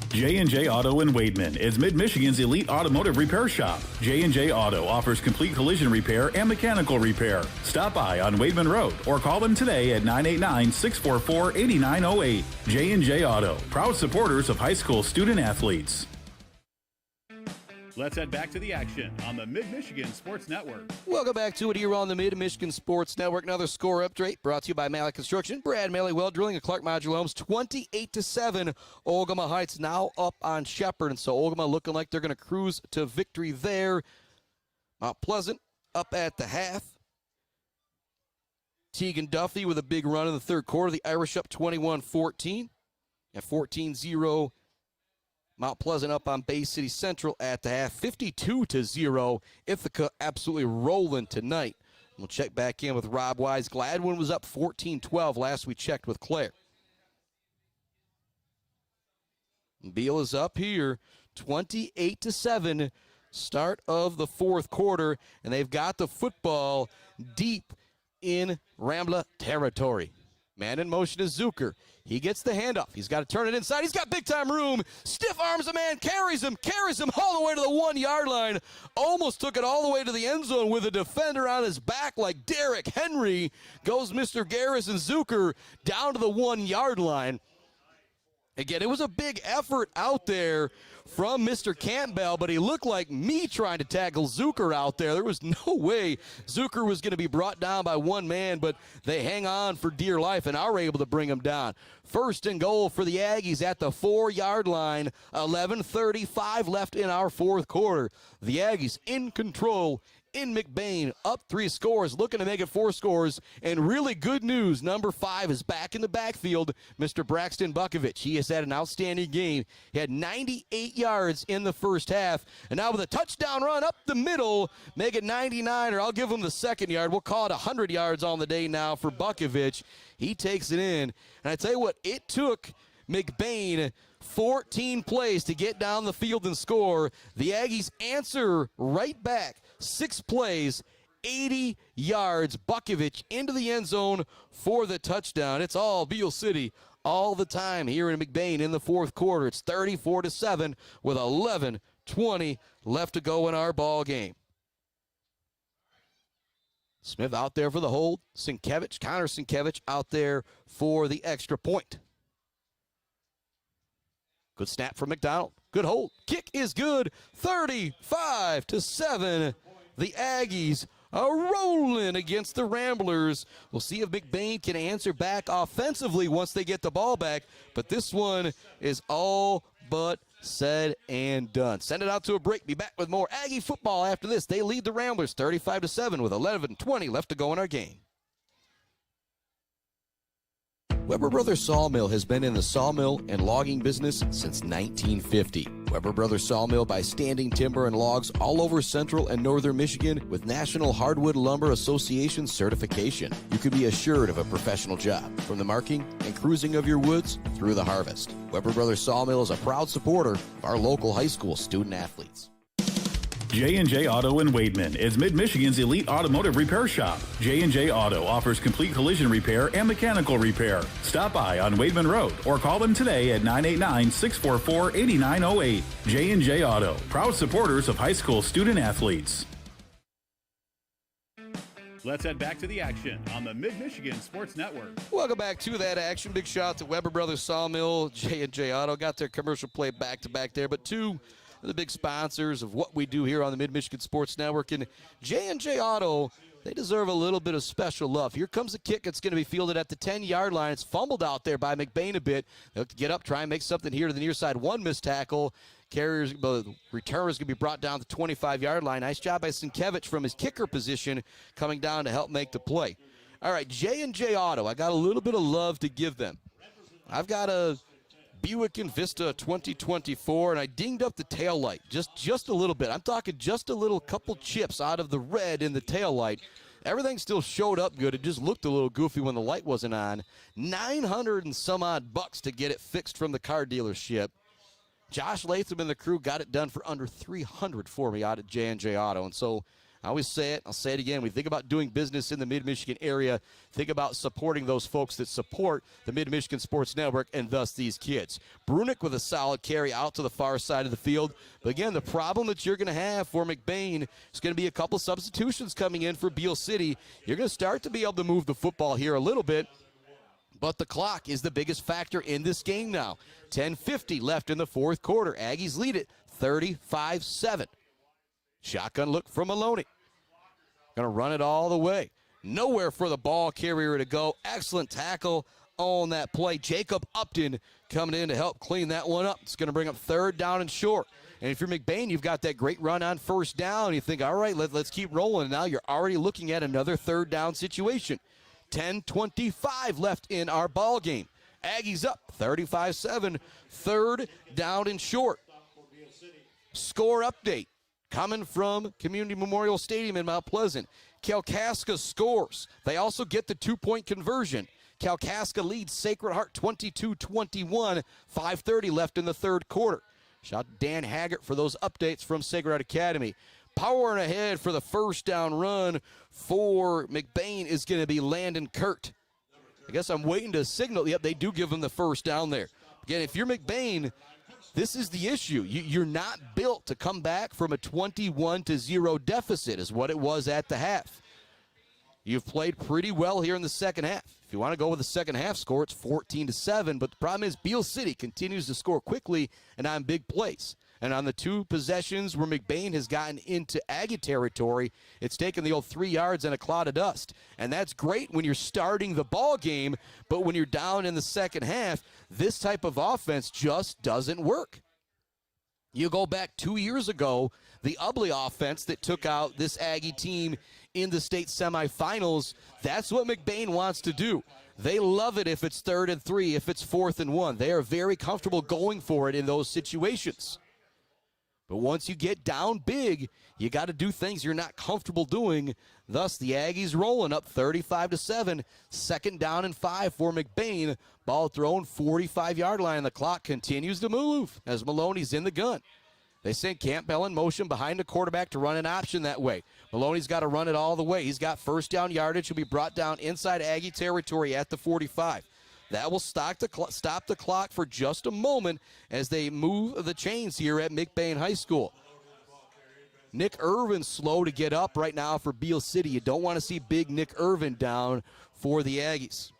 J&J Auto in Wademan is Mid-Michigan's elite automotive repair shop. J&J Auto offers complete collision repair and mechanical repair. Stop by on Wademan Road or call them today at 989-644-8908. J&J Auto, proud supporters of high school student athletes. Let's head back to the action on the Mid-Michigan Sports Network. Welcome back to it here on the Mid-Michigan Sports Network. Another score update brought to you by Malley Construction, Brad Malley Well Drilling, and Clark Modular Homes. 28-7. Ogama Heights now up on Shepherd, and so Ogama looking like they're going to cruise to victory there. Mount Pleasant up at the half. Teagan Duffy with a big run in the third quarter. The Irish up 21-14 and 14-0. Mount Pleasant up on Bay City Central at the half, 52-0. Ithaca absolutely rolling tonight. We'll check back in with Rob Wise. Gladwin was up 14-12 last we checked with Claire. Beal is up here, 28-7, start of the fourth quarter, and they've got the football deep in Rambla territory. Man in motion is Zucker. He gets the handoff. He's got to turn it inside. He's got big-time room. Stiff arms a man, carries him all the way to the 1-yard line. Almost took it all the way to the end zone with a defender on his back like Derrick Henry. Goes Mr. Garrison Zucker down to the 1-yard line. Again, it was a big effort out there from Mr. Campbell, but he looked like me trying to tackle Zucker out there. There was no way Zucker was going to be brought down by one man, but they hang on for dear life and are able to bring him down. First and goal for the Aggies at the 4-yard line. 11:35 left in our fourth quarter. The Aggies in control in McBain, up 3 scores, looking to make it 4 scores. And really good news, number 5 is back in the backfield, Mr. Braxton Bukovich. He has had an outstanding game. He had 98 yards in the first half, and now with a touchdown run up the middle, make it 99, or I'll give him the second yard. We'll call it 100 yards on the day now for Bukovich. He takes it in, and I tell you what, it took McBain 14 plays to get down the field and score. The Aggies answer right back. 6 plays, 80 yards. Bukovich into the end zone for the touchdown. It's all Beal City all the time here in McBain in the fourth quarter. It's 34-7 with 11:20 left to go in our ball game. Smith out there for the hold. Connor Sienkiewicz out there for the extra point. Good snap from McDonald. Good hold. Kick is good. 35-7. The Aggies are rolling against the Ramblers. We'll see if McBain can answer back offensively once they get the ball back. But this one is all but said and done. Send it out to a break. Be back with more Aggie football after this. They lead the Ramblers 35-7 with 11:20 left to go in our game. Weber Brothers Sawmill has been in the sawmill and logging business since 1950. Weber Brothers Sawmill buys standing timber and logs all over central and northern Michigan with National Hardwood Lumber Association certification. You can be assured of a professional job, from the marking and cruising of your woods through the harvest. Weber Brothers Sawmill is a proud supporter of our local high school student athletes. J&J Auto in Wademan is Mid-Michigan's elite automotive repair shop. J&J Auto offers complete collision repair and mechanical repair. Stop by on Wademan Road or call them today at 989-644-8908. J&J Auto, proud supporters of high school student athletes. Let's head back to the action on the Mid-Michigan Sports Network. Welcome back to that action. Big shout out to Weber Brothers Sawmill, J&J Auto. Got their commercial play back-to-back there, but two the big sponsors of what we do here on the Mid-Michigan Sports Network. And J&J Auto, they deserve a little bit of special love. Here comes a kick. It's going to be fielded at the 10-yard line. It's fumbled out there by McBain a bit. They'll get up, try and make something here to the near side. One missed tackle. Returner is going to be brought down to the 25-yard line. Nice job by Sienkiewicz from his kicker position coming down to help make the play. All right, J&J Auto, I got a little bit of love to give them. I've got a Buick Envista 2024, and I dinged up the taillight just a little bit. I'm talking just a little couple chips out of the red in the taillight. Everything still showed up good. It just looked a little goofy when the light wasn't on. $900 and some odd bucks to get it fixed from the car dealership. Josh Latham and the crew got it done for under $300 for me out at J&J Auto. And so I always say it, I'll say it again. We think about doing business in the Mid-Michigan area. Think about supporting those folks that support the Mid-Michigan Sports Network and thus these kids. Brunick with a solid carry out to the far side of the field. But again, the problem that you're going to have for McBain is going to be a couple substitutions coming in for Beal City. You're going to start to be able to move the football here a little bit. But the clock is the biggest factor in this game now. 10:50 left in the fourth quarter. Aggies lead it 35-7. Shotgun look from Maloney. Going to run it all the way. Nowhere for the ball carrier to go. Excellent tackle on that play. Jacob Upton coming in to help clean that one up. It's going to bring up third down and short. And if you're McBain, you've got that great run on first down. You think, all right, let's keep rolling. Now you're already looking at another third down situation. 10:25 left in our ball game. Aggies up 35-7. Third down and short. Score update coming from Community Memorial Stadium in Mount Pleasant. Kalkaska scores. They also get the 2-point conversion. Kalkaska leads Sacred Heart 22-21. 5:30 left in the third quarter. Shout out Dan Haggart for those updates from Sacred Heart Academy. Powering ahead for the first down run for McBain is going to be Landon Kurt. I guess I'm waiting to signal. Yep, they do give him the first down there. Again, if you're McBain, this is the issue. You're not built to come back from a 21-0 deficit is what it was at the half. You've played pretty well here in the second half. If you want to go with the second half score, it's 14-7. But the problem is Beal City continues to score quickly and on big plays. And on the two possessions where McBain has gotten into Aggie territory, it's taken the old 3 yards and a cloud of dust. And that's great when you're starting the ball game, but when you're down in the second half, this type of offense just doesn't work. You go back 2 years ago, the Ubley offense that took out this Aggie team in the state semifinals, that's what McBain wants to do. They love it if it's 3rd and 3, if it's 4th and 1. They are very comfortable going for it in those situations. But once you get down big, you got to do things you're not comfortable doing. Thus, the Aggies rolling up 35-7. Second down and 5 for McBain. Ball thrown 45-yard line. The clock continues to move as Maloney's in the gun. They send Campbell in motion behind the quarterback to run an option that way. Maloney's got to run it all the way. He's got first down yardage. He'll be brought down inside Aggie territory at the 45. That will stop the clock for just a moment as they move the chains here at McBain High School. Nick Irvin slow to get up right now for Beal City. You don't want to see big Nick Irvin down for the Aggies.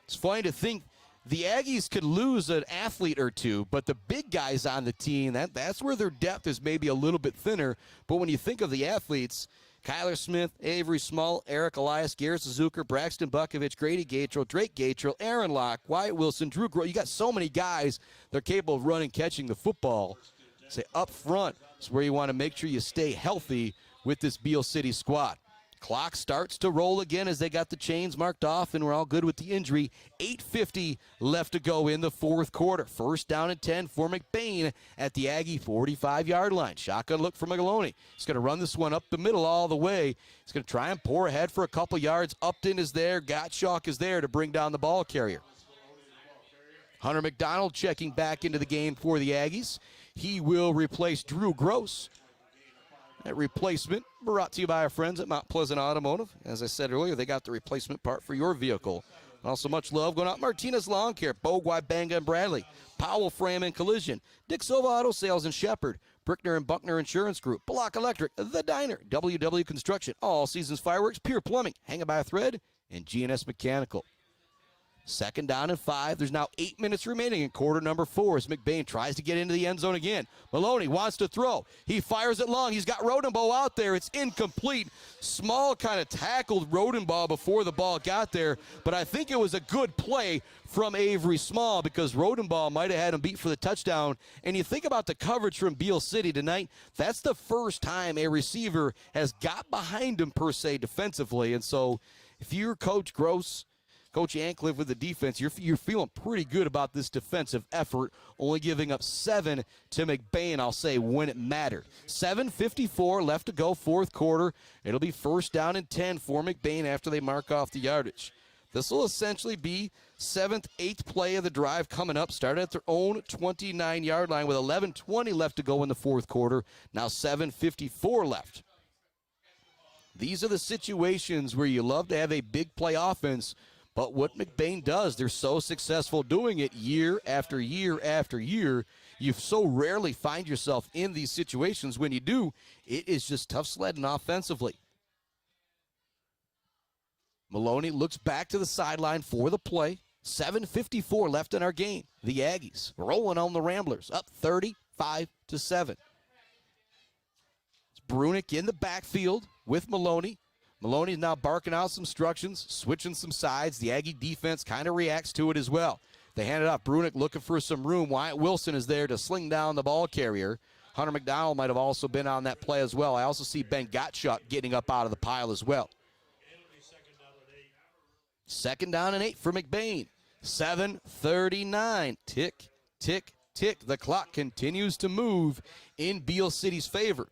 It's funny to think the Aggies could lose an athlete or two, but the big guys on the team, that's where their depth is maybe a little bit thinner. But when you think of the athletes, Kyler Smith, Avery Small, Eric Elias, Garrett Suzuki, Braxton Bukovich, Grady Gatrell, Drake Gatrell, Aaron Locke, Wyatt Wilson, Drew Groh. You got so many guys that are capable of running, catching the football. Say up front is where you want to make sure you stay healthy with this Beal City squad. Clock starts to roll again as they got the chains marked off, and we're all good with the injury. 8:50 left to go in the fourth quarter. First down and 10 for McBain at the Aggie 45-yard line. Shotgun look for Maloney. He's going to run this one up the middle all the way. He's going to try and pour ahead for a couple yards. Upton is there. Gottschalk is there to bring down the ball carrier. Hunter McDonald checking back into the game for the Aggies. He will replace Drew Gross. That replacement brought to you by our friends at Mount Pleasant Automotive. As I said earlier, they got the replacement part for your vehicle. Also much love going out Martinez Lawn Care, Bogwai, Banga, and Bradley, Powell Frame and Collision, Dick Silva Auto Sales and Shepherd, Brickner and Buckner Insurance Group, Block Electric, The Diner, WW Construction, All Seasons Fireworks, Pure Plumbing, Hang It by a Thread, and GNS Mechanical. Second down and 5. There's now 8 minutes remaining in quarter number 4 as McBain tries to get into the end zone again. Maloney wants to throw. He fires it long. He's got Rodenbaugh out there. It's incomplete. Small kind of tackled Rodenbaugh before the ball got there, but I think it was a good play from Avery Small because Rodenbaugh might have had him beat for the touchdown. And you think about the coverage from Beal City tonight, that's the first time a receiver has got behind him per se defensively. And so if you're Coach Gross, Coach Ancliffe with the defense, you're feeling pretty good about this defensive effort, only giving up 7 to McBain, I'll say, when it mattered. 7:54 left to go, fourth quarter. It'll be first down and 10 for McBain after they mark off the yardage. This will essentially be 7th, 8th play of the drive coming up. Started at their own 29-yard line with 11:20 left to go in the fourth quarter. Now 7:54 left. These are the situations where you love to have a big play offense, but what McBain does, they're so successful doing it year after year after year. You so rarely find yourself in these situations. When you do, it is just tough sledding offensively. Maloney looks back to the sideline for the play. 7:54 left in our game. The Aggies rolling on the Ramblers, up 35-7. It's Brunick in the backfield with Maloney. Maloney's now barking out some instructions, switching some sides. The Aggie defense kind of reacts to it as well. They hand it off. Brunick looking for some room. Wyatt Wilson is there to sling down the ball carrier. Hunter McDowell might have also been on that play as well. I also see Ben Gottschalk getting up out of the pile as well. Second down and 8 for McBain. 7:39. Tick, tick, tick. The clock continues to move in Beal City's favor.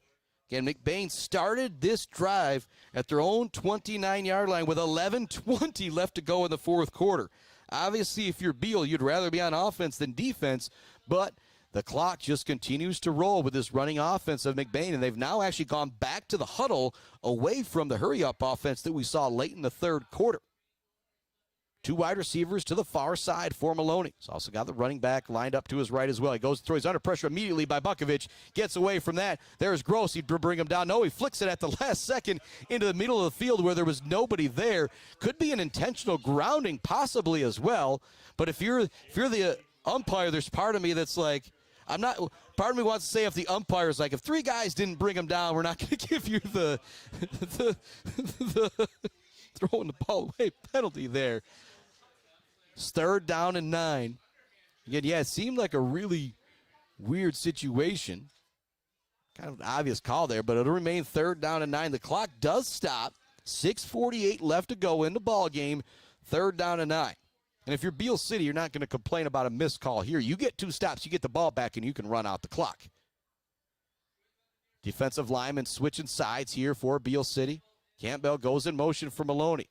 Again, McBain started this drive at their own 29-yard line with 11:20 left to go in the fourth quarter. Obviously, if you're Beal, you'd rather be on offense than defense, but the clock just continues to roll with this running offense of McBain, and they've now actually gone back to the huddle away from the hurry-up offense that we saw late in the third quarter. 2 wide receivers to the far side for Maloney. He's also got the running back lined up to his right as well. He goes through. He's under pressure immediately by Bukovic. Gets away from that. There's Gross. He'd bring him down. No, he flicks it at the last second into the middle of the field where there was nobody there. Could be an intentional grounding possibly as well. But if you're the umpire, there's part of me that's like, part of me wants to say if the umpire's like, if 3 guys didn't bring him down, we're not going to give you the throwing the ball away penalty there. It's third down and 9. Again, yeah, it seemed like a really weird situation. Kind of an obvious call there, but it'll remain third down and 9. The clock does stop. 6:48 left to go in the ball game. Third down and 9. And if you're Beal City, you're not going to complain about a missed call here. You get 2 stops, you get the ball back, and you can run out the clock. Defensive lineman switching sides here for Beal City. Campbell goes in motion for Maloney.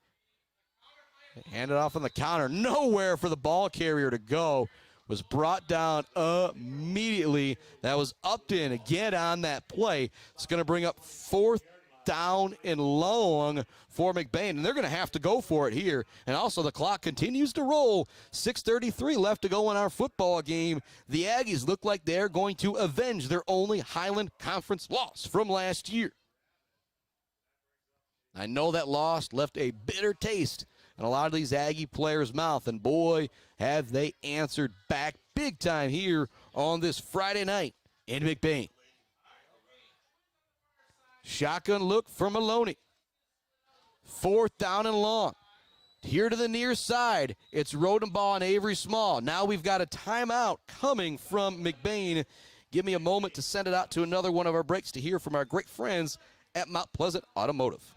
Handed off on the counter. Nowhere for the ball carrier to go. Was brought down immediately. That was Upton again on that play. It's going to bring up 4th down and long for McBain. And they're going to have to go for it here. And also the clock continues to roll. 6:33 left to go in our football game. The Aggies look like they're going to avenge their only Highland Conference loss from last year. I know that loss left a bitter taste in a lot of these Aggie players' mouth, and boy, have they answered back big time here on this Friday night in McBain. Shotgun look for Maloney. 4th down and long. Here to the near side, it's Rodenbaugh and Avery Small. Now we've got a timeout coming from McBain. Give me a moment to send it out to another one of our breaks to hear from our great friends at Mount Pleasant Automotive.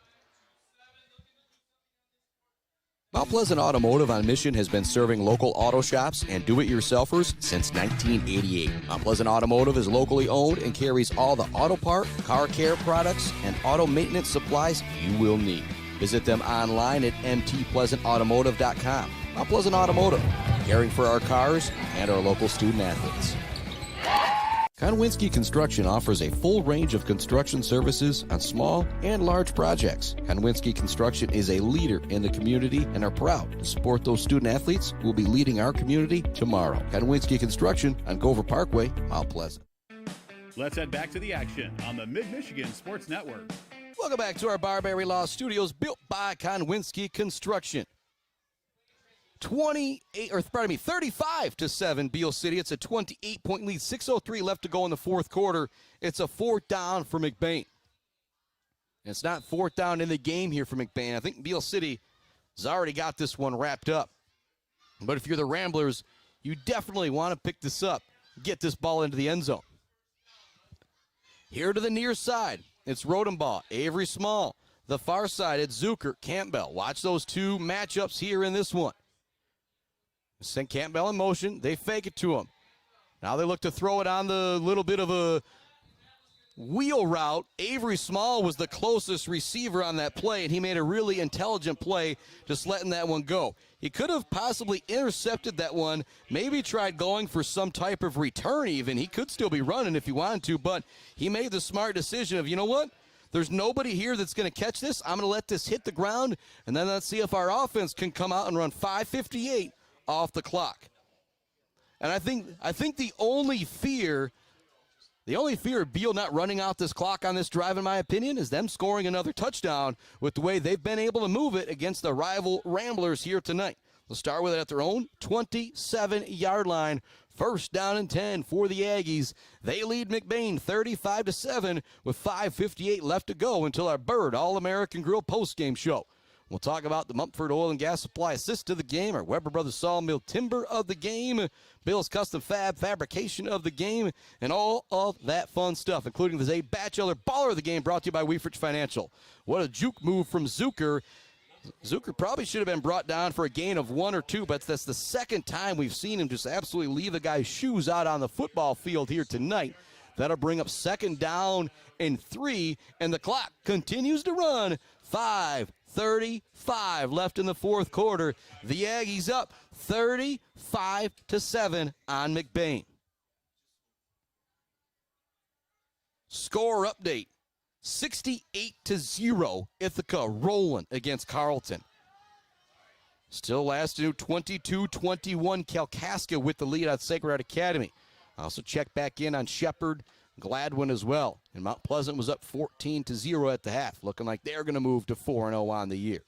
Mount Pleasant Automotive on Mission has been serving local auto shops and do-it-yourselfers since 1988. Mount Pleasant Automotive is locally owned and carries all the auto part, car care products, and auto maintenance supplies you will need. Visit them online at mtpleasantautomotive.com. Mount Pleasant Automotive, caring for our cars and our local student athletes. Konwinski Construction offers a full range of construction services on small and large projects. Konwinski Construction is a leader in the community and are proud to support those student athletes who will be leading our community tomorrow. Konwinski Construction on Gover Parkway, Mount Pleasant. Let's head back to the action on the Mid-Michigan Sports Network. Welcome back to our Barbary Law Studios, built by Konwinski Construction. 35-7 Beal City. It's a 28-point lead. 6:03 left to go in the fourth quarter. It's a 4th down for McBain. And it's not 4th down in the game here for McBain. I think Beal City has already got this one wrapped up. But if you're the Ramblers, you definitely want to pick this up, get this ball into the end zone. Here to the near side, it's Rodenbaugh, Avery Small. The far side, it's Zucker, Campbell. Watch those 2 matchups here in this one. Send Campbell in motion. They fake it to him. Now they look to throw it on the little bit of a wheel route. Avery Small was the closest receiver on that play, and he made a really intelligent play just letting that one go. He could have possibly intercepted that one, maybe tried going for some type of return even. He could still be running if he wanted to, but he made the smart decision of, you know what? There's nobody here that's going to catch this. I'm going to let this hit the ground, and then let's see if our offense can come out and run 5:58 off the clock. And I think the only fear of Beal not running out this clock on this drive, in my opinion, is them scoring another touchdown with the way they've been able to move it against the rival Ramblers here tonight. They'll start with it at their own 27-yard line. First down and 10 for the Aggies. They lead McBain 35-7 with 5:58 left to go until our Bird All-American Grill postgame show. We'll talk about the Mumford Oil and Gas Supply assist to the game, our Weber Brothers Sawmill timber of the game, Bill's Custom Fab fabrication of the game, and all of that fun stuff, including the Zaid Batchelor baller of the game, brought to you by Weefrich Financial. What a juke move from Zucker. Zucker probably should have been brought down for a gain of 1 or 2, but that's the second time we've seen him just absolutely leave a guy's shoes out on the football field here tonight. That'll bring up 2nd down and 3, and the clock continues to run. 5:35 left in the fourth quarter. The Aggies up 35-7 on McBain. Score update. 68-0 Ithaca rolling against Carleton. Still last to 22-21 Kalkaska with the lead on Sacred Heart Academy. Also check back in on Shepherd, Gladwin as well. And Mount Pleasant was up 14-0 at the half, looking like they're going to move to 4-0 on the year.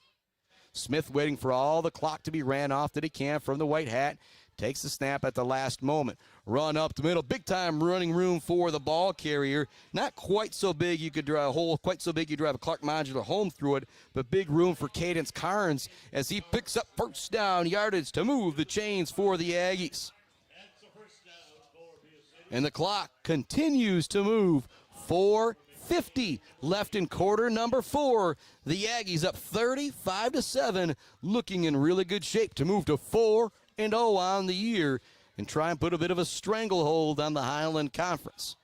Smith waiting for all the clock to be ran off that he can from the white hat. Takes the snap at the last moment. Run up the middle. Big time running room for the ball carrier. Not quite so big you could drive a hole, quite so big you drive a Clark Modular home through it, but big room for Cadence Carnes as he picks up first down yardage to move the chains for the Aggies. And the clock continues to move. 4:50 left in quarter number 4. The Aggies up 35-7, looking in really good shape to move to 4-0 on the year and try and put a bit of a stranglehold on the Highland Conference.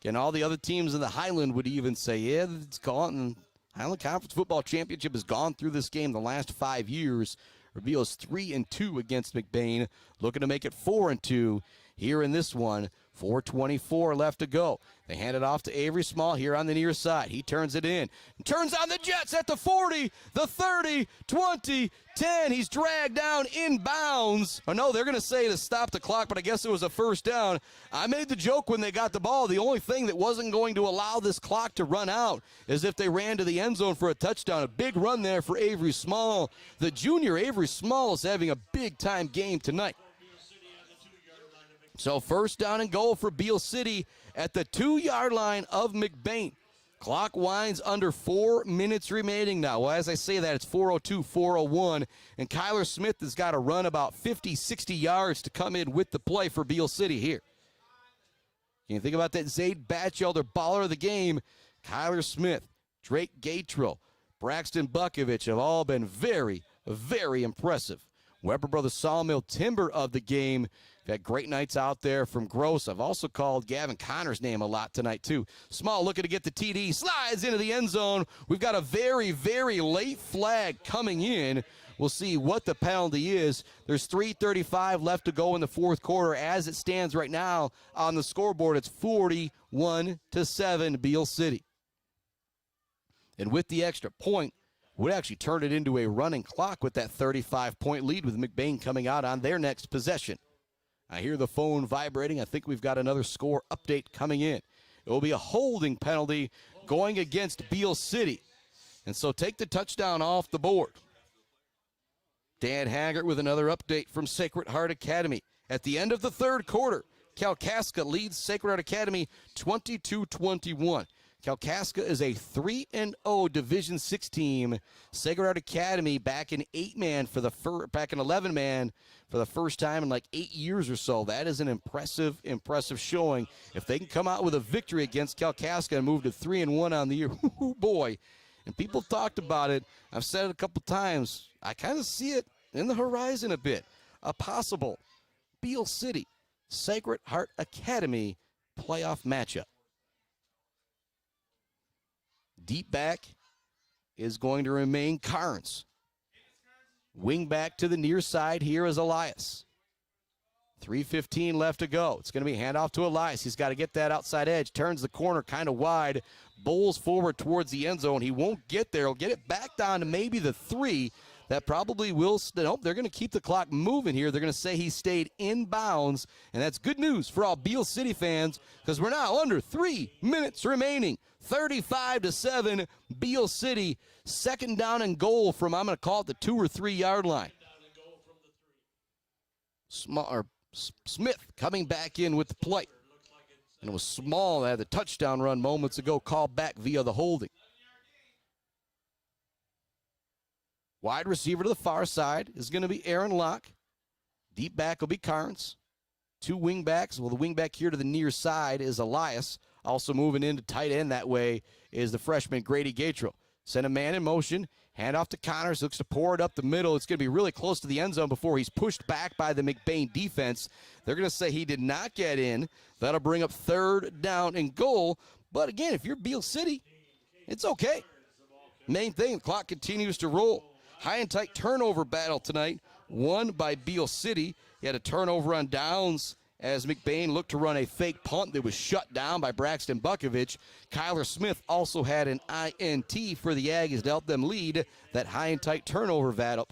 Again, all the other teams in the Highland would even say, yeah, it's gone. Highland Conference Football Championship has gone through this game the last 5 years. Reveals 3-2 against McBain, looking to make it 4-2 here in this one. 4:24 left to go. They hand it off to Avery Small here on the near side. He turns it in. Turns on the Jets at the 40, the 30, 20, 10. He's dragged down inbounds. Oh, no, they're going to say to stop the clock, but I guess it was a first down. I made the joke when they got the ball. The only thing that wasn't going to allow this clock to run out is if they ran to the end zone for a touchdown. A big run there for Avery Small. The junior Avery Small is having a big-time game tonight. So first down and goal for Beal City at the 2-yard line of McBain. Clock winds under 4 minutes remaining now. Well, as I say that, it's 4:02, 4:01, and Kyler Smith has got to run about 50, 60 yards to come in with the play for Beal City here. You think about that Zaid Batchelder baller of the game. Kyler Smith, Drake Gatrill, Braxton Bukovich have all been very, very impressive. Weber Brothers Sawmill timber of the game. We've had great nights out there from Gross. I've also called Gavin Connor's name a lot tonight, too. Small looking to get the TD. Slides into the end zone. We've got a very, very late flag coming in. We'll see what the penalty is. There's 3:35 left to go in the fourth quarter. As it stands right now on the scoreboard, it's 41-7 Beal City. And with the extra point, would actually turn it into a running clock with that 35-point lead with McBain coming out on their next possession. I hear the phone vibrating. I think we've got another score update coming in. It will be a holding penalty going against Beal City. And so take the touchdown off the board. Dan Haggart with another update from Sacred Heart Academy. At the end of the third quarter, Kalkaska leads Sacred Heart Academy 22-21. Kalkaska is a 3-0 Division VI team. Sacred Heart Academy back in 8-man back in 11-man for the first time in like 8 years or so. That is an impressive showing. If they can come out with a victory against Kalkaska and move to 3-1 on the year, boy. And people talked about it. I've said it a couple times. I kind of see it in the horizon a bit. a possible Beal City Sacred Heart Academy playoff matchup. Deep back is going to remain Carnes. Wing back to the near side here is Elias. 3:15 left to go. It's going to be handoff to Elias. He's got to get that outside edge. Turns the corner kind of wide. Bowls forward towards the end zone. He won't get there. He'll get it back down to maybe the 3. That probably will. Nope, they're going to keep the clock moving here. They're going to say he stayed in bounds, and that's good news for all Beal City fans because we're now under 3 minutes remaining. 35-7, Beal City. Second down and goal from, I'm going to call it the 2 or 3 yard line. Smith coming back in with the play. And it was Small that had the touchdown run moments ago, called back via the holding. Wide receiver to the far side is going to be Aaron Locke. Deep back will be Carnes. 2 wing backs. Well, the wing back here to the near side is Elias. Also moving into tight end that way is the freshman Grady Gatrell. Send a man in motion. Hand off to Connors. Looks to pour it up the middle. It's going to be really close to the end zone before he's pushed back by the McBain defense. They're going to say he did not get in. That'll bring up 3rd down and goal. But again, if you're Beal City, it's okay. Main thing, the clock continues to roll. High and tight turnover battle tonight, won by Beal City. He had a turnover on downs as McBain looked to run a fake punt that was shut down by Braxton Bukovich. Kyler Smith also had an INT for the Aggies to help them lead that high and tight turnover battle.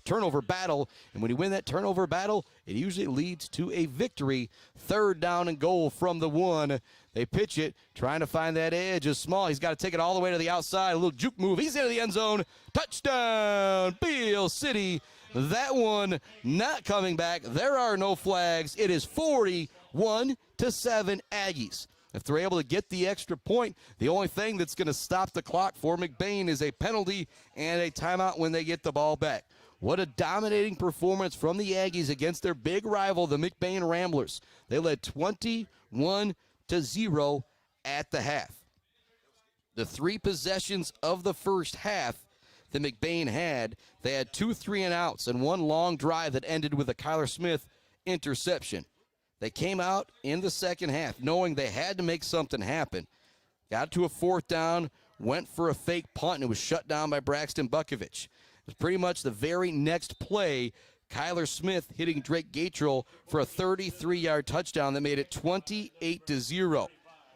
And when you win that turnover battle, it usually leads to a victory. 3rd down and goal from the 1. They pitch it, trying to find that edge is Small. He's got to take it all the way to the outside. A little juke move. He's into the end zone. Touchdown, Beal City. That one not coming back. There are no flags. It is 41-7 Aggies. If they're able to get the extra point, the only thing that's going to stop the clock for McBain is a penalty and a timeout when they get the ball back. What a dominating performance from the Aggies against their big rival, the McBain Ramblers. They led 21-0 at the half. The 3 possessions of the first half that McBain had, they had 2 3-and-outs and 1 long drive that ended with a Kyler Smith interception. They came out in the second half knowing they had to make something happen. Got to a 4th down, went for a fake punt, and it was shut down by Braxton Bukovich. It was pretty much the very next play, Kyler Smith hitting Drake Gatrell for a 33-yard touchdown that made it 28-0.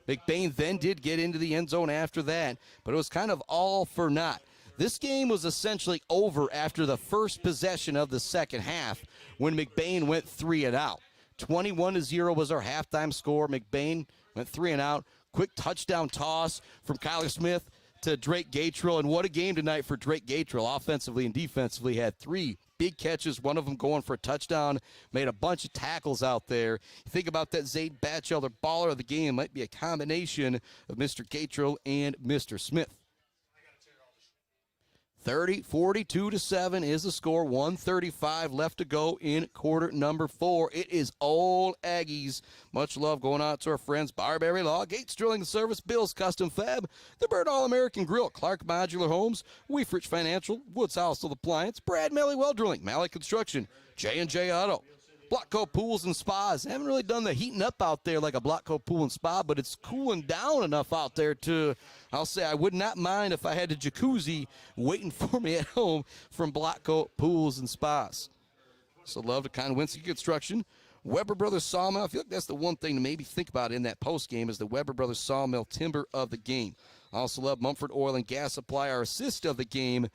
McBain then did get into the end zone after that, but it was kind of all for naught. This game was essentially over after the first possession of the second half when McBain went 3-and-out. 21-0 was our halftime score. McBain went 3-and-out. Quick touchdown toss from Kyler Smith to Drake Gatrell. And what a game tonight for Drake Gatrell. Offensively and defensively had 3 big catches, one of them going for a touchdown. Made a bunch of tackles out there. You think about that Zayd Batchelder baller of the game. Might be a combination of Mr. Gatrell and Mr. Smith. 42-7 is the score. 1:35 left to go in quarter number 4. It is all Aggies. Much love going out to our friends Barbary Law, Gates Drilling Service, Bill's Custom Fab, the Bird All-American Grill, Clark Modular Homes, Weefrich Financial, Woods Household Appliance, Brad Malley Well Drilling, Malley Construction, J&J Auto, Blockco Pools and Spas. Haven't really done the heating up out there like a Blockco Pool and Spa, but it's cooling down enough out there to, I'll say I would not mind if I had a jacuzzi waiting for me at home from Blockco Pools and Spas. So love to kind of Winston Construction. Weber Brothers Sawmill. I feel like that's the one thing to maybe think about in that post game is the Weber Brothers Sawmill timber of the game. Also love Mumford Oil and Gas Supply, our assist of the game.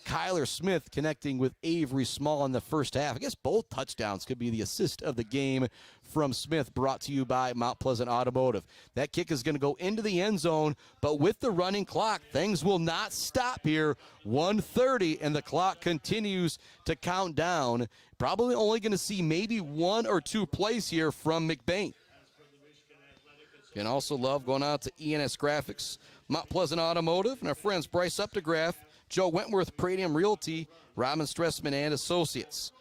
Kyler Smith connecting with Avery Small in the first half. I guess both touchdowns could be the assist of the game from Smith, brought to you by Mount Pleasant Automotive. That kick is going to go into the end zone, but with the running clock, things will not stop here. 1:30, and the clock continues to count down. Probably only going to see maybe 1 or 2 plays here from McBain. Can also love going out to ENS Graphics, Mount Pleasant Automotive, and our friends Bryce Updegraff, Joe Wentworth, Pregame Realty, Robin Stressman and Associates.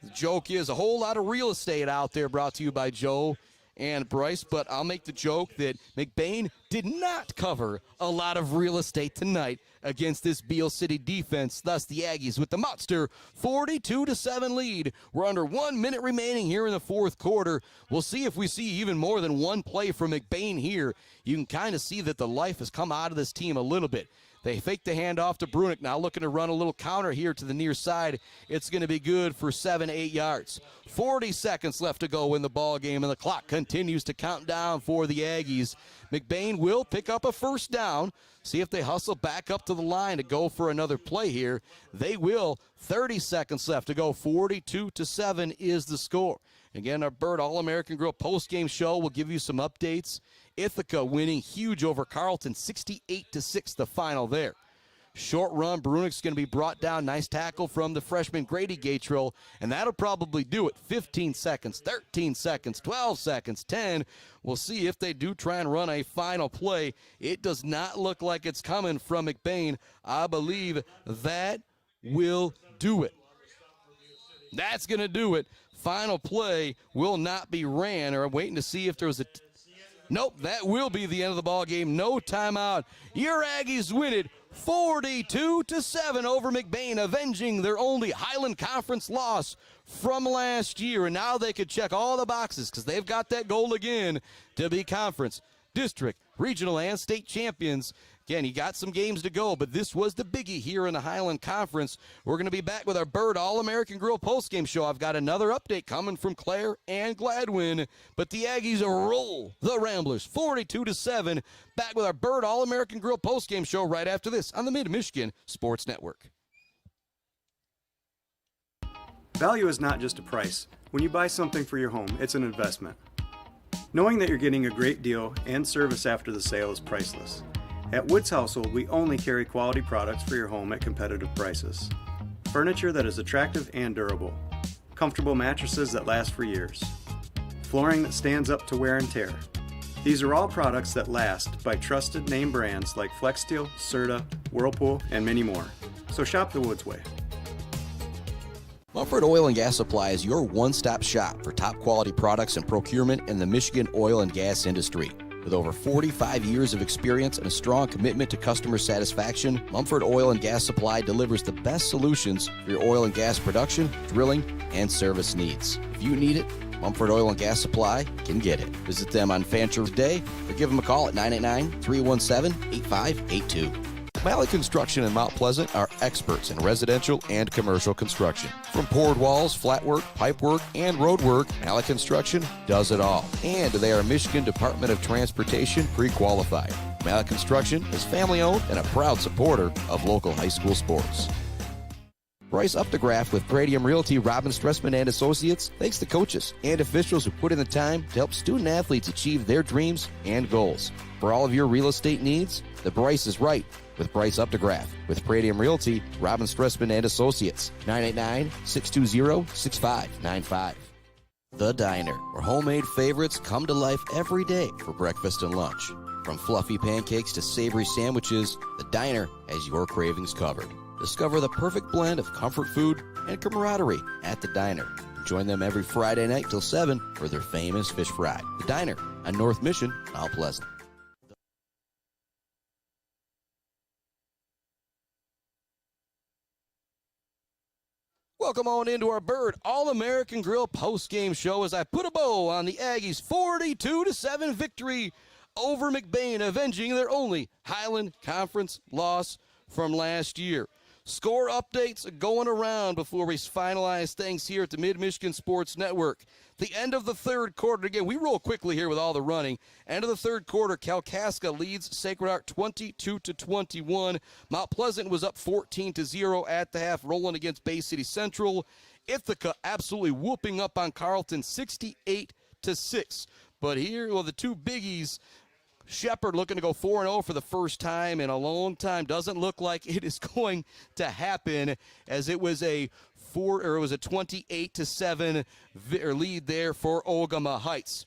The joke is a whole lot of real estate out there brought to you by Joe and Bryce, but I'll make the joke that McBain did not cover a lot of real estate tonight against this Beal City defense. Thus, the Aggies with the monster 42-7 lead. We're under 1 minute remaining here in the fourth quarter. We'll see if we see even more than one play from McBain here. You can kind of see that the life has come out of this team a little bit. They fake the handoff to Brunick, now looking to run a little counter here to the near side. It's going to be good for 7-8 yards. 40 seconds left to go in the ball game, and the clock continues to count down for the Aggies. McBain will pick up a first down. See if they hustle back up to the line to go for another play here. They will. 30 seconds left to go. 42-7 is the score. Again, our Bird All-American Grill post-game show will give you some updates. Ithaca winning huge over Carleton, 68-6 the final there. Short run, Brunick's going to be brought down. Nice tackle from the freshman Grady Gatrill, and that'll probably do it. 15 seconds, 13 seconds, 12 seconds, 10. We'll see if they do try and run a final play. It does not look like it's coming from McBain. I believe that will do it. That's going to do it. Final play will not be ran, or I'm waiting to see if there was a... Nope, that will be the end of the ball game. No timeout. Your Aggies win it 42-7 over McBain, avenging their only Highland Conference loss from last year. And now they could check all the boxes because they've got that goal again to be conference, district, regional, and state champions. Again, he got some games to go, but this was the biggie here in the Highland Conference. We're going to be back with our Bird All-American Grill postgame show. I've got another update coming from Clare and Gladwin, but the Aggies roll the Ramblers 42-7. Back with our Bird All-American Grill postgame show right after this on the Mid-Michigan Sports Network. Value is not just a price. When you buy something for your home, it's an investment. Knowing that you're getting a great deal and service after the sale is priceless. At Woods Household, we only carry quality products for your home at competitive prices. Furniture that is attractive and durable. Comfortable mattresses that last for years. Flooring that stands up to wear and tear. These are all products that last by trusted name brands like FlexSteel, Serta, Whirlpool, and many more. So shop the Woods way. Mumford Oil and Gas Supply is your one-stop shop for top quality products and procurement in the Michigan oil and gas industry. With over 45 years of experience and a strong commitment to customer satisfaction, Mumford Oil and Gas Supply delivers the best solutions for your oil and gas production, drilling, and service needs. If you need it, Mumford Oil and Gas Supply can get it. Visit them on Fancher Day or give them a call at 989-317-8582. Malley Construction in Mount Pleasant are experts in residential and commercial construction. From poured walls, flat work, pipe work, and road work, Malley Construction does it all. And they are Michigan Department of Transportation pre-qualified. Malley Construction is family-owned and a proud supporter of local high school sports. Bryce Updegraff with Pregame Realty, Robin Stressman and Associates thanks the coaches and officials who put in the time to help student athletes achieve their dreams and goals. For all of your real estate needs, the Bryce is right with Bryce Updegraff. With Pregame Realty, Robin Stressman and Associates, 989-620-6595. The Diner, where homemade favorites come to life every day for breakfast and lunch. From fluffy pancakes to savory sandwiches, the Diner has your cravings covered. Discover the perfect blend of comfort food and camaraderie at the Diner. Join them every Friday night till 7 for their famous fish fry. The Diner on North Mission, Mount Pleasant. Welcome on into our Bird All-American Grill post-game show as I put a bow on the Aggies' 42-7 victory over McBain, avenging their only Highland Conference loss from last year. Score updates going around before we finalize things here at the Mid-Michigan Sports Network. The end of the third quarter, again, we roll quickly here with all the running. End of the third quarter, Kalkaska leads Sacred Heart 22-21. Mount Pleasant was up 14-0 at the half, rolling against Bay City Central. Ithaca absolutely whooping up on Carleton 68-6. But here, well, the two biggies, Shepherd looking to go 4-0 for the first time in a long time. Doesn't look like it is going to happen, as it was a 28-7 lead there for Ogama Heights.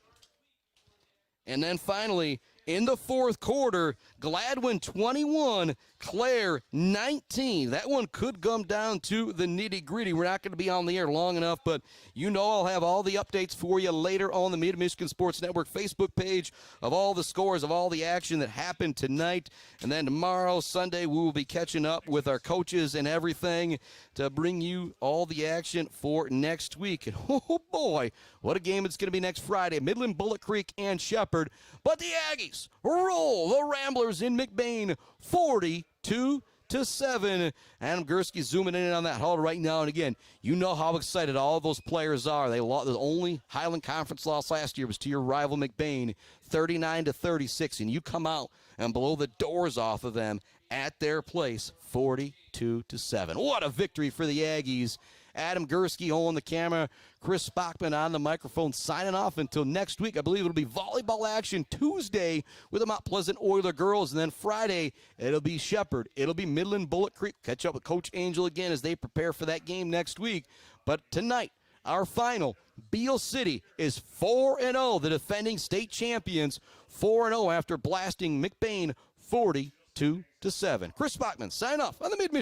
And then finally, in the fourth quarter. Gladwin 21, Clare 19. That one could come down to the nitty-gritty. We're not going to be on the air long enough, but you know I'll have all the updates for you later on the Mid-Michigan Sports Network Facebook page of all the scores, of all the action that happened tonight. And then tomorrow, Sunday, we will be catching up with our coaches and everything to bring you all the action for next week. And oh boy, what a game it's going to be next Friday. Midland, Bullet Creek, and Shepherd. But the Aggies roll the Ramblers in McBain 42-7. Adam Gursky zooming in on that huddle right now. And again, you know how excited all those players are. They lost, the only Highland Conference loss last year was to your rival McBain, 39-36. And you come out and blow the doors off of them at their place, 42-7. What a victory for the Aggies. Adam Gursky on the camera, Chris Bachman on the microphone, signing off until next week. I believe it'll be volleyball action Tuesday with the Mount Pleasant Oiler girls, and then Friday it'll be Shepherd. It'll be Midland Bullet Creek. Catch up with Coach Angel again as they prepare for that game next week. But tonight, our final, Beal City is 4-0, the defending state champions, 4-0 after blasting McBain 42-7. Chris Bachman, sign off on the Mid-Michigan